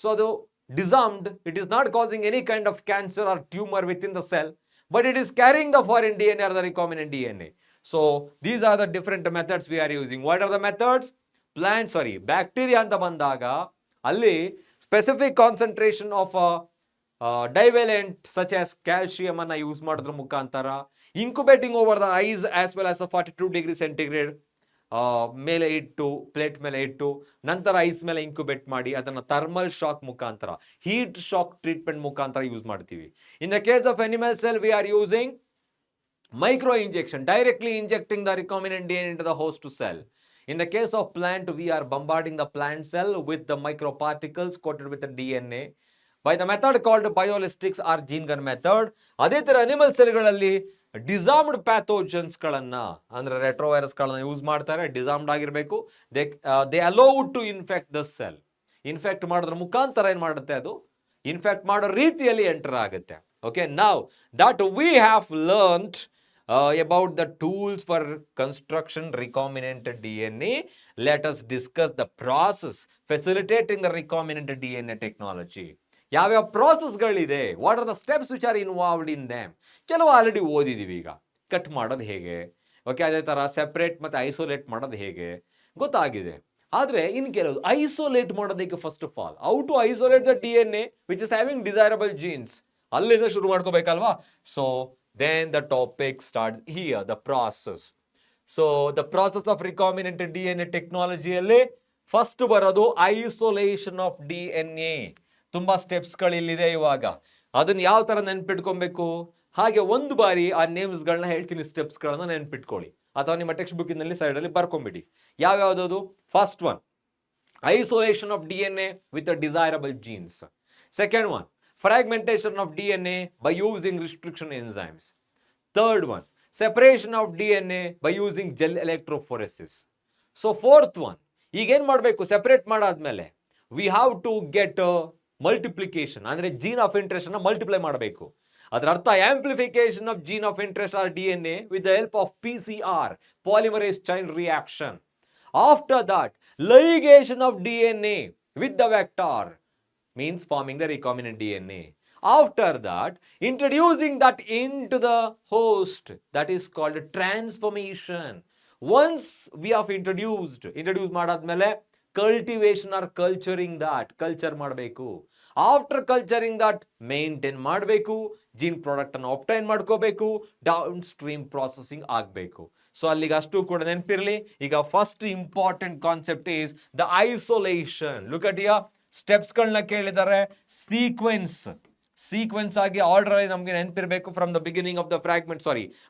ಸೊ ಅದು disarmed, it is not causing any kind of cancer or tumor within the cell, but it is carrying the foreign DNA or the recombinant DNA. So these are the different methods we are using. What are the methods? Bacteria ಅಂತ ಬಂದಾಗ ಅಲ್ಲಿ specific concentration of divalent such as calcium ಅನ್ನ use ಮಾಡೋದ್ರ ಮುಖಾಂತರ, incubating over the eyes as well as 42 degree centigrade ಮೇಲೆ ಇಟ್ಟು, plate ಮೇಲೆ ಇಟ್ಟು, ನಂತರ ಐಸ್ ಮೇಲೆ ಇನ್ಕ್ಯುಬೇಟ್ ಮಾಡಿ ಅದನ್ನ ಥರ್ಮಲ್ ಶಾಕ್ ಮುಖಾಂತರ, ಹೀಟ್ ಶಾಕ್ ಟ್ರೀಟ್ಮೆಂಟ್ ಮುಖಾಂತರ ಯೂಸ್ ಮಾಡ್ತೀವಿ. ಇನ್ the case of animal cell V are using micro injection, directly injecting the recombinant DNA into the host cell. In the case of plant, we are bombarding the plant cell with the microparticles coated with the DNA by the method called biolistics or gene gun method. ಅದೇ ತರ animal ಸೆಲ್ಗಳಲ್ಲಿ ಡಿಸಾರ್ಮ್ಡ್ pathogens ಗಳನ್ನ ಅಂದ್ರೆ ರೆಟ್ರೋವೈರಸ್ ಗಳನ್ನ use ಮಾಡ್ತಾರೆ. Disarmed ಆಗಿರಬೇಕು. They allowed to infect the cell. Infect ಮಾಡೋದ್ರ ಮುಖಾಂತರ ಏನ್ ಮಾಡುತ್ತೆ, ಅದು ಇನ್ಫೆಕ್ಟ್ ಮಾಡೋ ರೀತಿಯಲ್ಲಿ ಎಂಟರ್ ಆಗುತ್ತೆ. Okay, now that we have learned about the tools for construction recombinant DNA, let us discuss the process facilitating the recombinant DNA technology. ಯಾವ್ಯಾವ ಪ್ರಾಸೆಸ್ಗಳಿದೆ, what are the steps which are involved in them. ಕೆಲವು already ಓದಿದೀವಿ. ಈಗ cut ಮಾಡೋದು ಹೇಗೆ, okay, ಅದೇ ಥರ separate ಮತ್ತು ಐಸೋಲೇಟ್ ಮಾಡೋದು ಹೇಗೆ ಗೊತ್ತಾಗಿದೆ. ಆದರೆ ಇನ್ನು ಕೆಲವು ಐಸೋಲೇಟ್ ಮಾಡೋದಕ್ಕೆ first of all how to isolate the DNA which is having desirable genes, ಅಲ್ಲಿಂದ ಶುರು ಮಾಡ್ಕೋಬೇಕಲ್ವಾ. So then the topic starts here, the process. So the process of recombinant DNA technology ಅಲ್ಲಿ ಫಸ್ಟ್ ಬರೋದು ಐಸೋಲೇಷನ್ ಆಫ್ DNA. ತುಂಬಾ steps ಗಳಿಲ್ಲಿದೆ. ಇವಾಗ ಅದನ್ನ ಯಾವ ತರ ನೆನ್ಪಿಟ್ಕೊಬೇಕು, ಹಾಗೆ ಒಂದು ಬಾರಿ ಆ ನೇಮ್ಸ್ ಗಳನ್ನ ಹೇಳ್ತೀನಿ, ಸ್ಟೆಪ್ಸ್ ಗಳನ್ನ ನೆನ್ಪಿಟ್ಕೊಳ್ಳಿ, ಅಥವಾ ನಿಮ್ಮ ಟೆಕ್ಸ್ಟ್ ಬುಕ್ ನಲ್ಲಿ ಸೈಡ್ ಅಲ್ಲಿ ಬರ್ಕೊಂಡ್ಬಿಡಿ. ಯಾವ್ಯಾವ್ದು? First one, isolation of DNA with the desirable genes. Second one, fragmentation of DNA by using restriction enzymes. Third one, separation of DNA by using gel electrophoresis. So fourth one, ಈಗ ಏನ್ ಮಾಡಬೇಕು, separate ಮಾಡಾದ್ಮೇಲೆ we have to get multiplication, ಅಂದ್ರೆ gene of interest ಅನ್ನ multiply ಮಾಡಬೇಕು. ಅದರ ಅರ್ಥ amplification of gene of interest or DNA with the help of PCR, polymerase chain reaction. After that, ligation of DNA with the vector, means forming the recombinant DNA. After that, introducing that into the host, that is called transformation. Once we have introduced ಮಾಡಾದ್ಮೇಲೆ cultivation or culturing that, culture ಮಾಡಬೇಕು. After culturing that, maintain ಮಾಡಬೇಕು, gene product ಅನ್ನು obtain ಮಾಡ್ಕೋಬೇಕು, downstream processing ಆಗಬೇಕು. So ಅಲ್ಲಿಗೆ ಅಷ್ಟು ಕೂಡ ನೆನಪಿರಲಿ. ಈಗ first important concept is the isolation. Look at here, steps ಗಳನ್ನ ಕೇಳಿದ್ದಾರೆ. ಸೀಕ್ವೆನ್ಸ್ ಆಗಿ ಆರ್ಡರ್ ಅಲ್ಲಿ ನಮಗೆ ನೆನಪಿರಬೇಕು. From the beginning of the fragment,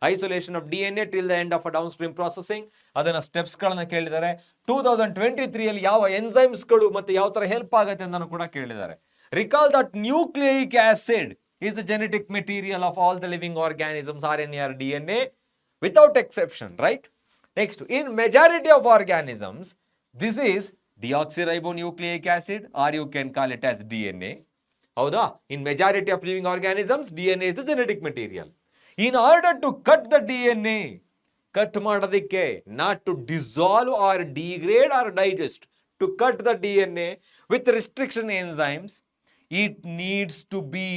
isolation of DNA till the end of downstream processing. ಅದನ್ನ ಸ್ಟೆಪ್ಸ್ ಗಳನ್ನ ಕೇಳಿದ್ದಾರೆ. 2023 ಅಲ್ಲಿ ಯಾವ ಎನ್ಸೈಮ್ಸ್ ಗಳು ಮತ್ತೆ ಯಾವ ತರ ಹೆಲ್ಪ್ ಆಗುತ್ತೆ ಅಂತ ಕೂಡ ಕೇಳಿದ್ದಾರೆ. Recall that nucleic acid is the genetic material of all the living organisms, RNA or DNA, without exception, right? Next, in majority of organisms, this is deoxyribonucleic acid, or you can call it as DNA. Howda? In majority of living organisms, DNA is the genetic material. In order to cut the DNA, cut ಮಾಡೋದಕ್ಕೆ, not to dissolve or degrade or digest. To cut the DNA with restriction enzymes, it needs to be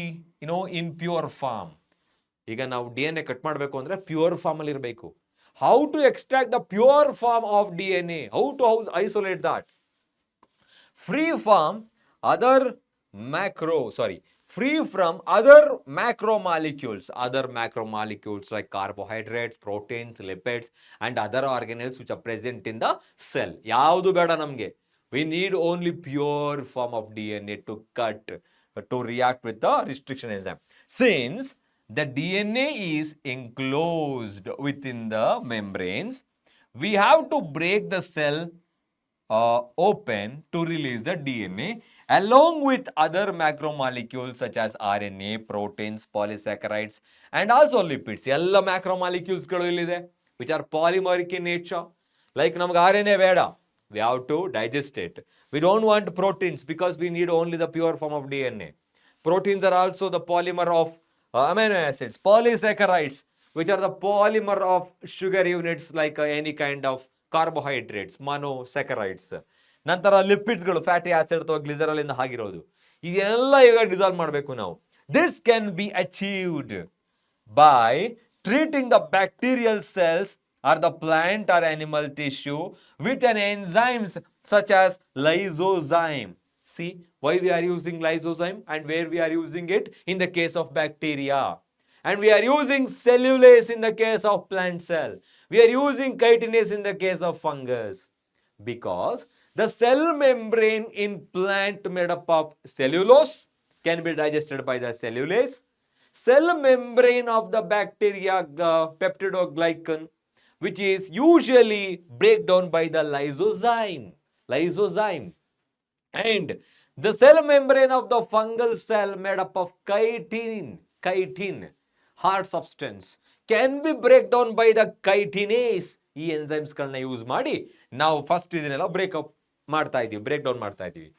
in pure form. ಈಗ ನಾವು DNA cut ಮಾಡಬೇಕು ಅಂದ್ರೆ pure form ಅಲ್ಲಿ ಇರಬೇಕು. How to extract the pure form of DNA? How to isolate that? Free from other macromolecules like carbohydrates, proteins, lipids, and other organelles which are present in the cell. ಯಾವುದು ಬೇಡ ನಮಗೆ. We need only pure form of DNA to cut, to react with the restriction enzyme. Since the DNA is enclosed within the membranes, we have to break the cell open to release the DNA along with other macromolecules such as RNA, proteins, polysaccharides, and also lipids. ಎಲ್ಲ macromolecules ಗಳು ಇಲ್ಲಿದೆ which are polymeric in nature. Like ನಮಗೆ RNA ಬೇಡ, we have to digest it. We don't want proteins because we need only the pure form of DNA. Proteins are also the polymer of amino acids. Polysaccharides, which are the polymer of sugar units like any kind of carbohydrates, monosaccharides. ನಂತರ ಲಿಪಿಡ್ಸ್ಗಳು, fatty acid ಅಥವಾ glycerol ಇಂದ ಆಗಿರೋದು. ಇದೆಲ್ಲ ಈಗ dissolve ಮಾಡಬೇಕು ನಾವು. This can be achieved by treating the bacterial cells or the plant or animal tissue with an enzymes such as lysozyme. See why we are using lysozyme and where we are using it in the case of bacteria. And we are using cellulase in the case of plant cell. We are using chitinase in the case of fungus. Because the cell membrane in plant made up of cellulose can be digested by the cellulase. Cell membrane of the bacteria, peptidoglycan, which is usually break down by the lysozyme. And the cell membrane of the fungal cell made up of chitin, hard substance, can be break down by the chitinase. ಈ enzymes ಗಳನ್ನ use ಮಾಡಿ ನಾವು first ಇದನ್ನೆಲ್ಲ break down ಮಾಡ್ತಾ ಇದೀವಿ.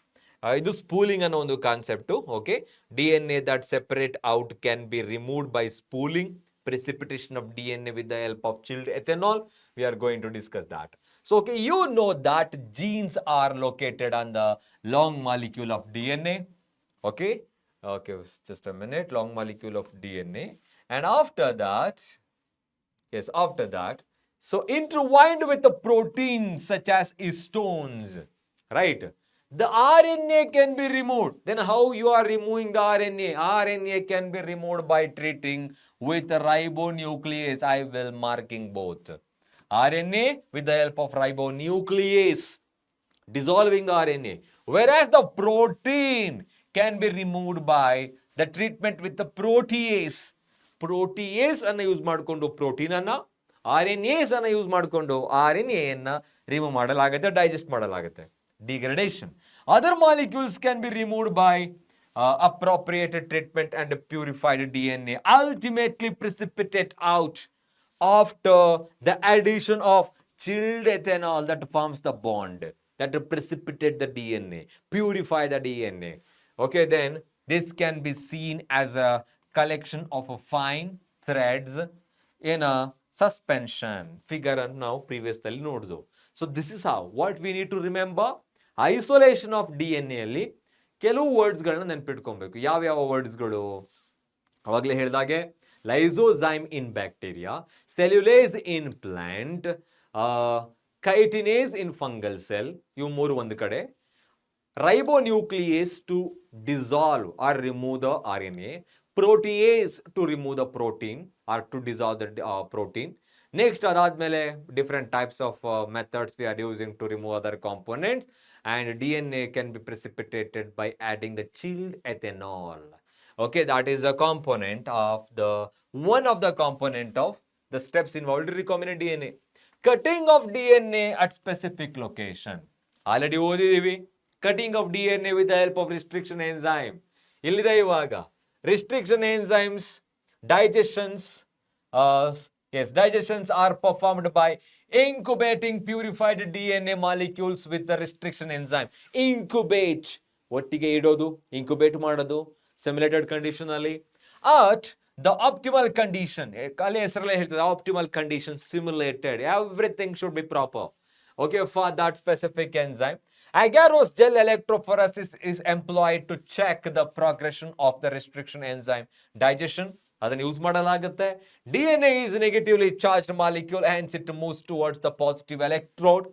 ಇದು spooling ಅನ್ನೋ ಒಂದು concept. Okay, DNA that separate out can be removed by spooling, precipitation of DNA with the help of chilled ethanol. We are going to discuss that. So okay, you know that genes are located on the long molecule of DNA. Okay, just a minute. Long molecule of DNA, and after that, so intertwined with the proteins such as histones, right? The RNA can be removed. Then how you are removing the RNA? RNA can be removed by treating with ribonuclease. I will marking both. RNA with the help of ribonuclease, dissolving the RNA. Whereas the protein can be removed by the treatment with the protease. Protease ಅನ್ನು use ಮಾಡಿಕೊಂಡು protein ಅನ್ನ, RNAs ಅನ್ನು use ಮಾಡಿಕೊಂಡು RNA ಅನ್ನ remove ಮಾಡಲಾಗುತ್ತೆ, digest ಮಾಡಲಾಗುತ್ತೆ. Degradation. Other molecules can be removed by appropriate treatment and purified DNA ultimately precipitate out after the addition of chilled ethanol that forms the bond that precipitate the DNA, purify the DNA. Okay, then this can be seen as a collection of fine threads in a suspension. Figure ನಾವು previously ನೋಡಿದ್ವು. So this is how, what we need to remember. Isolation of DNA ಅಲ್ಲಿ ಕೆಲವು ವರ್ಡ್ಸ್ಗಳನ್ನ ನೆನ್ಪಿಟ್ಕೊಬೇಕು. ಯಾವ್ಯಾವ ವರ್ಡ್ಸ್ಗಳು? ಅವಾಗಲೇ ಹೇಳಿದಾಗೆ lysozyme in bacteria, cellulase in plant, chitinase in fungal cell, ಇವು ಮೂರು ಒಂದು ಕಡೆ. Ribonuclease to dissolve or remove the RNA, protease to remove the protein or to dissolve the protein. Next, ಅದಾದ್ಮೇಲೆ different types of methods we are using to remove other components, and DNA can be precipitated by adding the chilled ethanol. Okay, that is a component of the one of the component of the steps involved in recombinant DNA. Cutting of DNA at specific location. Already ಓದಿದೀವಿ. Cutting of DNA with the help of restriction enzyme. ಇಲ್ಲಿದೆ ಇವಾಗ restriction enzymes, digestions are performed by incubating purified DNA molecules with the restriction enzyme. Incubate, ಒಟ್ಟಿಗೆ ಇಡೋದು, incubate ಮಾಡೋದು simulated condition ಅಲ್ಲಿ at the optimal condition, ಖಾಲಿ ಹೆಸರಲ್ಲೇ ಹೇಳ್ತದೆ, optimal condition simulated, everything should be proper, okay, for that specific enzyme. Agarose gel electrophoresis is employed to check the progression of the restriction enzyme digestion. ಅದನ್ನು use ಮಾಡಲಾಗುತ್ತೆ. DNA is negatively charged molecule, hence it moves towards the positive electrode.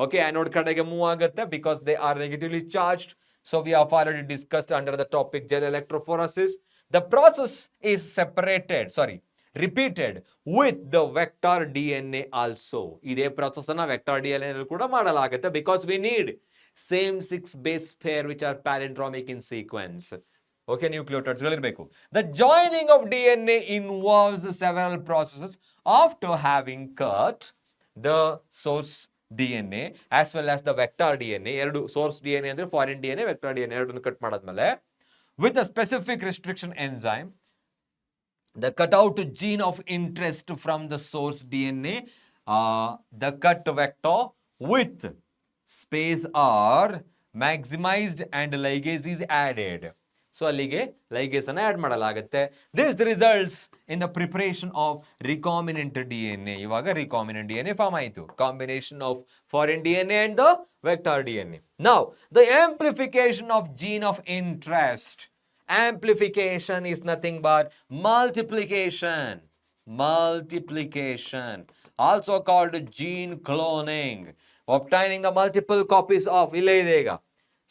Okay, anode ಕಡೆಗೆ move ಆಗುತ್ತೆ because they are negatively charged. So we have already discussed under the topic gel electrophoresis. The process is repeated with the vector DNA also. ಇದೇ process ಅನ್ನ vector DNA ಕೂಡ ಮಾಡಲಾಗುತ್ತೆ because we need same 6 base pair which are palindromic in sequence. Okay, nucleotides ಗಳಿರಬೇಕು. The joining of DNA involves several processes. After having cut the source DNA as well as the vector DNA, ಎರಡು source DNA ಅಂದ್ರೆ foreign DNA, vector DNA ಎರಡನ್ನು cut ಮಾಡಾದ್ಮೇಲೆ with a specific restriction enzyme, the cutout gene of interest from the source DNA, the cut vector with space are maximized and ligase is added. So ಅಲ್ಲಿಗೆ ligase ಅನ್ನು add ಮಾಡಲಾಗುತ್ತೆ. This results in the preparation of recombinant DNA. ಇವಾಗ recombinant DNA form ಆಯಿತು, combination of foreign DNA and the vector DNA. Now the amplification of gene of interest. Amplification is nothing but multiplication, also called gene cloning, obtaining the multiple copies of ಇಲ್ಲೇ ಇದೆ ಈಗ.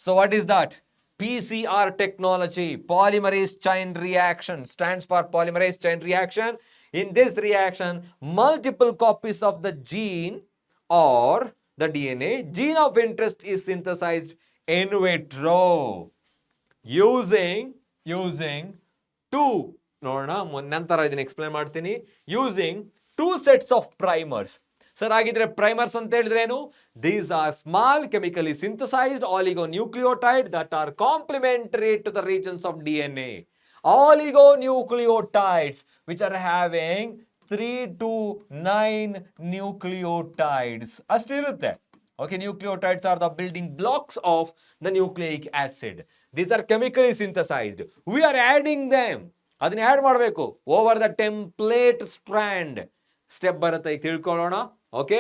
So what is that? PCR technology, polymerase chain reaction, stands for polymerase chain reaction. In this reaction, multiple copies of the gene or the DNA, gene of interest, is synthesized in vitro using two, ನೋಡೋಣ ನಂತರ ಇದನ್ನ explain ಮಾಡ್ತೀನಿ, using two sets of primers. Sir ಆಗಿದ್ರೆ primers ಅಂತ ಹೇಳಿದ್ರೆ ಏನು? These are small chemically synthesized oligonucleotides that are complementary to the regions of DNA. Oligonucleotides which are having 3 to 9 nucleotides ಅಷ್ಟಿರುತ್ತೆ. Okay, nucleotides are the building blocks of the nucleic acid. These are chemically synthesized. We are adding them. ಅದನ್ನ add ಮಾಡಬೇಕು over the template strand. Step ಬರುತ್ತೆ, ಈಗ ತಿಳ್ಕೊಳ್ಳೋಣ. Okay,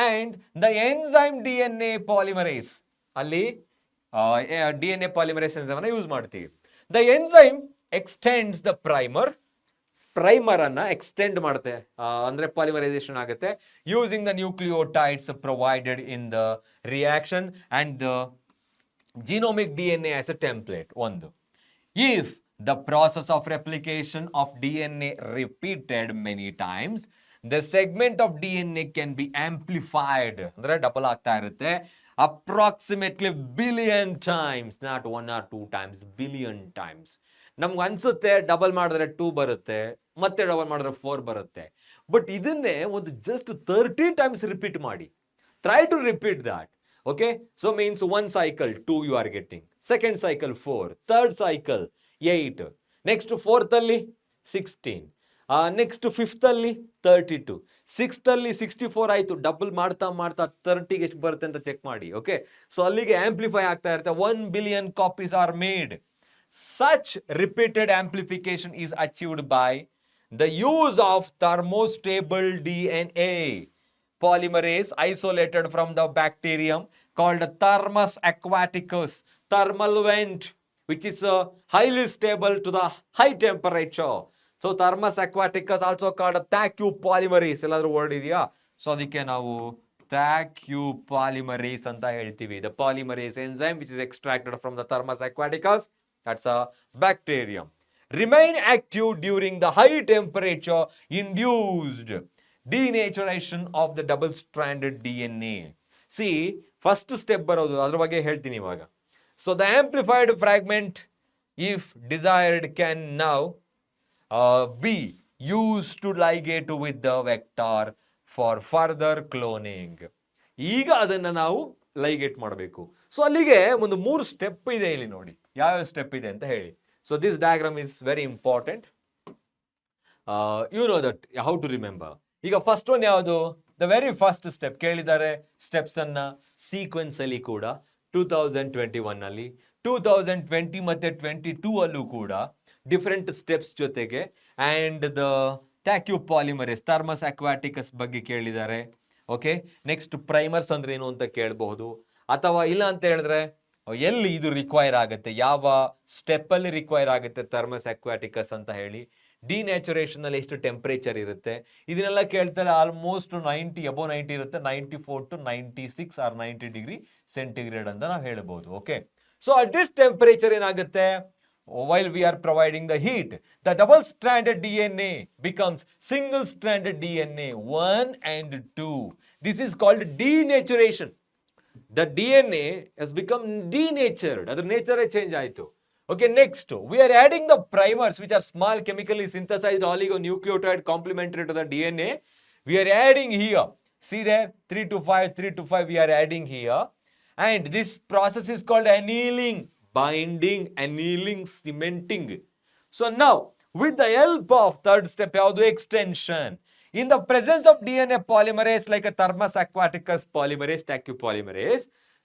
and the enzyme DNA polymerase, ಅಲ್ಲಿ DNA polymerase enzyme ಅನ್ನು use ಮಾಡ್ತೀವಿ. The enzyme extends the primer ಅನ್ನ extend ಮಾಡುತ್ತೆ, ಅಂದ್ರೆ ಪಾಲಿಮರೈಸೇಷನ್ ಆಗುತ್ತೆ, using the nucleotides provided in the reaction and the genomic DNA as a template. ಒಂದು, if the process of replication of DNA repeated many times, the segment of DNA can be amplified, ಅಂದ್ರೆ double ಆಗ್ತಾ ಇರುತ್ತೆ, approximately billion times, not 1 or 2 times, billion times. ನಮ್ಗೆ ಅನ್ಸುತ್ತೆ double ಮಾಡಿದ್ರೆ 2 ಬರುತ್ತೆ, ಮತ್ತೆ double ಮಾಡಿದ್ರೆ 4 ಬರುತ್ತೆ, ಬಟ್ ಇದನ್ನೇ ಒಂದು ಜಸ್ಟ್ 30 times ರಿಪೀಟ್ ಮಾಡಿ. Try to repeat that. Okay, so means one cycle 2 you are getting, second cycle 4, third cycle 8, next fourth ಅಲ್ಲಿ 16, ನೆಕ್ಸ್ಟ್ ಫಿಫ್ತ್ ಅಲ್ಲಿ 32, ಸಿಕ್ಸ್ತ್ ಅಲ್ಲಿ 64 ಆಯ್ತು. ಡಬಲ್ ಮಾಡ್ತಾ 30ಗೆ ಎಷ್ಟು ಬರುತ್ತೆ ಅಂತ ಚೆಕ್ ಮಾಡಿ. ಓಕೆ, ಸೊ ಅಲ್ಲಿಗೆ ಆಂಪ್ಲಿಫೈ ಆಗ್ತಾ ಇರುತ್ತೆ. 1 billion copies are made. Such repeated amplification is achieved by the use of thermostable DNA polymerase isolated from the bacterium called Thermus aquaticus, thermal vent, which is highly stable to the high temperature. So Thermus aquaticus also called a THAQ polymerase. ಎಲ್ಲಾದ್ರೂ word ಇದೆಯಾ? So ಅದಕ್ಕೆ ನಾವು THAQ polymerase ಅಂತ ಹೇಳ್ತೀವಿ. The polymerase enzyme which is extracted from the Thermus aquaticus, that's a bacterium, remain active during the high temperature induced denaturation of the double stranded DNA. See, first step ಬರೋದು, ಅದ್ರ ಬಗ್ಗೆ ಹೇಳ್ತೀನಿ ಇವಾಗ. So the amplified fragment, if desired, can now be used to ligate with the vector for further cloning. ಈಗ ಅದನ್ನ ನಾವು ಲೈಗೇಟ್ ಮಾಡಬೇಕು. So ಅಲ್ಲಿಗೆ ಒಂದು 3 ಸ್ಟೆಪ್ ಇದೆ ಇಲ್ಲಿ ನೋಡಿ, ಯಾವ ಸ್ಟೆಪ್ ಇದೆ ಅಂತ ಹೇಳಿ. So this diagram is very important. You know that, how to remember. ಈಗ ಫಸ್ಟ್ ಒನ್ ಯಾವುದು? ದ ವೆರಿ ಫಸ್ಟ್ ಸ್ಟೆಪ್ ಕೇಳಿದ್ದಾರೆ ಸ್ಟೆಪ್ಸ್ ಅನ್ನ ಸೀಕ್ವೆನ್ಸ್ ಅಲ್ಲಿ ಕೂಡ 2021 ಅಲ್ಲಿ, 2020 ಮತ್ತೆ 22 ಅಲ್ಲೂ ಕೂಡ ಡಿಫರೆಂಟ್ ಸ್ಟೆಪ್ಸ್ ಜೊತೆಗೆ. And the Taq polymerase Thermus aquaticus ಬಗ್ಗೆ ಕೇಳಿದ್ದಾರೆ. ಓಕೆ, ನೆಕ್ಸ್ಟ್ ಪ್ರೈಮರ್ಸ್ ಅಂದ್ರೆ ಏನು ಅಂತ ಕೇಳಬಹುದು. ಅಥವಾ ಇಲ್ಲ ಅಂತ ಹೇಳಿದ್ರೆ ಎಲ್ಲಿ ಇದು ರಿಕ್ವೈರ್ ಆಗುತ್ತೆ, ಯಾವ ಸ್ಟೆಪ್ ಅಲ್ಲಿ ರಿಕ್ವೈರ್ ಆಗುತ್ತೆ ಥರ್ಮಸ್ ಅಕ್ವಾಟಿಕಸ್ ಅಂತ ಹೇಳಿ. ಡಿನ್ಯಾಚುರೇಷನ್ ಅಲ್ಲಿ ಎಷ್ಟು ಟೆಂಪರೇಚರ್ ಇರುತ್ತೆ ಇದನ್ನೆಲ್ಲ ಕೇಳ್ತಾರೆ. ಆಲ್ಮೋಸ್ಟ್ 90 ಅಬೋ 90 ಇರುತ್ತೆ. 94 to 96 ಆರ್ 90 ಡಿಗ್ರಿ ಸೆಂಟಿಗ್ರೇಡ್ ಅಂತ ನಾವು ಹೇಳ್ಬೋದು. Okay, so at this temperature ಏನಾಗುತ್ತೆ, while we are providing the heat, the double stranded DNA becomes single stranded DNA 1 and 2. This is called denaturation. The DNA has become denatured. Adar nature change ಆಯಿತು. Okay, next we are adding the primers, which are small chemically synthesized oligonucleotide complementary to the DNA. We are adding here, see there, 3 to 5 3 to 5 we are adding here, and this process is called annealing, binding, annealing, cementing. So now with the help of third step ಯಾವುದು, extension. In the presence of DNA polymerase like a thermus aquaticus polymerase, tachyw polymerase,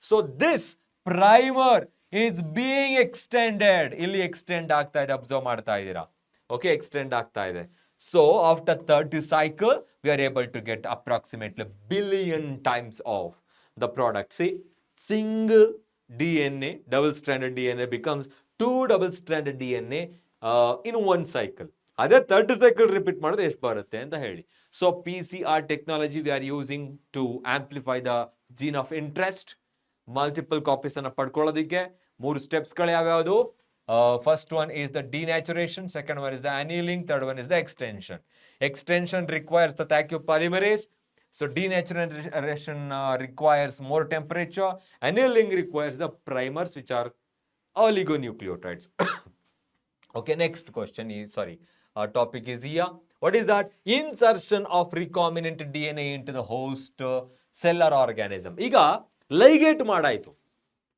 so this primer is being extended. ಇಲ್ಲಿ extend ಆಗ್ತಾ ಇದೆ, observe ಮಾಡ್ತಾ ಇದ್ದೀರಾ. Okay, extend ಆಗ್ತಾ ಇದೆ. So after 30 cycle we are able to get approximately billion times of the product. See, single DNA, double stranded DNA becomes 2 double stranded DNA in one cycle. ಅದೇ 30 cycle repeat ಮಾಡಿದ್ರೆ ಎಷ್ಟು ಬರುತ್ತೆ ಅಂತ ಹೇಳಿ. So PCR technology we are using to amplify the gene of interest. Multiple copies ಅನ್ನ ಪಡ್ಕೊಳ್ಳೋದಕ್ಕೆ 3 ಸ್ಟೆಪ್ಸ್ಗಳು ಯಾವ್ಯಾವುದು? First one is the denaturation, second one is the annealing, third one is the extension. Extension requires the tachyw polymerase. So denaturation requires more temperature. Annealing requires the primers, which are oligonucleotides. Okay, next question is, topic is here. What is that? Insertion of recombinant DNA into the host cell or organism. ಈಗ ಲೈಗೇಟ್ ಮಾಡಾಯ್ತು.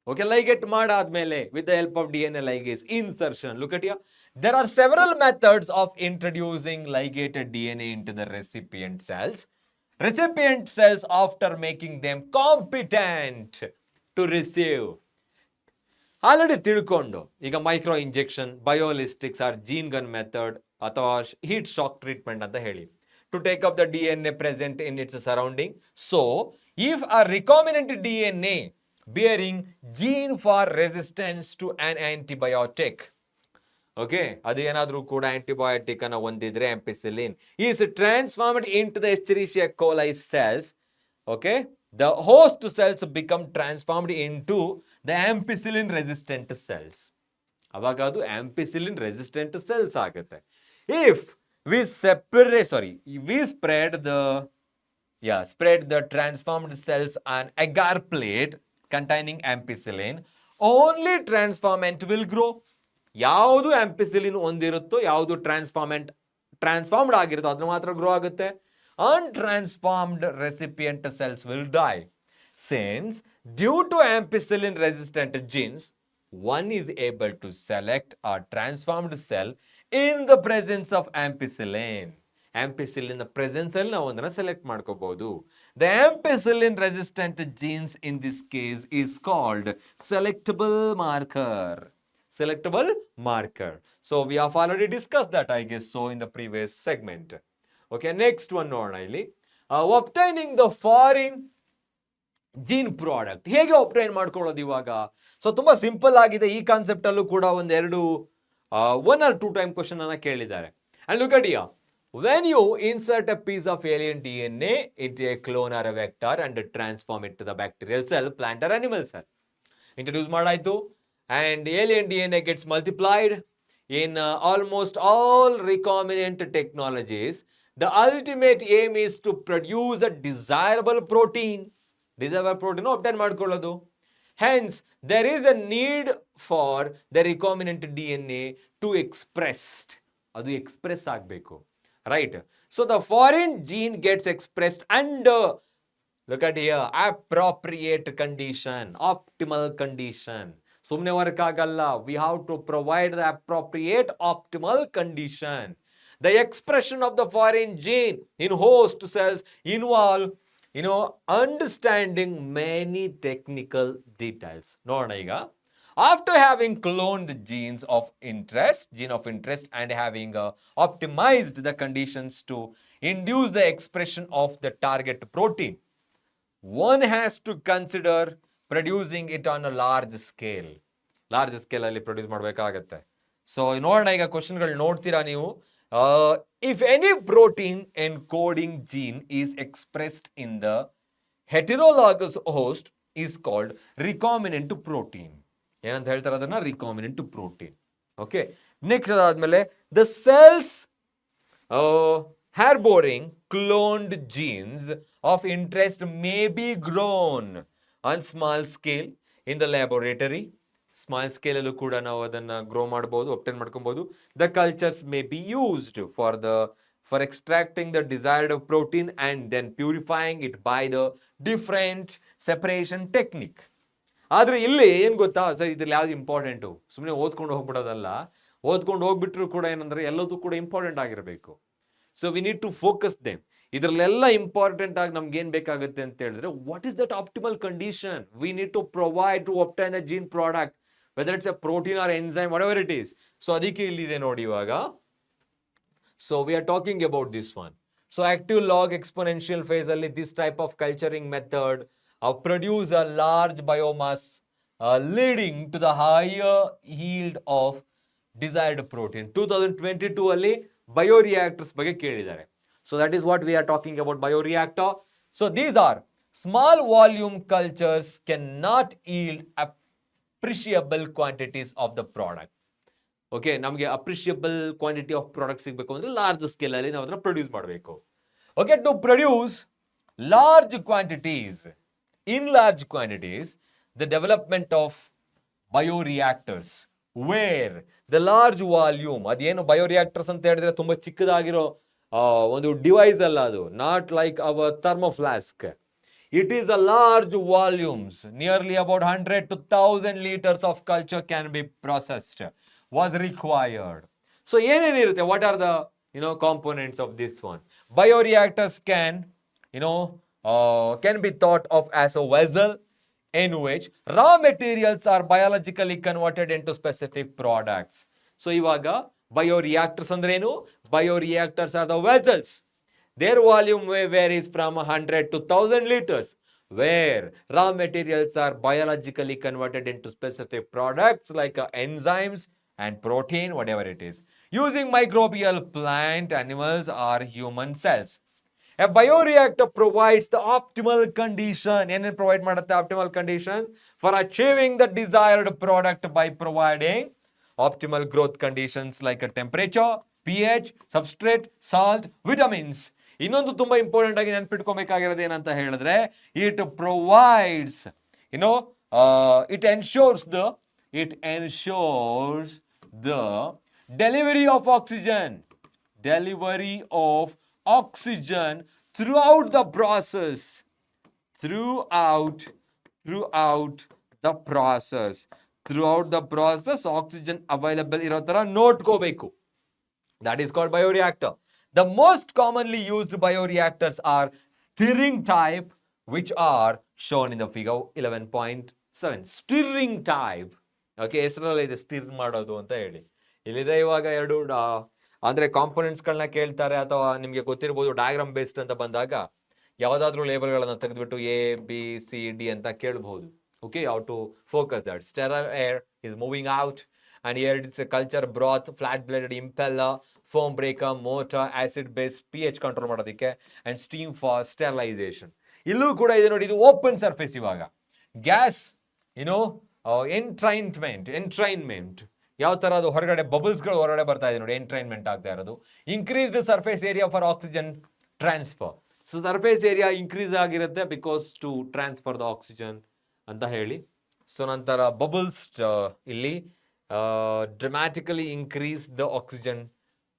Okay, ligate ಮಾಡಾದ್ಮೇಲೆ with the help of DNA ligase insertion. Look at here. There are several methods of introducing ligated DNA into the recipient cells. Recipient cells, after making them competent to receive, already ತಿಳ್ಕೊಂಡು ಈಗ micro injection, biolistics or gene gun method ಅಥವಾ heat shock treatment ಅಂತ ಹೇಳಿ, to take up the DNA present in its surrounding. So if a recombinant DNA bearing gene for resistance to an antibiotic, okay, ಅದು ಏನಾದರೂ ಕೂಡ antibiotic ಅನ್ನು ಹೊಂದಿದ್ರೆ ampicillin is transformed into the Escherichia coli cells. Okay, the host cells become transformed into the ampicillin resistant cells. ಅವಾಗ ಅದು ampicillin resistant cells ಆಗುತ್ತೆ. If we spread the transformed cells on agar plate containing ampicillin, only transformant will grow. ಯಾವುದು ampicillin ಹೊಂದಿರುತ್ತೋ, ಯಾವುದು transformed ಆಗಿರುತ್ತೋ ಅದನ್ನ ಮಾತ್ರ grow ಆಗುತ್ತೆ. Untransformed recipient cells will die. Since due to ampicillin resistant genes, one is able to select a transformed cell in the presence of ampicillin. Ampicillin presence ಅಲ್ಲಿ ನಾವು ಒಂದನ್ನ select ಮಾಡ್ಕೋಬಹುದು. The ampicillin resistant genes in this case is called selectable marker. Selectable marker. So we have already discussed that, I guess so, in the previous segment. Okay, next one ನೋಡೋಣ ಇಲ್ಲಿ. Obtaining the foreign gene product. ಹೇಗೆ obtain ಮಾಡ್ಕೊಳ್ಳೋದು ಇವಾಗ? So ತುಂಬಾ simple ಆಗಿದೆ. ಈ concept ಅಲ್ಲೂ ಕೂಡ ಒಂದೆರಡು 1 or 2 time ಕ್ವಶನ್ ಅನ್ನ ಕೇಳಿದ್ದಾರೆ. And look at here. When you insert a piece of alien DNA into a clone or a vector and transform it to the bacterial cell, plant or animal cell. Introduce ಮಾಡಾಯ್ತು. And alien DNA gets multiplied in almost all recombinant technologies. The ultimate aim is to produce a desirable protein. Desirable protein obtain ಮಾಡ್ಕೊಳ್ಳೋದು. Hence, there is a need for the recombinant DNA to expressed. ಅದು express ಆಗಬೇಕು, right? So the foreign gene gets expressed under, look at here, appropriate condition, optimal condition. ಸುಮ್ಮನೆ work ಆಗಲ್ಲ. We have to provide the appropriate optimal condition. The expression of the foreign gene in host cells involve, understanding many technical details. ನೋಡೋಣ ಈಗ. After having cloned the gene of interest and having optimized the conditions to induce the expression of the target protein, one has to consider producing it on a large scale. Large scale ಅಲ್ಲಿ produce ಮಾಡಬೇಕಾಗತ್ತೆ. So ನೋಡೋಣ ಈಗ ಕ್ವಶನ್ಗಳು ನೋಡ್ತೀರಾ ನೀವು. If any protein encoding gene is expressed in the heterologous host is called recombinant protein. ಏನಂತ ಹೇಳ್ತಾರೆ ಅದನ್ನ? Recombinant protein. ಓಕೆ, ನೆಕ್ಸ್ಟ್ ಅದಾದ್ಮೇಲೆ the cells harboring cloned genes of interest may be grown on small scale in the laboratory. Small scale allu kuda ನಾವು ಅದನ್ನ grow ಮಾಡಬಹುದು, obtain ಮಾಡ್ಕೊಬಹುದು. The cultures may be used for extracting the desired protein and then purifying it by the different separation technique. ಆದ್ರೆ ಇಲ್ಲಿ ಏನ್ ಗೊತ್ತಾ, ಇದ್ರಲ್ಲಿ ಯಾವ್ದು ಇಂಪಾರ್ಟೆಂಟು? ಸುಮ್ಮನೆ ಓದ್ಕೊಂಡು ಹೋಗ್ಬಿಡೋದಲ್ಲ. ಓದ್ಕೊಂಡು ಹೋಗ್ಬಿಟ್ರು ಕೂಡ ಏನಂದ್ರೆ ಎಲ್ಲದೂ ಕೂಡ ಇಂಪಾರ್ಟೆಂಟ್ ಆಗಿರಬೇಕು. So we need to focus them. ಇದರಲ್ಲೆಲ್ಲ ಇಂಪಾರ್ಟೆಂಟ್ ಆಗಿ ನಮ್ಗೆ ಏನ್ ಬೇಕಾಗುತ್ತೆ ಅಂತ ಹೇಳಿದ್ರೆ, what is that optimal condition we need to provide to obtain a gene product, whether it's a protein or enzyme, whatever it is. So ಅದಕ್ಕೆ ಇಲ್ಲಿದೆ ನೋಡಿ ಇವಾಗ. So we are talking about this one. So active log exponential phase ಅಲ್ಲಿ this type of culturing method produce a large biomass leading to the higher yield of desired protein. 2022 ಅಲ್ಲಿ bioreactors ಬಗ್ಗೆ ಕೇಳಿದ್ದಾರೆ. So that is what we are talking about, bioreactor. So these are small volume cultures cannot yield appreciable quantities of the product. Okay, ನಮಗೆ appreciable quantity of product ಸಿಗಬೇಕು ಅಂದ್ರೆ large scale ಅಲ್ಲಿ ನಾವು ಅದನ್ನ produce ಮಾಡಬೇಕು. Okay, to produce large quantities, in large quantities, the development of bioreactors where the large volume, ಅದೇನು ಬಯೋರಿಯಾಕ್ಟರ್ಸ್ ಅಂತ ಹೇಳಿದ್ರೆ ತುಂಬಾ ಚಿಕ್ಕದಾಗಿರೋ ಒಂದು ಡಿವೈಸ್ ಅಲ್ಲ ಅದು, not like our thermoflask. It is a large volumes, nearly about 100 to 1000 liters of culture can be processed was required. So ಏನೇನಿರುತ್ತೆ, what are the components of this one? Bioreactors can be thought of as a vessel in which raw materials are biologically converted into specific products. So ivaga bioreactors andre enu? Bioreactors are the vessels. Their volume varies from 100 to 1000 liters, where raw materials are biologically converted into specific products like enzymes and protein, whatever it is, using microbial plant, animals or human cells. A bioreactor provides the optimal condition. ಏನು provide ಮಾಡುತ್ತೆ? Optimal conditions for achieving the desired product by providing optimal growth conditions like a temperature, pH, substrate, salt, vitamins. ಇನ್ನೊಂದು ತುಂಬಾ important ಆಗಿ ನೆನಪಿಟ್ಕೋಬೇಕಾಗಿರೋದು ಏನಂತ ಹೇಳಿದ್ರೆ, it provides, it ensures the delivery of oxygen throughout the process. Throughout the process oxygen available iro tara notkobeku. That is called bioreactor. The most commonly used bioreactors are stirring type, which are shown in the figure 11.7. Stirring type. Okay, ಹೆಸರಲ್ಲಿ ಇದೆ stir ಮಾಡೋದು ಅಂತ ಹೇಳಿ. ಇಲ್ಲಿದೆ ಇವಾಗ ಎರಡು ಅಂದ್ರೆ components ಗಳನ್ನ ಕೇಳ್ತಾರೆ, ಅಥವಾ ನಿಮ್ಗೆ ಗೊತ್ತಿರಬಹುದು ಡಯಾಗ್ರಾಮ್ ಬೇಸ್ಡ್ ಅಂತ ಬಂದಾಗ ಯಾವ್ದಾದ್ರು ಲೇಬಲ್ಗಳನ್ನ ತೆಗೆದ್ಬಿಟ್ಟು ABCD ಅಂತ ಕೇಳಬಹುದು. Okay, how to focus that. Sterile air is moving out, and here it is a culture broth, flat bladed impeller, foam breaker, motor, acid base, pH control ಮಾಡೋದಕ್ಕೆ, and steam for sterilization. ಇಲ್ಲೂ ಕೂಡ ಇದೆ ನೋಡಿ, ಇದು open surface. ಇವಾಗ gas ಎಂಟ್ರೈನ್ಮೆಂಟ್ ಯಾವ ತರ ಅದು ಹೊರಗಡೆ ಬಬಲ್ಸ್ಗಳು ಹೊರಗಡೆ ಬರ್ತಾ ಇದೆ ನೋಡಿ, ಎಂಟ್ರೈನ್ಮೆಂಟ್ ಆಗ್ತಾ ಇರೋದು. Increase the surface area for oxygen transfer. So surface area increase ಆಗಿರುತ್ತೆ because to transfer the oxygen ಅಂತ ಹೇಳಿ. ಸೊ ನಂತರ ಬಬಲ್ಸ್ ಇಲ್ಲಿ dramatically increase the oxygen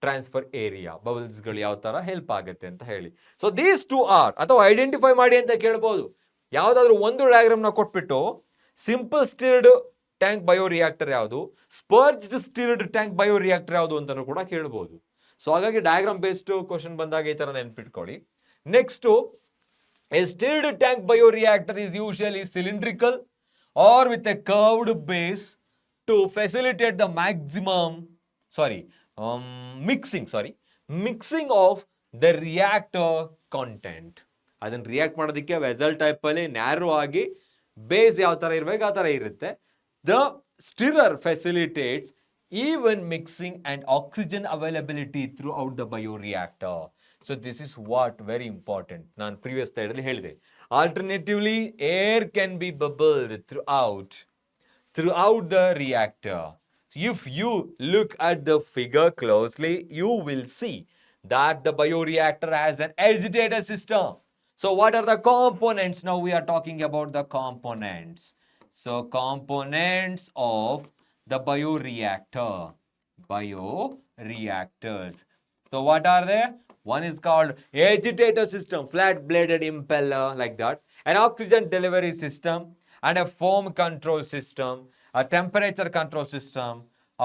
transfer area. ಬಬಲ್ಸ್ಗಳು ಯಾವ ತರ ಹೆಲ್ಪ್ ಆಗುತ್ತೆ ಅಂತ ಹೇಳಿ. ಸೊ ದೀಸ್ ಟು ಆರ್, ಅಥವಾ ಐಡೆಂಟಿಫೈ ಮಾಡಿ ಅಂತ ಕೇಳ್ಬೋದು. ಯಾವ್ದಾದ್ರು ಒಂದು ಡಯಾಗ್ರಾಮ್ ನ ಕೊಟ್ಬಿಟ್ಟು ಸಿಂಪಲ್ ಸ್ಟಿರ್ಡ್ ಟ್ಯಾಂಕ್ ಬಯೋರಿಯಾಕ್ಟರ್ ಯಾವುದು, ಸ್ಪರ್ಜ್ಡ್ ಸ್ಟಿರ್ಡ್ ಟ್ಯಾಂಕ್ ಬಯೋರಿಯಾಕ್ಟರ್ ಯಾವುದು ಅಂತಾನು ಕೂಡ ಕೇಳಬಹುದು. ಸೊ ಹಾಗಾಗಿ ಡಯಾಗ್ರಾಮ್ ಬೇಸ್ಡ್ ಕ್ವಶನ್ ಬಂದಾಗ ಈ ತರ ನೆನ್ಪಿಟ್ಕೊಳ್ಳಿ. Next, a stirred tank bioreactor is usually cylindrical or with a curved base to facilitate the mixing of the reactor content. ಅದನ್ನ ರಿಯಾಕ್ಟ್ ಮಾಡೋದಕ್ಕೆ ವೆಸಲ್ ಟೈಪ್ ಅಲ್ಲಿ ನ್ಯಾರೋ ಆಗಿ ಬೇಸ್ ಯಾವ ತರ ಇರಬೇಕು ಆ ತರ ಇರುತ್ತೆ. The stirrer facilitates even mixing and oxygen availability throughout the bioreactor. So this is what very important. ನಾನು previous slide ಅಲ್ಲಿ ಹೇಳಿದೆ. Alternatively, air can be bubbled throughout the reactor. If you look at the figure closely, you will see that the bioreactor has an agitator system. So what are the components? Now we are talking about the components. So components of the bioreactors. So what are they? One is called agitator system, flat bladed impeller like that, an oxygen delivery system, and a foam control system, a temperature control system,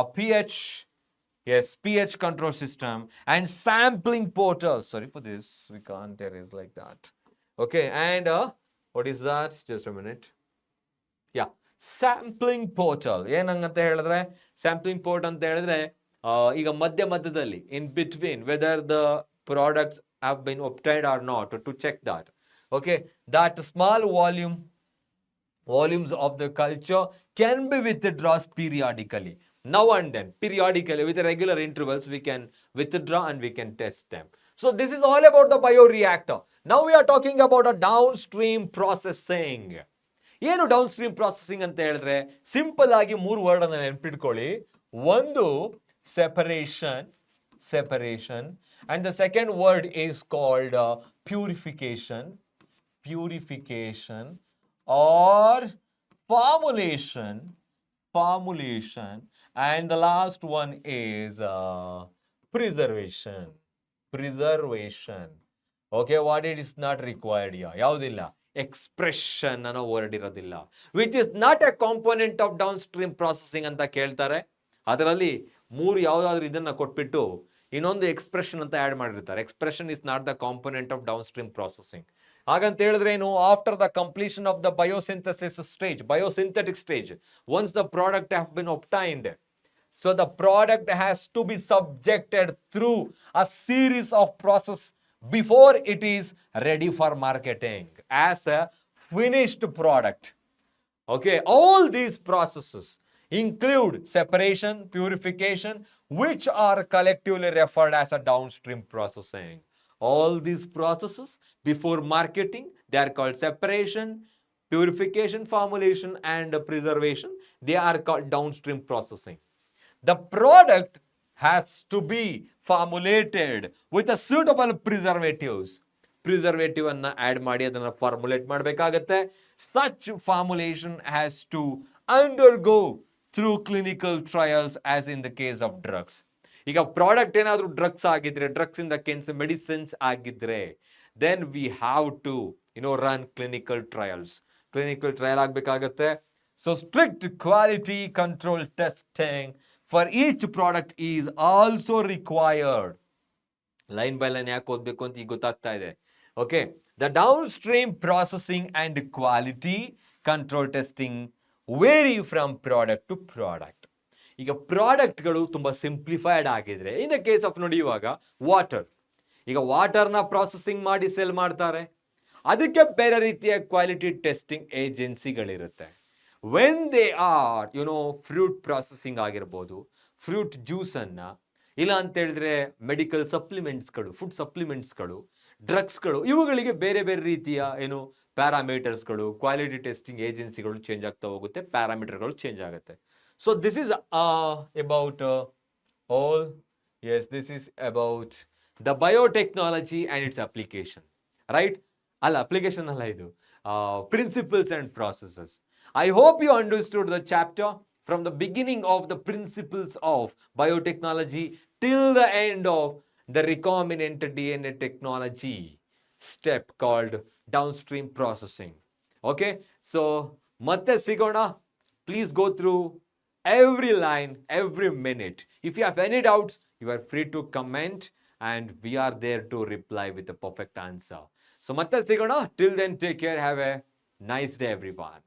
a pH control system, and sampling portal. Sorry for this, we can't erase like that. Okay, and what is that? Just a minute. Yeah, sampling portal ಏನಂತ ಹೇಳಿದ್ರೆ, sampling port ಅಂತ ಹೇಳಿದ್ರೆ ಈಗ ಮಧ್ಯದಲ್ಲಿ in between whether the products have been obtained or not to check that. Okay, that small volumes of the culture can be withdrawn periodically. Now and then, periodically, with regular intervals, we can withdraw and we can test them. So this is all about the bioreactor. Now we are talking about a downstream processing. ಏನು down stream processing ಅಂತ ಹೇಳಿದ್ರೆ simple ಆಗಿ 3 word ಅನ್ನು ನೆನಪಿಟ್ಕೊಳ್ಳಿ. ಒಂದು separation and the second word is called purification or formulation, and the last one is preservation. Okay, what it is not required here, ಯಾವುದಿಲ್ಲ, expression ಅನ್ನೋ word ಇರೋದಿಲ್ಲ, which is not A component of downstream processing ಅಂತ ಕೇಳ್ತಾರೆ. ಅದರಲ್ಲಿ 3 ಯಾವುದಾದ್ರೂ ಇದನ್ನ ಕೊಟ್ಬಿಟ್ಟು ಇನ್ನೊಂದು ಎಕ್ಸ್ಪ್ರೆಷನ್ ಅಂತ ಆಡ್ ಮಾಡಿರ್ತಾರೆ. Expression is not the component of downstream processing. ಹಾಗಂತ ಹೇಳಿದ್ರೆ ಏನು, after the completion of the biosynthetic stage, once the product have been obtained, so the product has to be subjected through a series of process before it is ready for marketing as a finished product. Okay, all these processes include separation, purification, which are collectively referred as a downstream processing. All these processes before marketing, they are called separation, purification, formulation, and preservation. They are called downstream processing. The product has to be formulated with a suitable preservative ಅನ್ನ add ಮಾಡಿ ಅದನ್ನ formulate ಮಾಡಬೇಕಾಗತ್ತೆ. Such formulation has to undergo through clinical trials as in the case of drugs. ಈಗ product ಏನಾದರೂ drugs ಆಗಿದ್ರೆ, drugs in the cans medicines ಆಗಿದ್ರೆ, then we have to run clinical trials. Clinical trial ಆಗಬೇಕಾಗತ್ತೆ. So strict quality control testing for each product is also required. Line by line ಯಾಕೆ ಓದಬೇಕು ಅಂತ ಈಗ ಗೊತ್ತಾಗ್ತಾ ಇದೆ. Okay, the downstream processing and quality control testing vary from product to product. ಈಗ ಪ್ರಾಡಕ್ಟ್ಗಳು ತುಂಬ ಸಿಂಪ್ಲಿಫೈಡ್ ಆಗಿದ್ರೆ, ಇನ್ ದ ಕೇಸ್ ಆಫ್ ನೋಡಿ ಇವಾಗ ವಾಟರ್, ಈಗ ವಾಟರ್ನ ಪ್ರಾಸೆಸಿಂಗ್ ಮಾಡಿ ಸೆಲ್ ಮಾಡ್ತಾರೆ, ಅದಕ್ಕೆ ಬೇರೆ ರೀತಿಯ ಕ್ವಾಲಿಟಿ ಟೆಸ್ಟಿಂಗ್ ಏಜೆನ್ಸಿಗಳಿರುತ್ತೆ. When they are fruit processing ಆಗಿರ್ಬೋದು, ಫ್ರೂಟ್ ಜ್ಯೂಸನ್ನು, ಇಲ್ಲ ಅಂತ ಹೇಳಿದ್ರೆ ಮೆಡಿಕಲ್ ಸಪ್ಲಿಮೆಂಟ್ಸ್ಗಳು, ಫುಡ್ ಸಪ್ಲಿಮೆಂಟ್ಸ್ಗಳು, ಡ್ರಗ್ಸ್ಗಳು, ಇವುಗಳಿಗೆ ಬೇರೆ ಬೇರೆ ರೀತಿಯ ಪ್ಯಾರಾಮೀಟರ್ಸ್ಗಳು, ಕ್ವಾಲಿಟಿ ಟೆಸ್ಟಿಂಗ್ ಏಜೆನ್ಸಿಗಳು ಚೇಂಜ್ ಆಗ್ತಾ ಹೋಗುತ್ತೆ, ಪ್ಯಾರಾಮೀಟರ್ಗಳು ಚೇಂಜ್ ಆಗುತ್ತೆ. So this is about this is about the biotechnology and it's application, right? ಅಲ್ಲ, ಅಪ್ಲಿಕೇಶನ್ ಅಲ್ಲ, ಇದು principles and processes. I hope you understood the chapter from the beginning of the principles of biotechnology till the end of the recombinant DNA technology step called downstream processing. Okay, so ಮತ್ತೆ ಸಿಗೋಣ. Please go through every line, every minute. If you have any doubts, you are free to comment and we are there to reply with the perfect answer. So ಮತ್ತೆ ಸಿಗೋಣ. Till then, take care. Have a nice day, everyone.